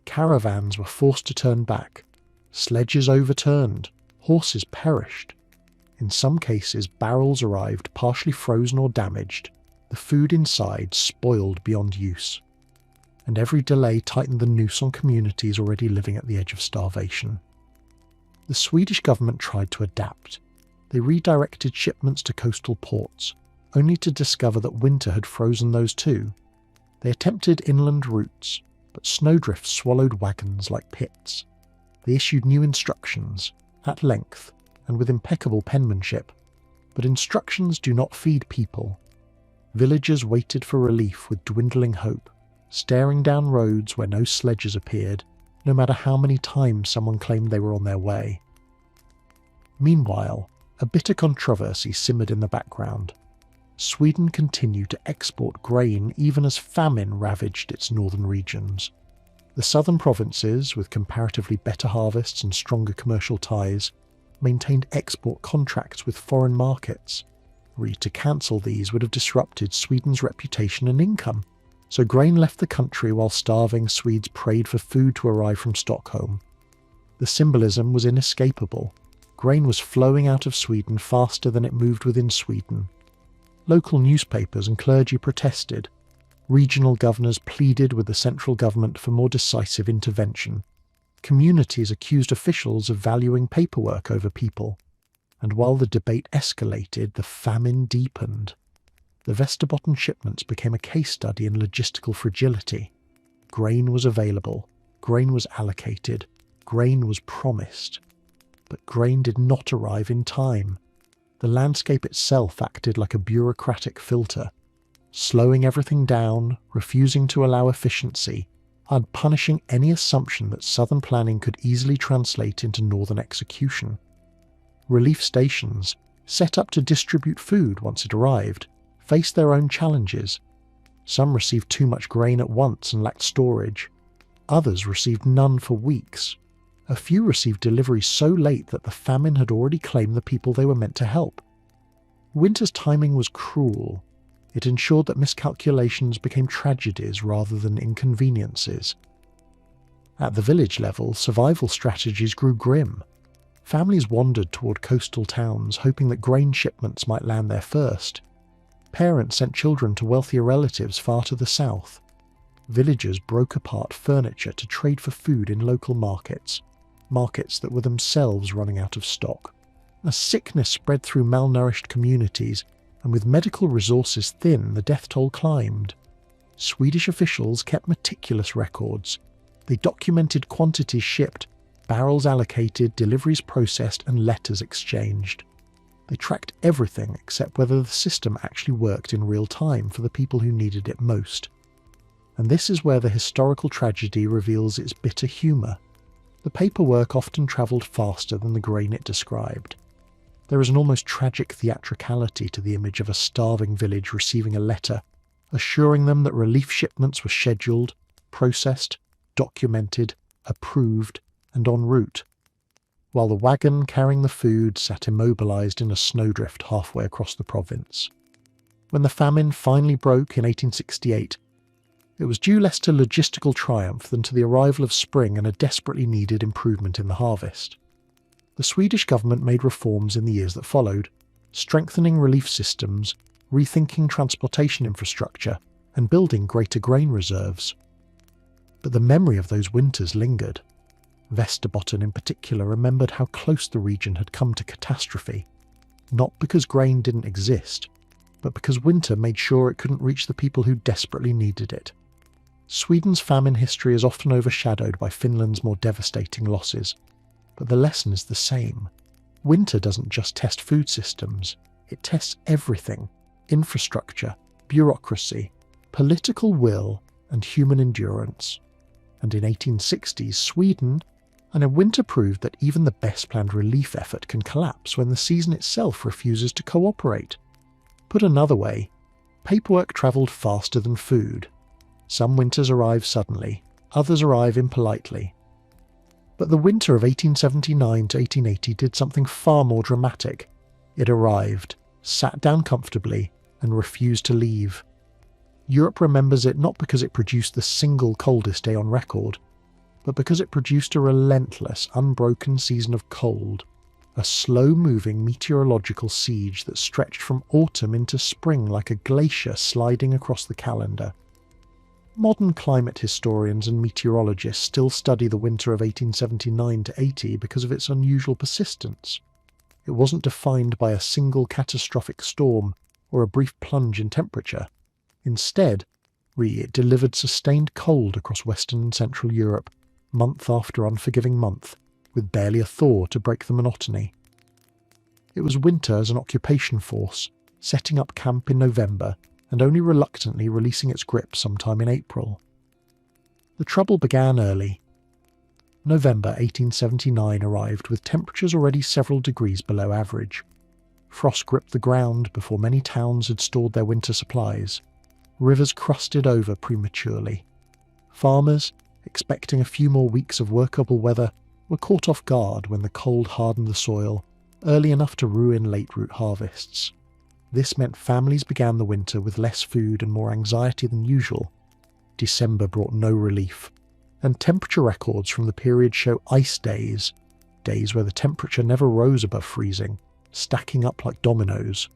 Caravans were forced to turn back. Sledges overturned. Horses perished. In some cases, barrels arrived partially frozen or damaged, the food inside spoiled beyond use. And every delay tightened the noose on communities already living at the edge of starvation. The Swedish government tried to adapt. They redirected shipments to coastal ports, only to discover that winter had frozen those too. They attempted inland routes, but snowdrifts swallowed wagons like pits. They issued new instructions, at length, and with impeccable penmanship. But instructions do not feed people. Villagers waited for relief with dwindling hope, staring down roads where no sledges appeared, no matter how many times someone claimed they were on their way. Meanwhile, a bitter controversy simmered in the background. Sweden continued to export grain even as famine ravaged its northern regions. The southern provinces, with comparatively better harvests and stronger commercial ties, maintained export contracts with foreign markets. To cancel these would have disrupted Sweden's reputation and income, so grain left the country while starving Swedes prayed for food to arrive from Stockholm. The symbolism was inescapable. Grain was flowing out of Sweden faster than it moved within Sweden. Local newspapers and clergy protested. Regional governors pleaded with the central government for more decisive intervention. Communities accused officials of valuing paperwork over people. And while the debate escalated, the famine deepened. The Västerbotten shipments became a case study in logistical fragility. Grain was available. Grain was allocated. Grain was promised. But grain did not arrive in time. The landscape itself acted like a bureaucratic filter, slowing everything down, refusing to allow efficiency, and punishing any assumption that southern planning could easily translate into northern execution. Relief stations, set up to distribute food once it arrived, faced their own challenges. Some received too much grain at once and lacked storage. Others received none for weeks. A few received deliveries so late that the famine had already claimed the people they were meant to help. Winter's timing was cruel. It ensured that miscalculations became tragedies rather than inconveniences. At the village level, survival strategies grew grim. Families wandered toward coastal towns, hoping that grain shipments might land there first. Parents sent children to wealthier relatives far to the south. Villagers broke apart furniture to trade for food in local markets that were themselves running out of stock. A sickness spread through malnourished communities, and with medical resources thin, the death toll climbed. Swedish officials kept meticulous records. They documented quantities shipped, barrels allocated, deliveries processed, and letters exchanged. They tracked everything except whether the system actually worked in real time for the people who needed it most. And this is where the historical tragedy reveals its bitter humour. The paperwork often travelled faster than the grain it described. There is an almost tragic theatricality to the image of a starving village receiving a letter, assuring them that relief shipments were scheduled, processed, documented, approved, and en route, while the wagon carrying the food sat immobilised in a snowdrift halfway across the province. When the famine finally broke in 1868, it was due less to logistical triumph than to the arrival of spring and a desperately needed improvement in the harvest. The Swedish government made reforms in the years that followed, strengthening relief systems, rethinking transportation infrastructure, and building greater grain reserves. But the memory of those winters lingered. Västerbotten in particular remembered how close the region had come to catastrophe, not because grain didn't exist, but because winter made sure it couldn't reach the people who desperately needed it. Sweden's famine history is often overshadowed by Finland's more devastating losses, but the lesson is the same. Winter doesn't just test food systems, it tests everything: infrastructure, bureaucracy, political will, and human endurance. And in 1860s Sweden, a winter proved that even the best planned relief effort can collapse when the season itself refuses to cooperate. Put another way, paperwork travelled faster than food. Some winters arrive suddenly, others arrive impolitely. But the winter of 1879 to 1880 did something far more dramatic. It arrived, sat down comfortably, and refused to leave. Europe remembers it not because it produced the single coldest day on record, but because it produced a relentless, unbroken season of cold, a slow-moving meteorological siege that stretched from autumn into spring like a glacier sliding across the calendar. Modern climate historians and meteorologists still study the winter of 1879 to 80 because of its unusual persistence. It wasn't defined by a single catastrophic storm or a brief plunge in temperature. Instead, it delivered sustained cold across Western and Central Europe, month after unforgiving month, with barely a thaw to break the monotony. It was winter as an occupation force, setting up camp in November and only reluctantly releasing its grip sometime in April. The trouble began early. November 1879 arrived with temperatures already several degrees below average. Frost gripped the ground before many towns had stored their winter supplies. Rivers crusted over prematurely. Farmers, expecting a few more weeks of workable weather, were caught off guard when the cold hardened the soil, early enough to ruin late root harvests. This meant families began the winter with less food and more anxiety than usual. December brought no relief, and temperature records from the period show ice days, days where the temperature never rose above freezing, stacking up like dominoes.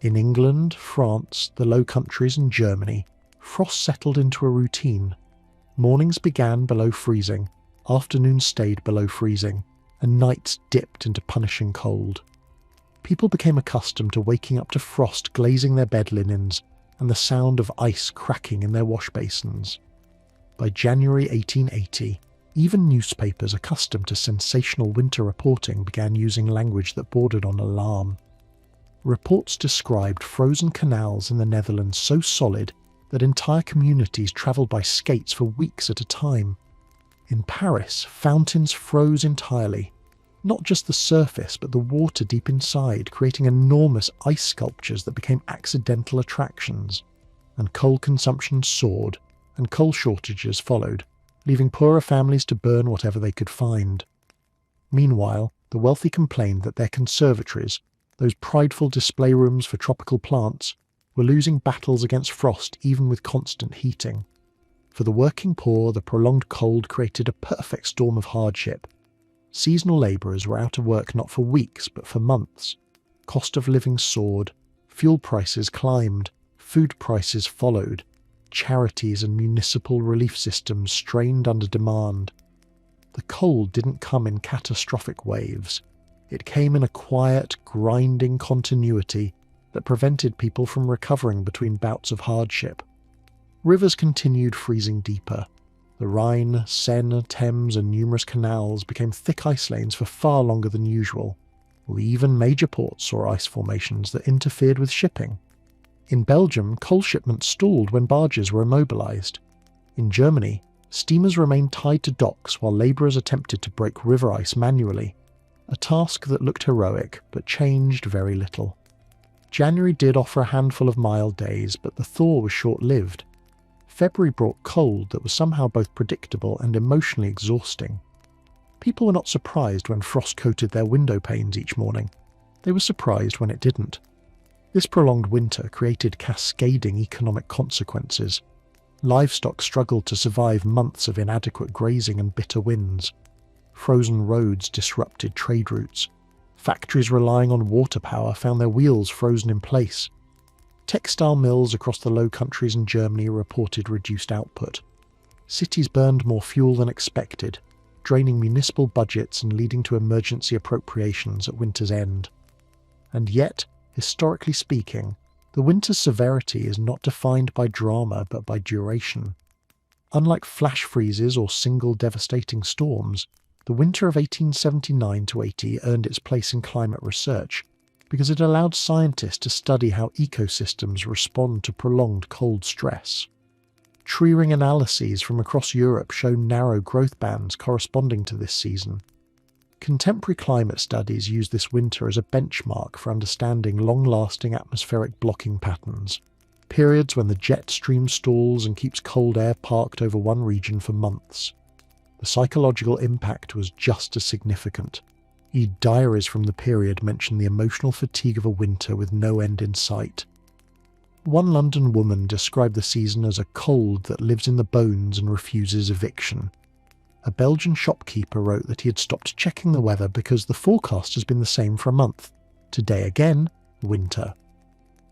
In England, France, the Low Countries and Germany, frost settled into a routine. Mornings began below freezing, afternoons stayed below freezing, and nights dipped into punishing cold. People became accustomed to waking up to frost glazing their bed linens and the sound of ice cracking in their wash basins. By January 1880, even newspapers accustomed to sensational winter reporting began using language that bordered on alarm. Reports described frozen canals in the Netherlands so solid that entire communities travelled by skates for weeks at a time. In Paris, fountains froze entirely, not just the surface but the water deep inside, creating enormous ice sculptures that became accidental attractions. And coal consumption soared, and coal shortages followed, leaving poorer families to burn whatever they could find. Meanwhile, the wealthy complained that their conservatories, those prideful display rooms for tropical plants, were losing battles against frost even with constant heating. For the working poor, the prolonged cold created a perfect storm of hardship. Seasonal labourers were out of work not for weeks but for months. Cost of living soared, fuel prices climbed, food prices followed. Charities and municipal relief systems strained under demand. The cold didn't come in catastrophic waves. It came in a quiet, grinding continuity that prevented people from recovering between bouts of hardship. Rivers continued freezing deeper. The Rhine, Seine, Thames and numerous canals became thick ice lanes for far longer than usual. Even major ports saw ice formations that interfered with shipping. In Belgium, coal shipments stalled when barges were immobilised. In Germany, steamers remained tied to docks while labourers attempted to break river ice manually, a task that looked heroic but changed very little. January did offer a handful of mild days, but the thaw was short-lived. February brought cold that was somehow both predictable and emotionally exhausting. People were not surprised when frost coated their window panes each morning. They were surprised when it didn't. This prolonged winter created cascading economic consequences. Livestock struggled to survive months of inadequate grazing and bitter winds. Frozen roads disrupted trade routes. Factories relying on water power found their wheels frozen in place. Textile mills across the Low Countries and Germany reported reduced output. Cities burned more fuel than expected, draining municipal budgets and leading to emergency appropriations at winter's end. And yet, historically speaking, The winter's severity is not defined by drama but by duration. Unlike flash freezes or single devastating storms, the winter of 1879–80 earned its place in climate research because it allowed scientists to study how ecosystems respond to prolonged cold stress. Tree ring analyses from across Europe show narrow growth bands corresponding to this season. Contemporary climate studies use this winter as a benchmark for understanding long-lasting atmospheric blocking patterns, periods when the jet stream stalls and keeps cold air parked over one region for months. The psychological impact was just as significant. Diaries from the period mention the emotional fatigue of a winter with no end in sight. One London woman described the season as a cold that lives in the bones and refuses eviction. A Belgian shopkeeper wrote that he had stopped checking the weather because the forecast has been the same for a month. Today again, winter.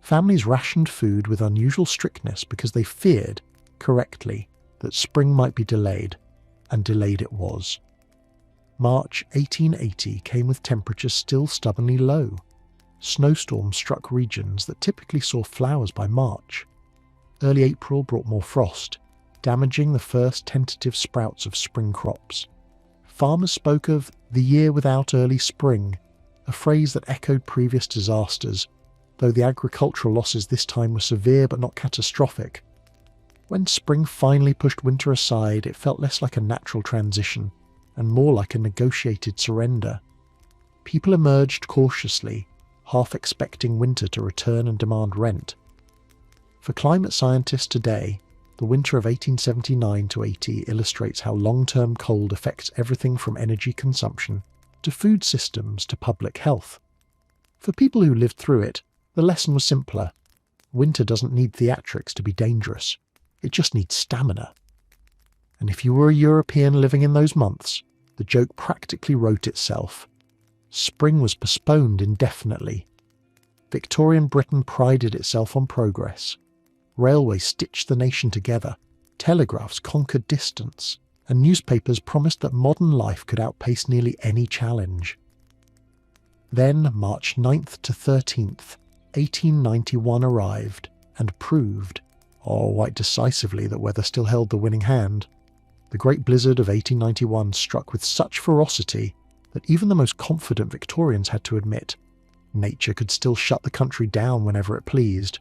Families rationed food with unusual strictness because they feared, correctly, that spring might be delayed, and delayed it was. March 1880 came with temperatures still stubbornly low. Snowstorms struck regions that typically saw flowers by March. Early April brought more frost, damaging the first tentative sprouts of spring crops. Farmers spoke of the year without early spring, a phrase that echoed previous disasters, though the agricultural losses this time were severe but not catastrophic. When spring finally pushed winter aside, it felt less like a natural transition and more like a negotiated surrender. People emerged cautiously, half expecting winter to return and demand rent. For climate scientists today, the winter of 1879–80 illustrates how long-term cold affects everything from energy consumption to food systems to public health. For people who lived through it, the lesson was simpler. Winter doesn't need theatrics to be dangerous. It just needs stamina. And if you were a European living in those months, the joke practically wrote itself. Spring was postponed indefinitely. Victorian Britain prided itself on progress. Railways stitched the nation together, telegraphs conquered distance, and newspapers promised that modern life could outpace nearly any challenge. Then March 9th to 13th, 1891 arrived and proved, quite decisively, that weather still held the winning hand. The Great Blizzard of 1891 struck with such ferocity that even the most confident Victorians had to admit nature could still shut the country down whenever it pleased.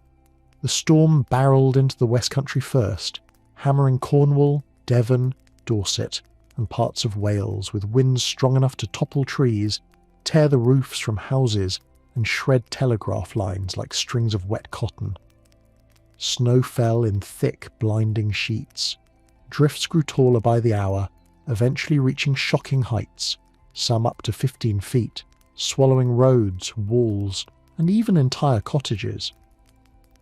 The storm barreled into the West Country first, hammering Cornwall, Devon, Dorset, and parts of Wales with winds strong enough to topple trees, tear the roofs from houses, and shred telegraph lines like strings of wet cotton. Snow fell in thick, blinding sheets. Drifts grew taller by the hour, eventually reaching shocking heights, some up to 15 feet, swallowing roads, walls, and even entire cottages.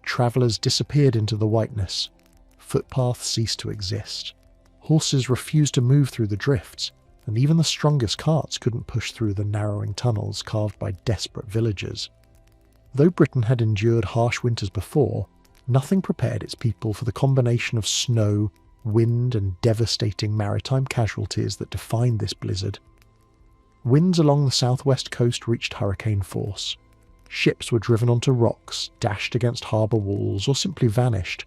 Travellers disappeared into the whiteness. Footpaths ceased to exist. Horses refused to move through the drifts, and even the strongest carts couldn't push through the narrowing tunnels carved by desperate villagers. Though Britain had endured harsh winters before, nothing prepared its people for the combination of snow, wind, and devastating maritime casualties that defined this blizzard. Winds along the southwest coast reached hurricane force. Ships were driven onto rocks, dashed against harbour walls, or simply vanished.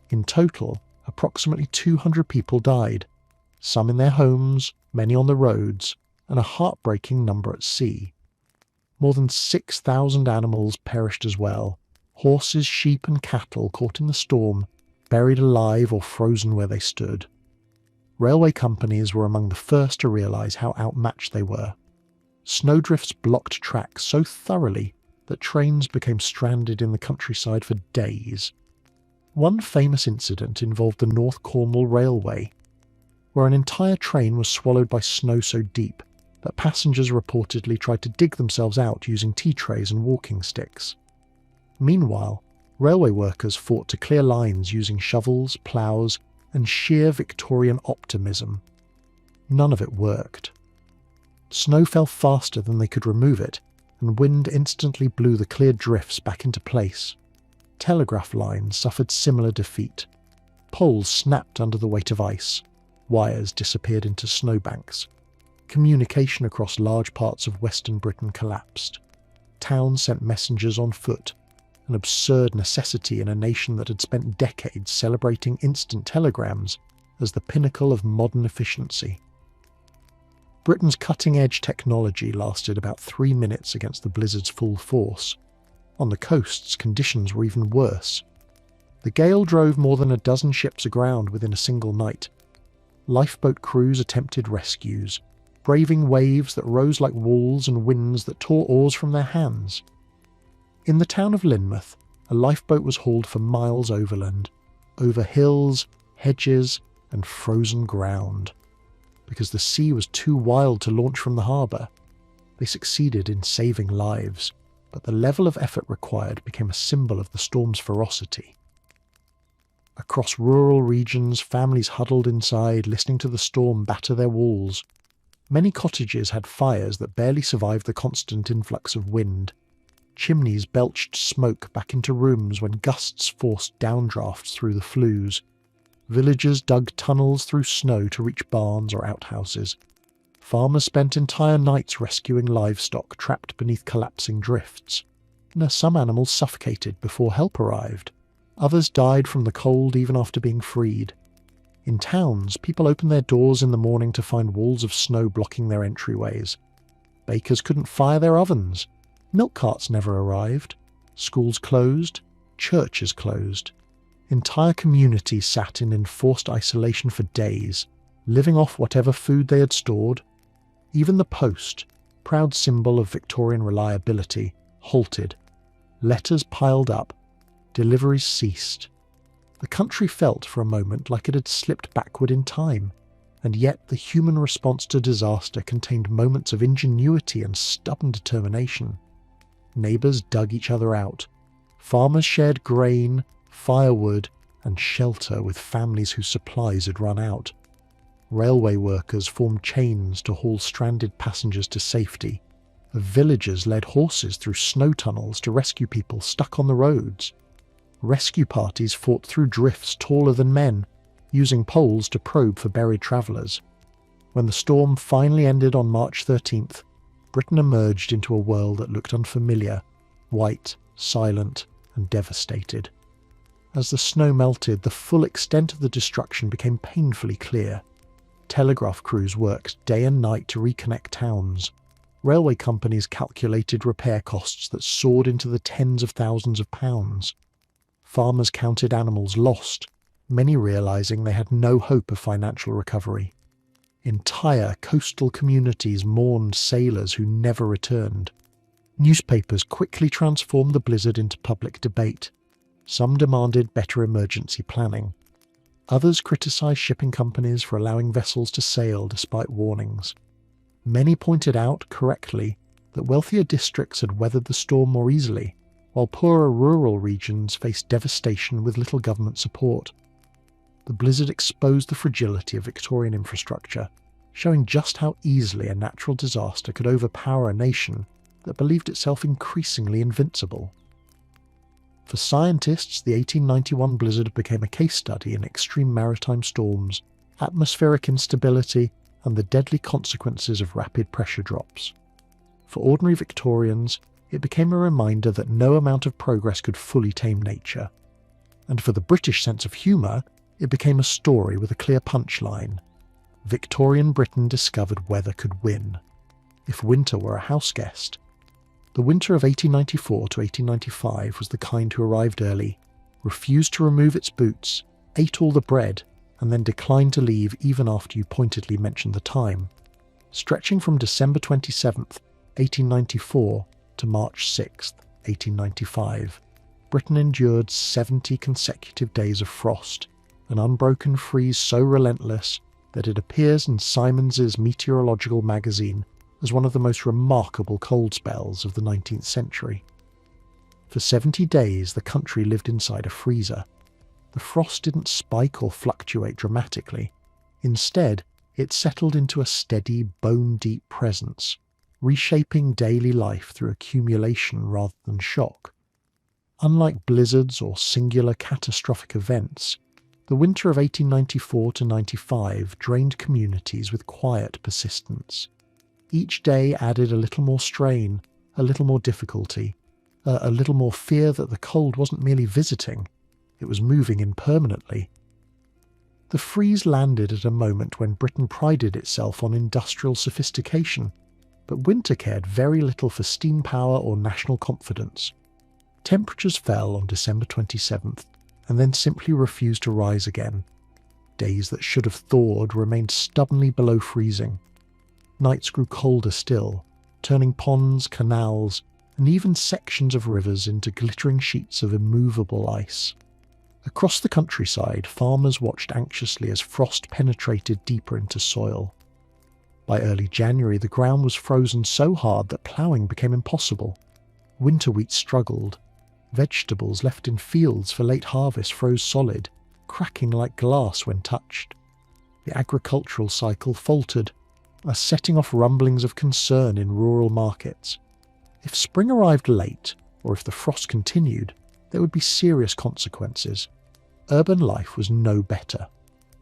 In total, approximately 200 people died, some in their homes, many on the roads, and a heartbreaking number at sea. More than 6,000 animals perished as well. Horses, sheep, and cattle caught in the storm, buried alive or frozen where they stood. Railway companies were among the first to realise how outmatched they were. Snowdrifts blocked tracks so thoroughly that trains became stranded in the countryside for days. One famous incident involved the North Cornwall Railway, where an entire train was swallowed by snow so deep that passengers reportedly tried to dig themselves out using tea trays and walking sticks. Meanwhile, railway workers fought to clear lines using shovels, ploughs, and sheer Victorian optimism. None of it worked. Snow fell faster than they could remove it, and wind instantly blew the cleared drifts back into place. Telegraph lines suffered similar defeat. Poles snapped under the weight of ice. Wires disappeared into snowbanks. Communication across large parts of Western Britain collapsed. Towns sent messengers on foot, an absurd necessity in a nation that had spent decades celebrating instant telegrams as the pinnacle of modern efficiency. Britain's cutting-edge technology lasted about 3 minutes against the blizzard's full force. On the coasts, conditions were even worse. The gale drove more than a dozen ships aground within a single night. Lifeboat crews attempted rescues, braving waves that rose like walls and winds that tore oars from their hands. In the town of Lynmouth, a lifeboat was hauled for miles overland, over hills, hedges, and frozen ground. Because the sea was too wild to launch from the harbour, they succeeded in saving lives, but the level of effort required became a symbol of the storm's ferocity. Across rural regions, families huddled inside, listening to the storm batter their walls. Many cottages had fires that barely survived the constant influx of wind. Chimneys belched smoke back into rooms when gusts forced downdrafts through the flues. Villagers dug tunnels through snow to reach barns or outhouses. Farmers spent entire nights rescuing livestock trapped beneath collapsing drifts. Some animals suffocated before help arrived. Others died from the cold even after being freed. In towns, people opened their doors in the morning to find walls of snow blocking their entryways. Bakers couldn't fire their ovens. Milk carts never arrived. Schools closed. Churches closed. Entire communities sat in enforced isolation for days, living off whatever food they had stored. Even the post, proud symbol of Victorian reliability, halted. Letters piled up. Deliveries ceased. The country felt for a moment like it had slipped backward in time, and yet the human response to disaster contained moments of ingenuity and stubborn determination. Neighbours dug each other out. Farmers shared grain, firewood, and shelter with families whose supplies had run out. Railway workers formed chains to haul stranded passengers to safety. Villagers led horses through snow tunnels to rescue people stuck on the roads. Rescue parties fought through drifts taller than men, using poles to probe for buried travellers. When the storm finally ended on March 13th, Britain emerged into a world that looked unfamiliar, white, silent, and devastated. As the snow melted, the full extent of the destruction became painfully clear. Telegraph crews worked day and night to reconnect towns. Railway companies calculated repair costs that soared into the tens of thousands of pounds. Farmers counted animals lost, many realising they had no hope of financial recovery. Entire coastal communities mourned sailors who never returned. Newspapers quickly transformed the blizzard into public debate. Some demanded better emergency planning. Others criticised shipping companies for allowing vessels to sail despite warnings. Many pointed out, correctly, that wealthier districts had weathered the storm more easily, while poorer rural regions faced devastation with little government support. The blizzard exposed the fragility of Victorian infrastructure, showing just how easily a natural disaster could overpower a nation that believed itself increasingly invincible. For scientists, the 1891 blizzard became a case study in extreme maritime storms, atmospheric instability, and the deadly consequences of rapid pressure drops. For ordinary Victorians, it became a reminder that no amount of progress could fully tame nature. And for the British sense of humour, it became a story with a clear punchline. Victorian Britain discovered weather could win, if winter were a houseguest. The winter of 1894 to 1895 was the kind who arrived early, refused to remove its boots, ate all the bread, and then declined to leave even after you pointedly mentioned the time. Stretching from December 27th, 1894 to March 6th, 1895, Britain endured 70 consecutive days of frost, an unbroken freeze so relentless that it appears in Simons's meteorological magazine as one of the most remarkable cold spells of the 19th century. For 70 days, the country lived inside a freezer. The frost didn't spike or fluctuate dramatically. Instead, it settled into a steady, bone-deep presence, reshaping daily life through accumulation rather than shock. Unlike blizzards or singular catastrophic events, the winter of 1894 to 95 drained communities with quiet persistence. Each day added a little more strain, a little more difficulty, a little more fear that the cold wasn't merely visiting, it was moving in permanently. The freeze landed at a moment when Britain prided itself on industrial sophistication, but winter cared very little for steam power or national confidence. Temperatures fell on December 27th and then simply refused to rise again. Days that should have thawed remained stubbornly below freezing. Nights grew colder still, turning ponds, canals, and even sections of rivers into glittering sheets of immovable ice. Across the countryside, farmers watched anxiously as frost penetrated deeper into soil. By early January, the ground was frozen so hard that ploughing became impossible. Winter wheat struggled. Vegetables left in fields for late harvest froze solid, cracking like glass when touched. The agricultural cycle faltered, setting off rumblings of concern in rural markets. If spring arrived late, or if the frost continued, there would be serious consequences. Urban life was no better.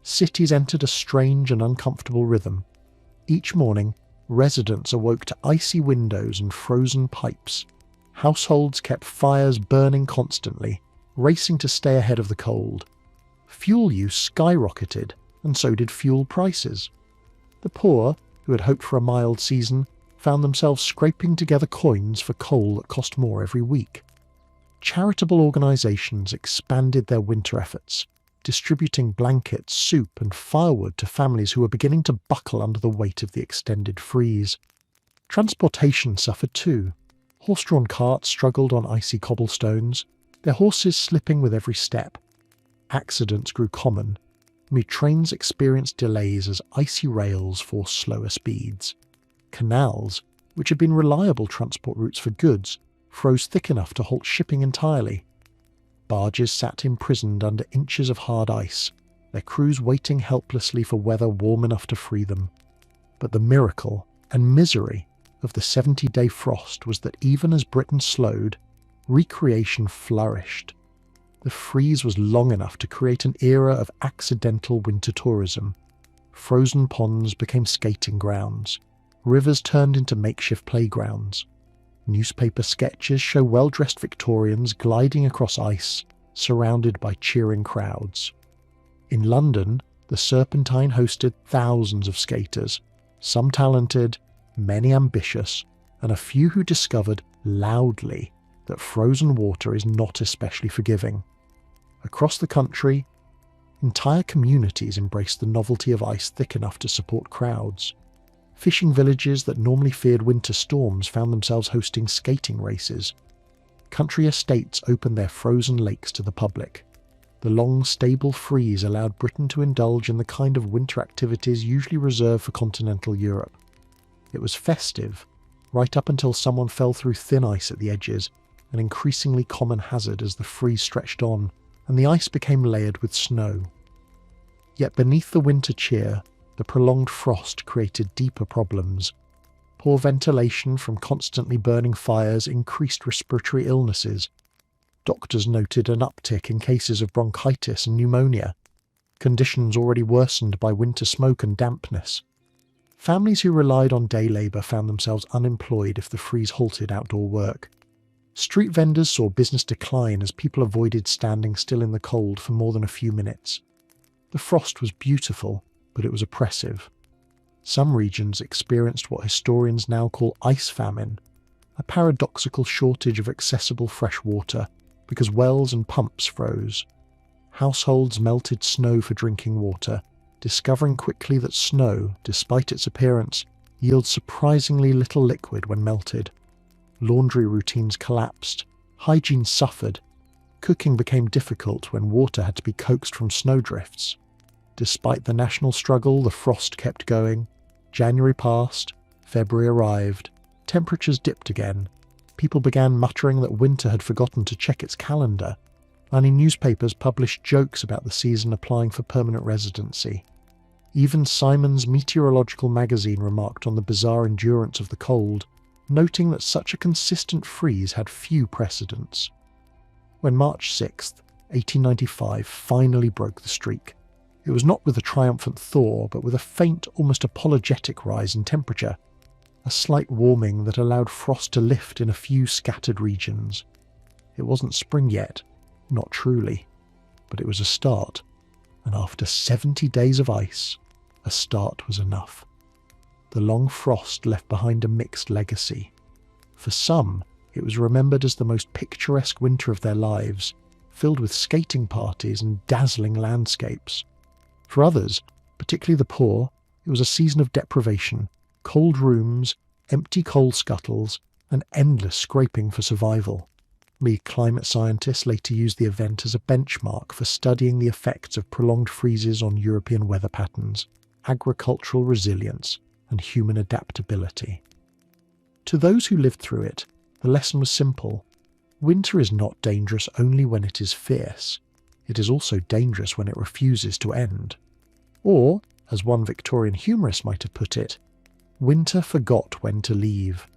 Cities entered a strange and uncomfortable rhythm. Each morning, residents awoke to icy windows and frozen pipes. Households kept fires burning constantly, racing to stay ahead of the cold. Fuel use skyrocketed, and so did fuel prices. The poor, who had hoped for a mild season, found themselves scraping together coins for coal that cost more every week. Charitable organisations expanded their winter efforts, distributing blankets, soup and firewood to families who were beginning to buckle under the weight of the extended freeze. Transportation suffered too. Horse-drawn carts struggled on icy cobblestones, their horses slipping with every step. Accidents grew common. Trains experienced delays as icy rails forced slower speeds. Canals, which had been reliable transport routes for goods, froze thick enough to halt shipping entirely. Barges sat imprisoned under inches of hard ice, their crews waiting helplessly for weather warm enough to free them. But the miracle and misery of the 70-day frost was that even as Britain slowed, recreation flourished. The freeze was long enough to create an era of accidental winter tourism. Frozen ponds became skating grounds. Rivers turned into makeshift playgrounds. Newspaper sketches show well-dressed Victorians gliding across ice, surrounded by cheering crowds. In London, the Serpentine hosted thousands of skaters, some talented, many ambitious, and a few who discovered loudly that frozen water is not especially forgiving. Across the country, entire communities embraced the novelty of ice thick enough to support crowds. Fishing villages that normally feared winter storms found themselves hosting skating races. Country estates opened their frozen lakes to the public. The long, stable freeze allowed Britain to indulge in the kind of winter activities usually reserved for continental Europe. It was festive, right up until someone fell through thin ice at the edges, an increasingly common hazard as the freeze stretched on and the ice became layered with snow. Yet beneath the winter cheer, the prolonged frost created deeper problems. Poor ventilation from constantly burning fires increased respiratory illnesses. Doctors noted an uptick in cases of bronchitis and pneumonia, conditions already worsened by winter smoke and dampness. Families who relied on day labour found themselves unemployed if the freeze halted outdoor work. Street vendors saw business decline as people avoided standing still in the cold for more than a few minutes. The frost was beautiful, but it was oppressive. Some regions experienced what historians now call ice famine, a paradoxical shortage of accessible fresh water because wells and pumps froze. Households melted snow for drinking water, discovering quickly that snow, despite its appearance, yields surprisingly little liquid when melted. Laundry routines collapsed, hygiene suffered, cooking became difficult when water had to be coaxed from snowdrifts. Despite the national struggle, the frost kept going. January passed, February arrived, temperatures dipped again. People began muttering that winter had forgotten to check its calendar. Many newspapers published jokes about the season applying for permanent residency. Even Simon's meteorological magazine remarked on the bizarre endurance of the cold, noting that such a consistent freeze had few precedents. When March 6th, 1895 finally broke the streak, it was not with a triumphant thaw, but with a faint, almost apologetic rise in temperature. a slight warming that allowed frost to lift in a few scattered regions. It wasn't spring yet, not truly, but it was a start, and after 70 days of ice, a start was enough. The long frost left behind a mixed legacy. For some, it was remembered as the most picturesque winter of their lives, filled with skating parties and dazzling landscapes. For others, particularly the poor, it was a season of deprivation, cold rooms, empty coal scuttles, and endless scraping for survival. Lead climate scientists later used the event as a benchmark for studying the effects of prolonged freezes on European weather patterns, agricultural resilience, and human adaptability. To those who lived through it, the lesson was simple. Winter is not dangerous only when it is fierce. It is also dangerous when it refuses to end. Or, as one Victorian humorist might have put it, winter forgot when to leave.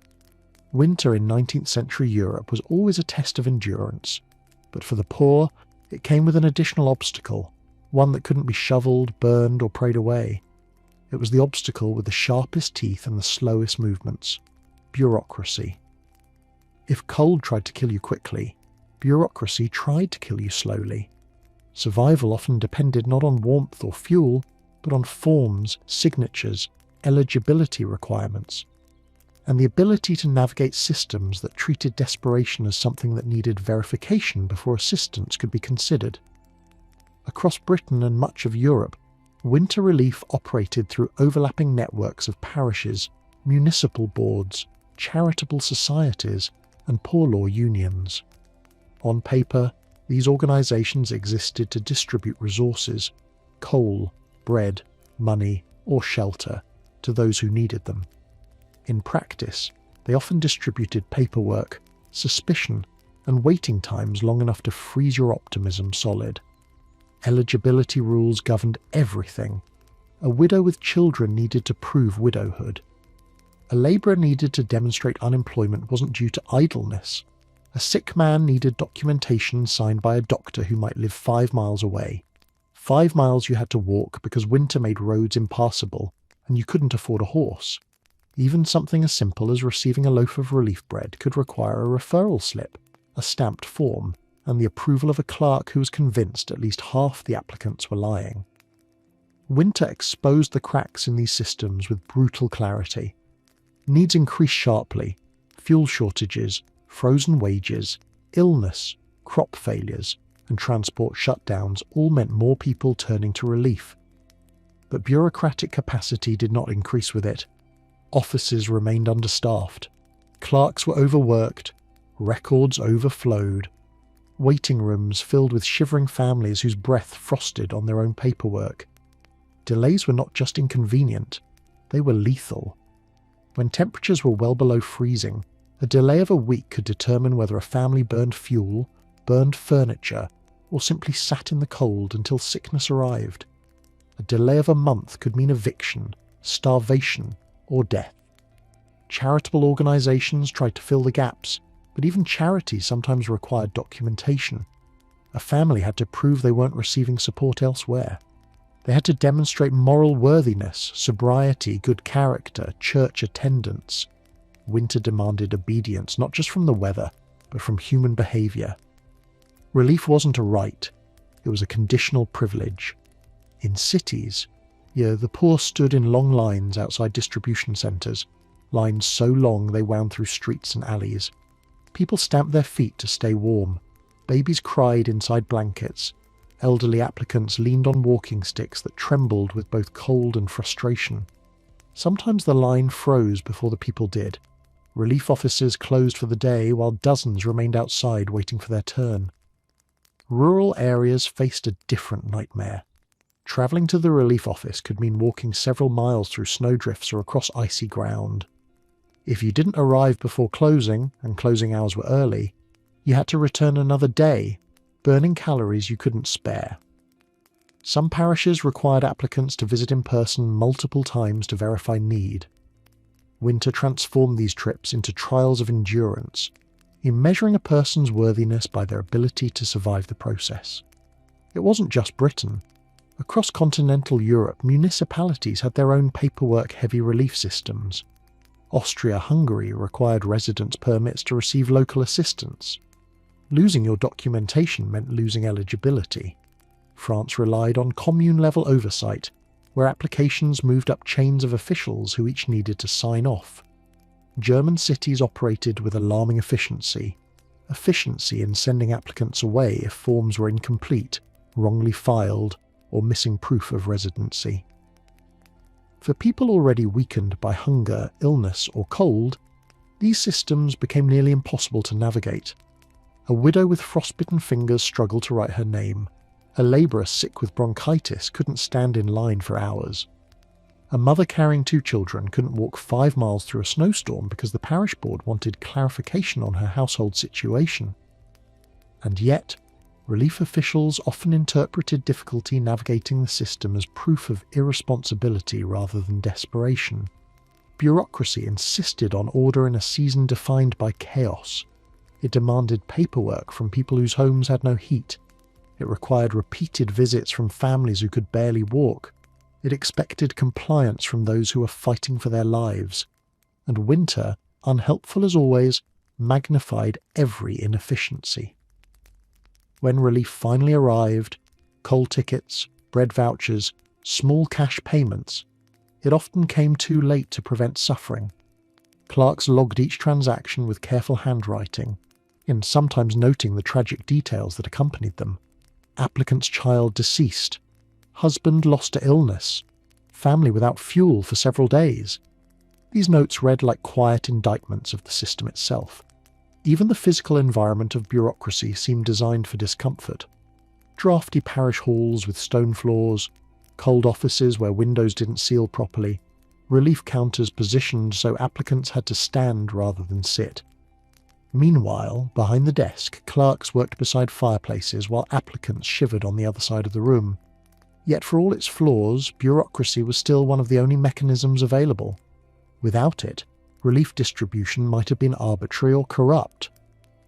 Winter in 19th century Europe was always a test of endurance, but for the poor, it came with an additional obstacle, one that couldn't be shoveled, burned, or prayed away. It was the obstacle with the sharpest teeth and the slowest movements: bureaucracy. If cold tried to kill you quickly, bureaucracy tried to kill you slowly. Survival often depended not on warmth or fuel, but on forms, signatures, eligibility requirements, and the ability to navigate systems that treated desperation as something that needed verification before assistance could be considered. Across Britain and much of Europe, winter relief operated through overlapping networks of parishes, municipal boards, charitable societies, and poor law unions. On paper, these organisations existed to distribute resources, coal, bread, money, or shelter, to those who needed them. In practice, they often distributed paperwork, suspicion, and waiting times long enough to freeze your optimism solid. Eligibility rules governed everything. A widow with children needed to prove widowhood. A labourer needed to demonstrate unemployment wasn't due to idleness. A sick man needed documentation signed by a doctor who might live 5 miles away. 5 miles you had to walk because winter made roads impassable, and you couldn't afford a horse. Even something as simple as receiving a loaf of relief bread could require a referral slip, a stamped form, and the approval of a clerk who was convinced at least half the applicants were lying. Winter exposed the cracks in these systems with brutal clarity. Needs increased sharply: fuel shortages, frozen wages, illness, crop failures, and transport shutdowns all meant more people turning to relief. But bureaucratic capacity did not increase with it. Offices remained understaffed. Clerks were overworked. Records overflowed. Waiting rooms filled with shivering families whose breath frosted on their own paperwork. Delays were not just inconvenient, they were lethal. When temperatures were well below freezing, a delay of a week could determine whether a family burned fuel, burned furniture, or simply sat in the cold until sickness arrived. A delay of a month could mean eviction, starvation, or death. Charitable organisations tried to fill the gaps, but even charities sometimes required documentation. A family had to prove they weren't receiving support elsewhere. They had to demonstrate moral worthiness, sobriety, good character, church attendance. Winter demanded obedience, not just from the weather, but from human behaviour. Relief wasn't a right, it was a conditional privilege. In cities, the poor stood in long lines outside distribution centres, lines so long they wound through streets and alleys. People stamped their feet to stay warm. Babies cried inside blankets. Elderly applicants leaned on walking sticks that trembled with both cold and frustration. Sometimes the line froze before the people did. Relief offices closed for the day while dozens remained outside waiting for their turn. Rural areas faced a different nightmare. Travelling to the relief office could mean walking several miles through snowdrifts or across icy ground. If you didn't arrive before closing, and closing hours were early, you had to return another day, burning calories you couldn't spare. Some parishes required applicants to visit in person multiple times to verify need. Winter transformed these trips into trials of endurance, in measuring a person's worthiness by their ability to survive the process. It wasn't just Britain. Across continental Europe, municipalities had their own paperwork-heavy relief systems. Austria-Hungary required residence permits to receive local assistance. Losing your documentation meant losing eligibility. France relied on commune-level oversight, where applications moved up chains of officials who each needed to sign off. German cities operated with alarming efficiency in sending applicants away if forms were incomplete, wrongly filed, or missing proof of residency. For people already weakened by hunger, illness, or cold, these systems became nearly impossible to navigate. A widow with frostbitten fingers struggled to write her name. A labourer sick with bronchitis couldn't stand in line for hours. A mother carrying 2 children couldn't walk 5 miles through a snowstorm because the parish board wanted clarification on her household situation. And yet, relief officials often interpreted difficulty navigating the system as proof of irresponsibility rather than desperation. Bureaucracy insisted on order in a season defined by chaos. It demanded paperwork from people whose homes had no heat. It required repeated visits from families who could barely walk. It expected compliance from those who were fighting for their lives. And winter, unhelpful as always, magnified every inefficiency. When relief finally arrived, coal tickets, bread vouchers, small cash payments, it often came too late to prevent suffering. Clerks logged each transaction with careful handwriting, and sometimes noting the tragic details that accompanied them. Applicant's child deceased, husband lost to illness, family without fuel for several days. These notes read like quiet indictments of the system itself. Even the physical environment of bureaucracy seemed designed for discomfort. Drafty parish halls with stone floors, cold offices where windows didn't seal properly, relief counters positioned so applicants had to stand rather than sit. Meanwhile, behind the desk, clerks worked beside fireplaces while applicants shivered on the other side of the room. Yet for all its flaws, bureaucracy was still one of the only mechanisms available. Without it, relief distribution might have been arbitrary or corrupt.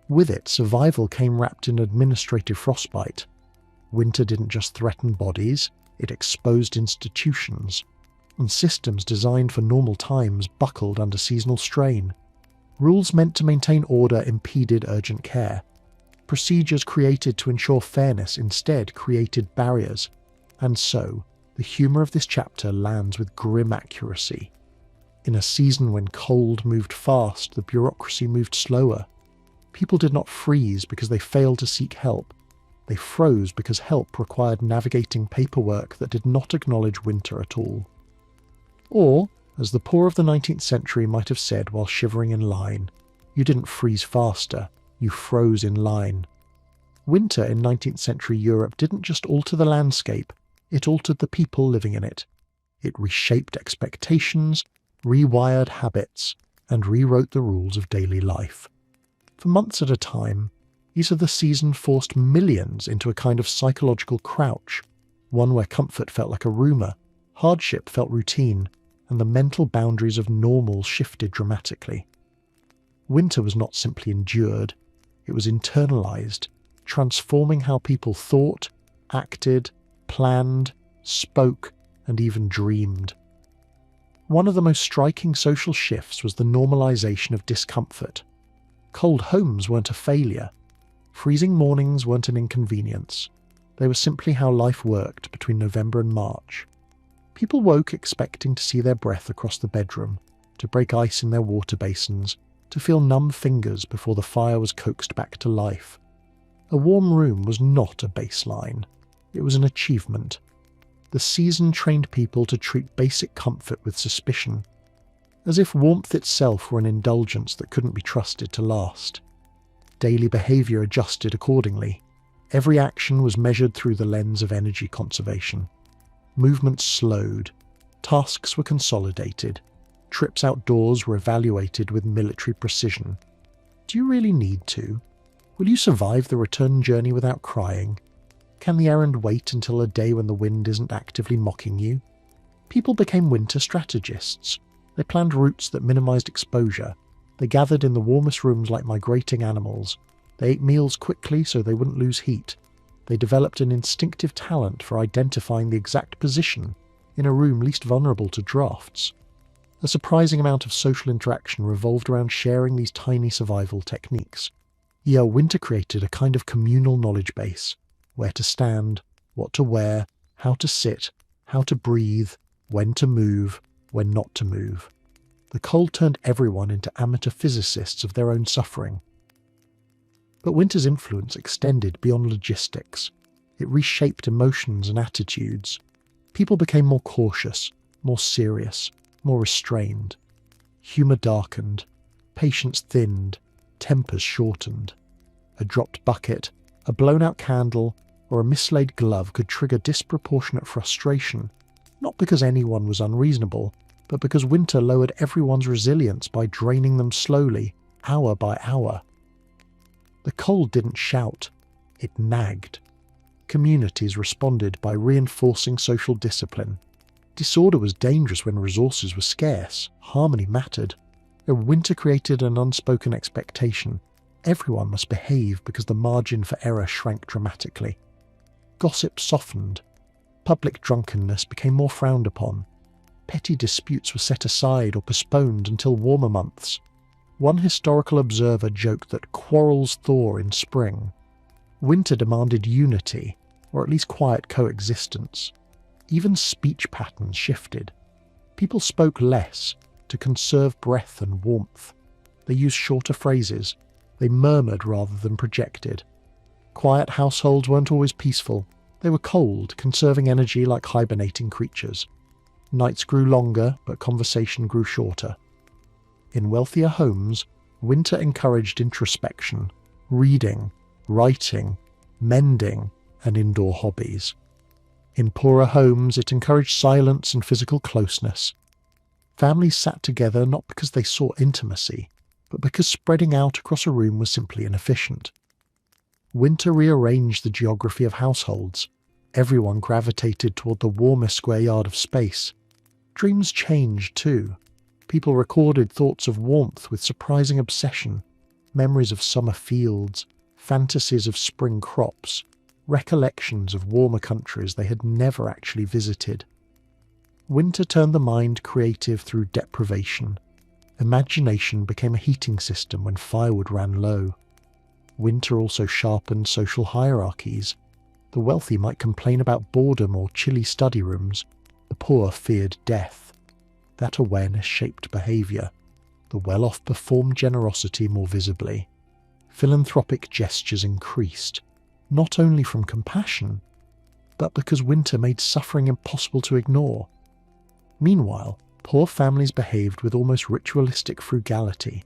With it, survival came wrapped in administrative frostbite. Winter didn't just threaten bodies, it exposed institutions. And systems designed for normal times buckled under seasonal strain. Rules meant to maintain order impeded urgent care. Procedures created to ensure fairness instead created barriers. And so, the humour of this chapter lands with grim accuracy. In a season when cold moved fast, the bureaucracy moved slower. People did not freeze because they failed to seek help. They froze because help required navigating paperwork that did not acknowledge winter at all. Or, as the poor of the 19th century might have said while shivering in line, you didn't freeze faster, you froze in line. Winter in 19th century Europe didn't just alter the landscape, it altered the people living in it. It reshaped expectations, rewired habits, and rewrote the rules of daily life. For months at a time, each of the season forced millions into a kind of psychological crouch, one where comfort felt like a rumour, hardship felt routine, and the mental boundaries of normal shifted dramatically. Winter was not simply endured, it was internalised, transforming how people thought, acted, planned, spoke, and even dreamed. One of the most striking social shifts was the normalisation of discomfort. Cold homes weren't a failure. Freezing mornings weren't an inconvenience. They were simply how life worked between November and March. People woke expecting to see their breath across the bedroom, to break ice in their water basins, to feel numb fingers before the fire was coaxed back to life. A warm room was not a baseline. It was an achievement. The season trained people to treat basic comfort with suspicion, as if warmth itself were an indulgence that couldn't be trusted to last. Daily behaviour adjusted accordingly. Every action was measured through the lens of energy conservation. Movements slowed. Tasks were consolidated. Trips outdoors were evaluated with military precision. Do you really need to? Will you survive the return journey without crying? Can the errand wait until a day when the wind isn't actively mocking you? People became winter strategists. They planned routes that minimised exposure. They gathered in the warmest rooms like migrating animals. They ate meals quickly so they wouldn't lose heat. They developed an instinctive talent for identifying the exact position in a room least vulnerable to drafts. A surprising amount of social interaction revolved around sharing these tiny survival techniques. Yeah, winter created a kind of communal knowledge base: where to stand, what to wear, how to sit, how to breathe, when to move, when not to move. The cold turned everyone into amateur physicists of their own suffering. But winter's influence extended beyond logistics. It reshaped emotions and attitudes. People became more cautious, more serious, more restrained. Humour darkened, patience thinned, tempers shortened. A dropped bucket, a blown-out candle, or a mislaid glove could trigger disproportionate frustration, not because anyone was unreasonable, but because winter lowered everyone's resilience by draining them slowly, hour by hour. The cold didn't shout, it nagged. Communities responded by reinforcing social discipline. Disorder was dangerous when resources were scarce. Harmony mattered. Winter created an unspoken expectation. Everyone must behave because the margin for error shrank dramatically. Gossip softened. Public drunkenness became more frowned upon. Petty disputes were set aside or postponed until warmer months. One historical observer joked that quarrels thaw in spring. Winter demanded unity, or at least quiet coexistence. Even speech patterns shifted. People spoke less, to conserve breath and warmth. They used shorter phrases. They murmured rather than projected. Quiet households weren't always peaceful. They were cold, conserving energy like hibernating creatures. Nights grew longer, but conversation grew shorter. In wealthier homes, winter encouraged introspection, reading, writing, mending, and indoor hobbies. In poorer homes, it encouraged silence and physical closeness. Families sat together not because they sought intimacy, but because spreading out across a room was simply inefficient. Winter rearranged the geography of households. Everyone gravitated toward the warmest square yard of space. Dreams changed too. People recorded thoughts of warmth with surprising obsession, memories of summer fields, fantasies of spring crops, recollections of warmer countries they had never actually visited. Winter turned the mind creative through deprivation. Imagination became a heating system when firewood ran low. Winter also sharpened social hierarchies. The wealthy might complain about boredom or chilly study rooms. The poor feared death. That awareness shaped behaviour. The well-off performed generosity more visibly. Philanthropic gestures increased, not only from compassion, but because winter made suffering impossible to ignore. Meanwhile, poor families behaved with almost ritualistic frugality,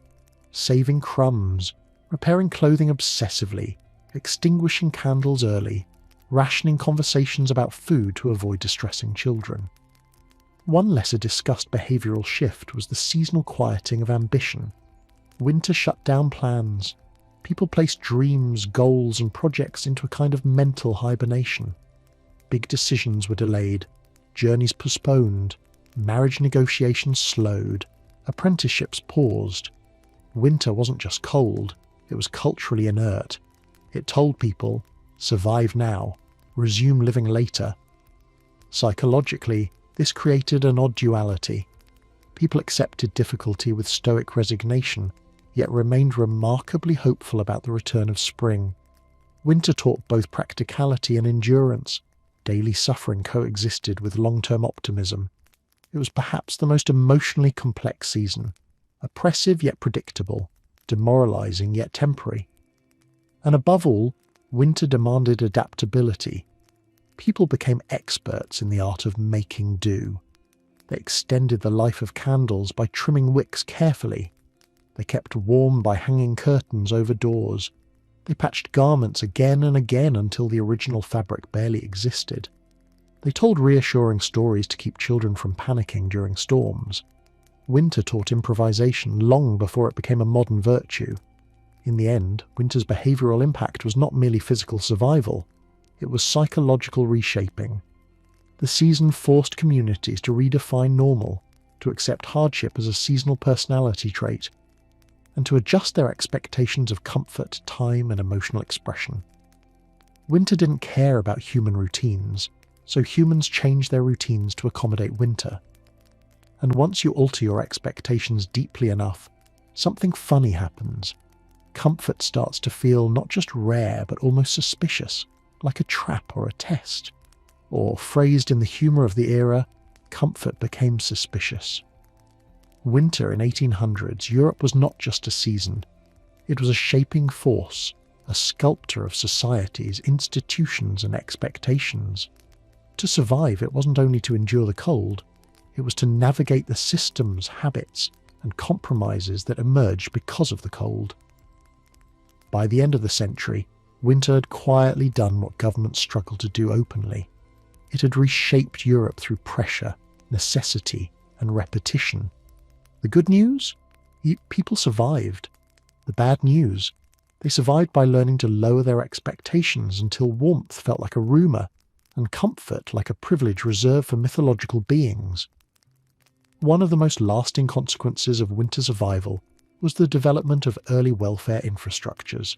saving crumbs, repairing clothing obsessively, extinguishing candles early, rationing conversations about food to avoid distressing children. One lesser discussed behavioural shift was the seasonal quieting of ambition. Winter shut down plans. People placed dreams, goals, and projects into a kind of mental hibernation. Big decisions were delayed, journeys postponed, marriage negotiations slowed, apprenticeships paused. Winter wasn't just cold, it was culturally inert. It told people, survive now, resume living later. Psychologically, this created an odd duality. People accepted difficulty with stoic resignation, yet remained remarkably hopeful about the return of spring. Winter taught both practicality and endurance. Daily suffering coexisted with long-term optimism. It was perhaps the most emotionally complex season, oppressive yet predictable, demoralizing yet temporary. And above all, winter demanded adaptability. People became experts in the art of making do. They extended the life of candles by trimming wicks carefully. They kept warm by hanging curtains over doors. They patched garments again and again until the original fabric barely existed. They told reassuring stories to keep children from panicking during storms. Winter taught improvisation long before it became a modern virtue. In the end, winter's behavioural impact was not merely physical survival. It was psychological reshaping. The season forced communities to redefine normal, to accept hardship as a seasonal personality trait, and to adjust their expectations of comfort, time, and emotional expression. Winter didn't care about human routines, so humans changed their routines to accommodate winter. And once you alter your expectations deeply enough, something funny happens. Comfort starts to feel not just rare but almost suspicious, like a trap or a test. Or, phrased in the humour of the era, comfort became suspicious. Winter in 1800s, Europe was not just a season. It was a shaping force, a sculptor of societies, institutions and expectations. To survive, it wasn't only to endure the cold, it was to navigate the systems, habits and compromises that emerged because of the cold. By the end of the century, winter had quietly done what governments struggled to do openly. It had reshaped Europe through pressure, necessity and repetition. The good news? People survived. The bad news? They survived by learning to lower their expectations until warmth felt like a rumour and comfort like a privilege reserved for mythological beings. One of the most lasting consequences of winter survival was the development of early welfare infrastructures.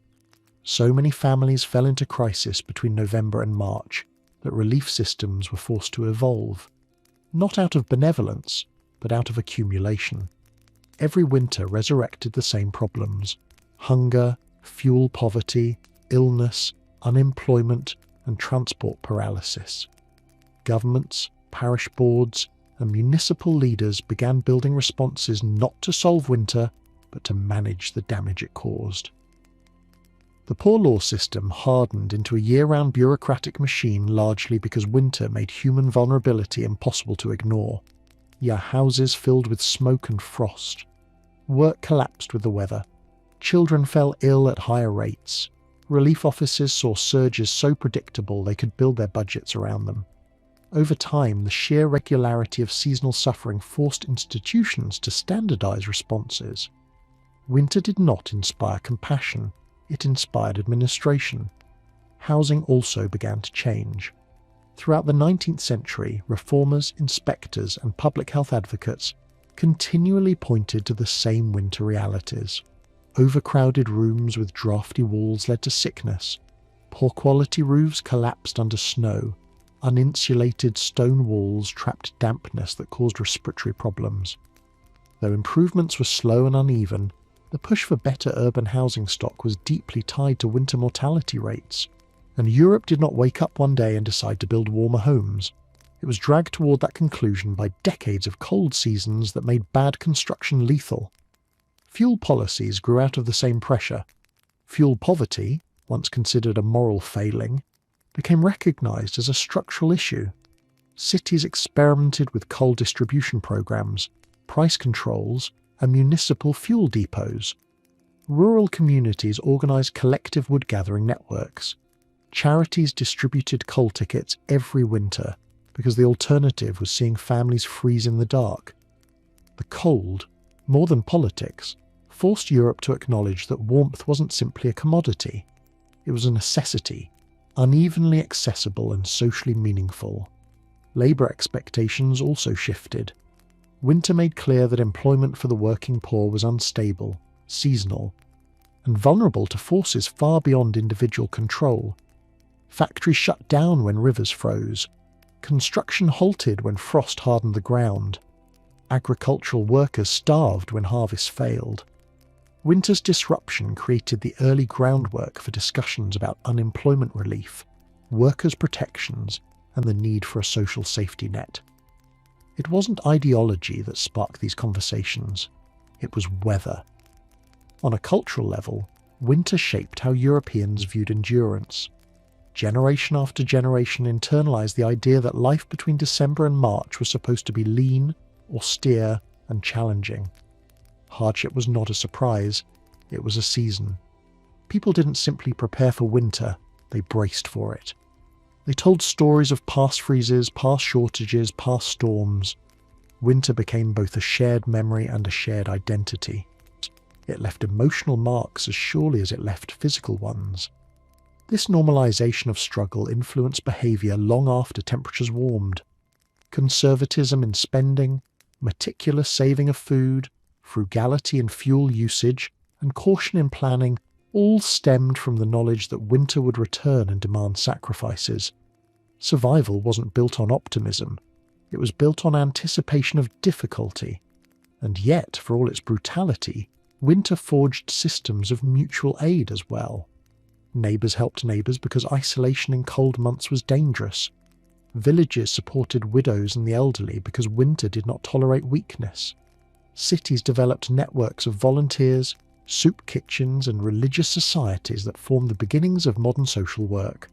So many families fell into crisis between November and March that relief systems were forced to evolve, not out of benevolence, but out of accumulation. Every winter resurrected the same problems: hunger, fuel poverty, illness, unemployment, and transport paralysis. Governments, parish boards, and municipal leaders began building responses not to solve winter, but to manage the damage it caused. The poor law system hardened into a year-round bureaucratic machine largely because winter made human vulnerability impossible to ignore. Houses filled with smoke and frost. Work collapsed with the weather. Children fell ill at higher rates. Relief offices saw surges so predictable they could build their budgets around them. Over time, the sheer regularity of seasonal suffering forced institutions to standardize responses. Winter did not inspire compassion, it inspired administration. Housing also began to change. Throughout the 19th century, reformers, inspectors, and public health advocates continually pointed to the same winter realities. Overcrowded rooms with drafty walls led to sickness. Poor quality roofs collapsed under snow. Uninsulated stone walls trapped dampness that caused respiratory problems. Though improvements were slow and uneven, the push for better urban housing stock was deeply tied to winter mortality rates, and Europe did not wake up one day and decide to build warmer homes. It was dragged toward that conclusion by decades of cold seasons that made bad construction lethal. Fuel policies grew out of the same pressure. Fuel poverty, once considered a moral failing, became recognised as a structural issue. Cities experimented with coal distribution programs, price controls, and municipal fuel depots. Rural communities organised collective wood-gathering networks. Charities distributed coal tickets every winter because the alternative was seeing families freeze in the dark. The cold, more than politics, forced Europe to acknowledge that warmth wasn't simply a commodity. It was a necessity, unevenly accessible and socially meaningful. Labour expectations also shifted. Winter made clear that employment for the working poor was unstable, seasonal, and vulnerable to forces far beyond individual control. Factories shut down when rivers froze. Construction halted when frost hardened the ground. Agricultural workers starved when harvests failed. Winter's disruption created the early groundwork for discussions about unemployment relief, workers' protections, and the need for a social safety net. It wasn't ideology that sparked these conversations, it was weather. On a cultural level, winter shaped how Europeans viewed endurance. Generation after generation internalized the idea that life between December and March was supposed to be lean, austere, and challenging. Hardship was not a surprise, it was a season. People didn't simply prepare for winter, they braced for it. They told stories of past freezes, past shortages, past storms. Winter became both a shared memory and a shared identity. It left emotional marks as surely as it left physical ones. This normalization of struggle influenced behaviour long after temperatures warmed. Conservatism in spending, meticulous saving of food, frugality in fuel usage, and caution in planning all stemmed from the knowledge that winter would return and demand sacrifices. Survival wasn't built on optimism, It was built on anticipation of difficulty. And yet, for all its brutality, winter forged systems of mutual aid as well. Neighbours helped neighbours because isolation in cold months was dangerous. Villages supported widows and the elderly because winter did not tolerate weakness. Cities developed networks of volunteers, soup kitchens and religious societies that formed the beginnings of modern social work.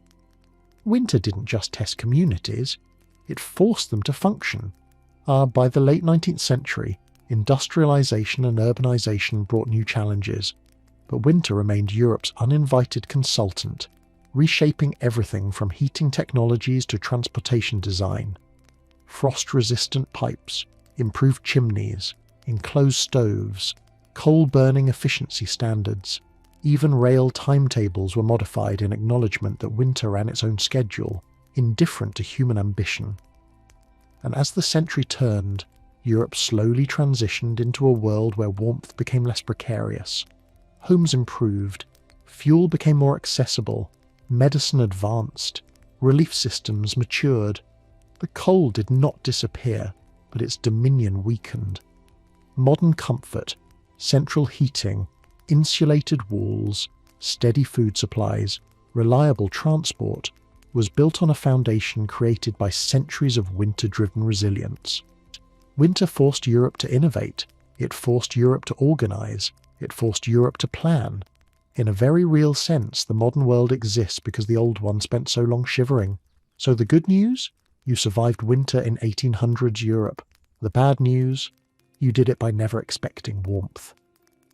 Winter didn't just test communities, it forced them to function. By the late 19th century, industrialisation and urbanisation brought new challenges, but winter remained Europe's uninvited consultant, reshaping everything from heating technologies to transportation design. Frost-resistant pipes, improved chimneys, enclosed stoves, coal-burning efficiency standards, even rail timetables were modified in acknowledgement that winter ran its own schedule, indifferent to human ambition. And as the century turned, Europe slowly transitioned into a world where warmth became less precarious. Homes improved, fuel became more accessible, medicine advanced, relief systems matured. The cold did not disappear, but its dominion weakened. Modern comfort, central heating, insulated walls, steady food supplies, reliable transport was built on a foundation created by centuries of winter-driven resilience. Winter forced Europe to innovate, it forced Europe to organise, it forced Europe to plan. In a very real sense, the modern world exists because the old one spent so long shivering. So the good news? You survived winter in 1800s Europe. The bad news? You did it by never expecting warmth.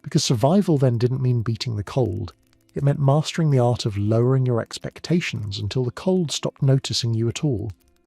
Because survival then didn't mean beating the cold. It meant mastering the art of lowering your expectations until the cold stopped noticing you at all.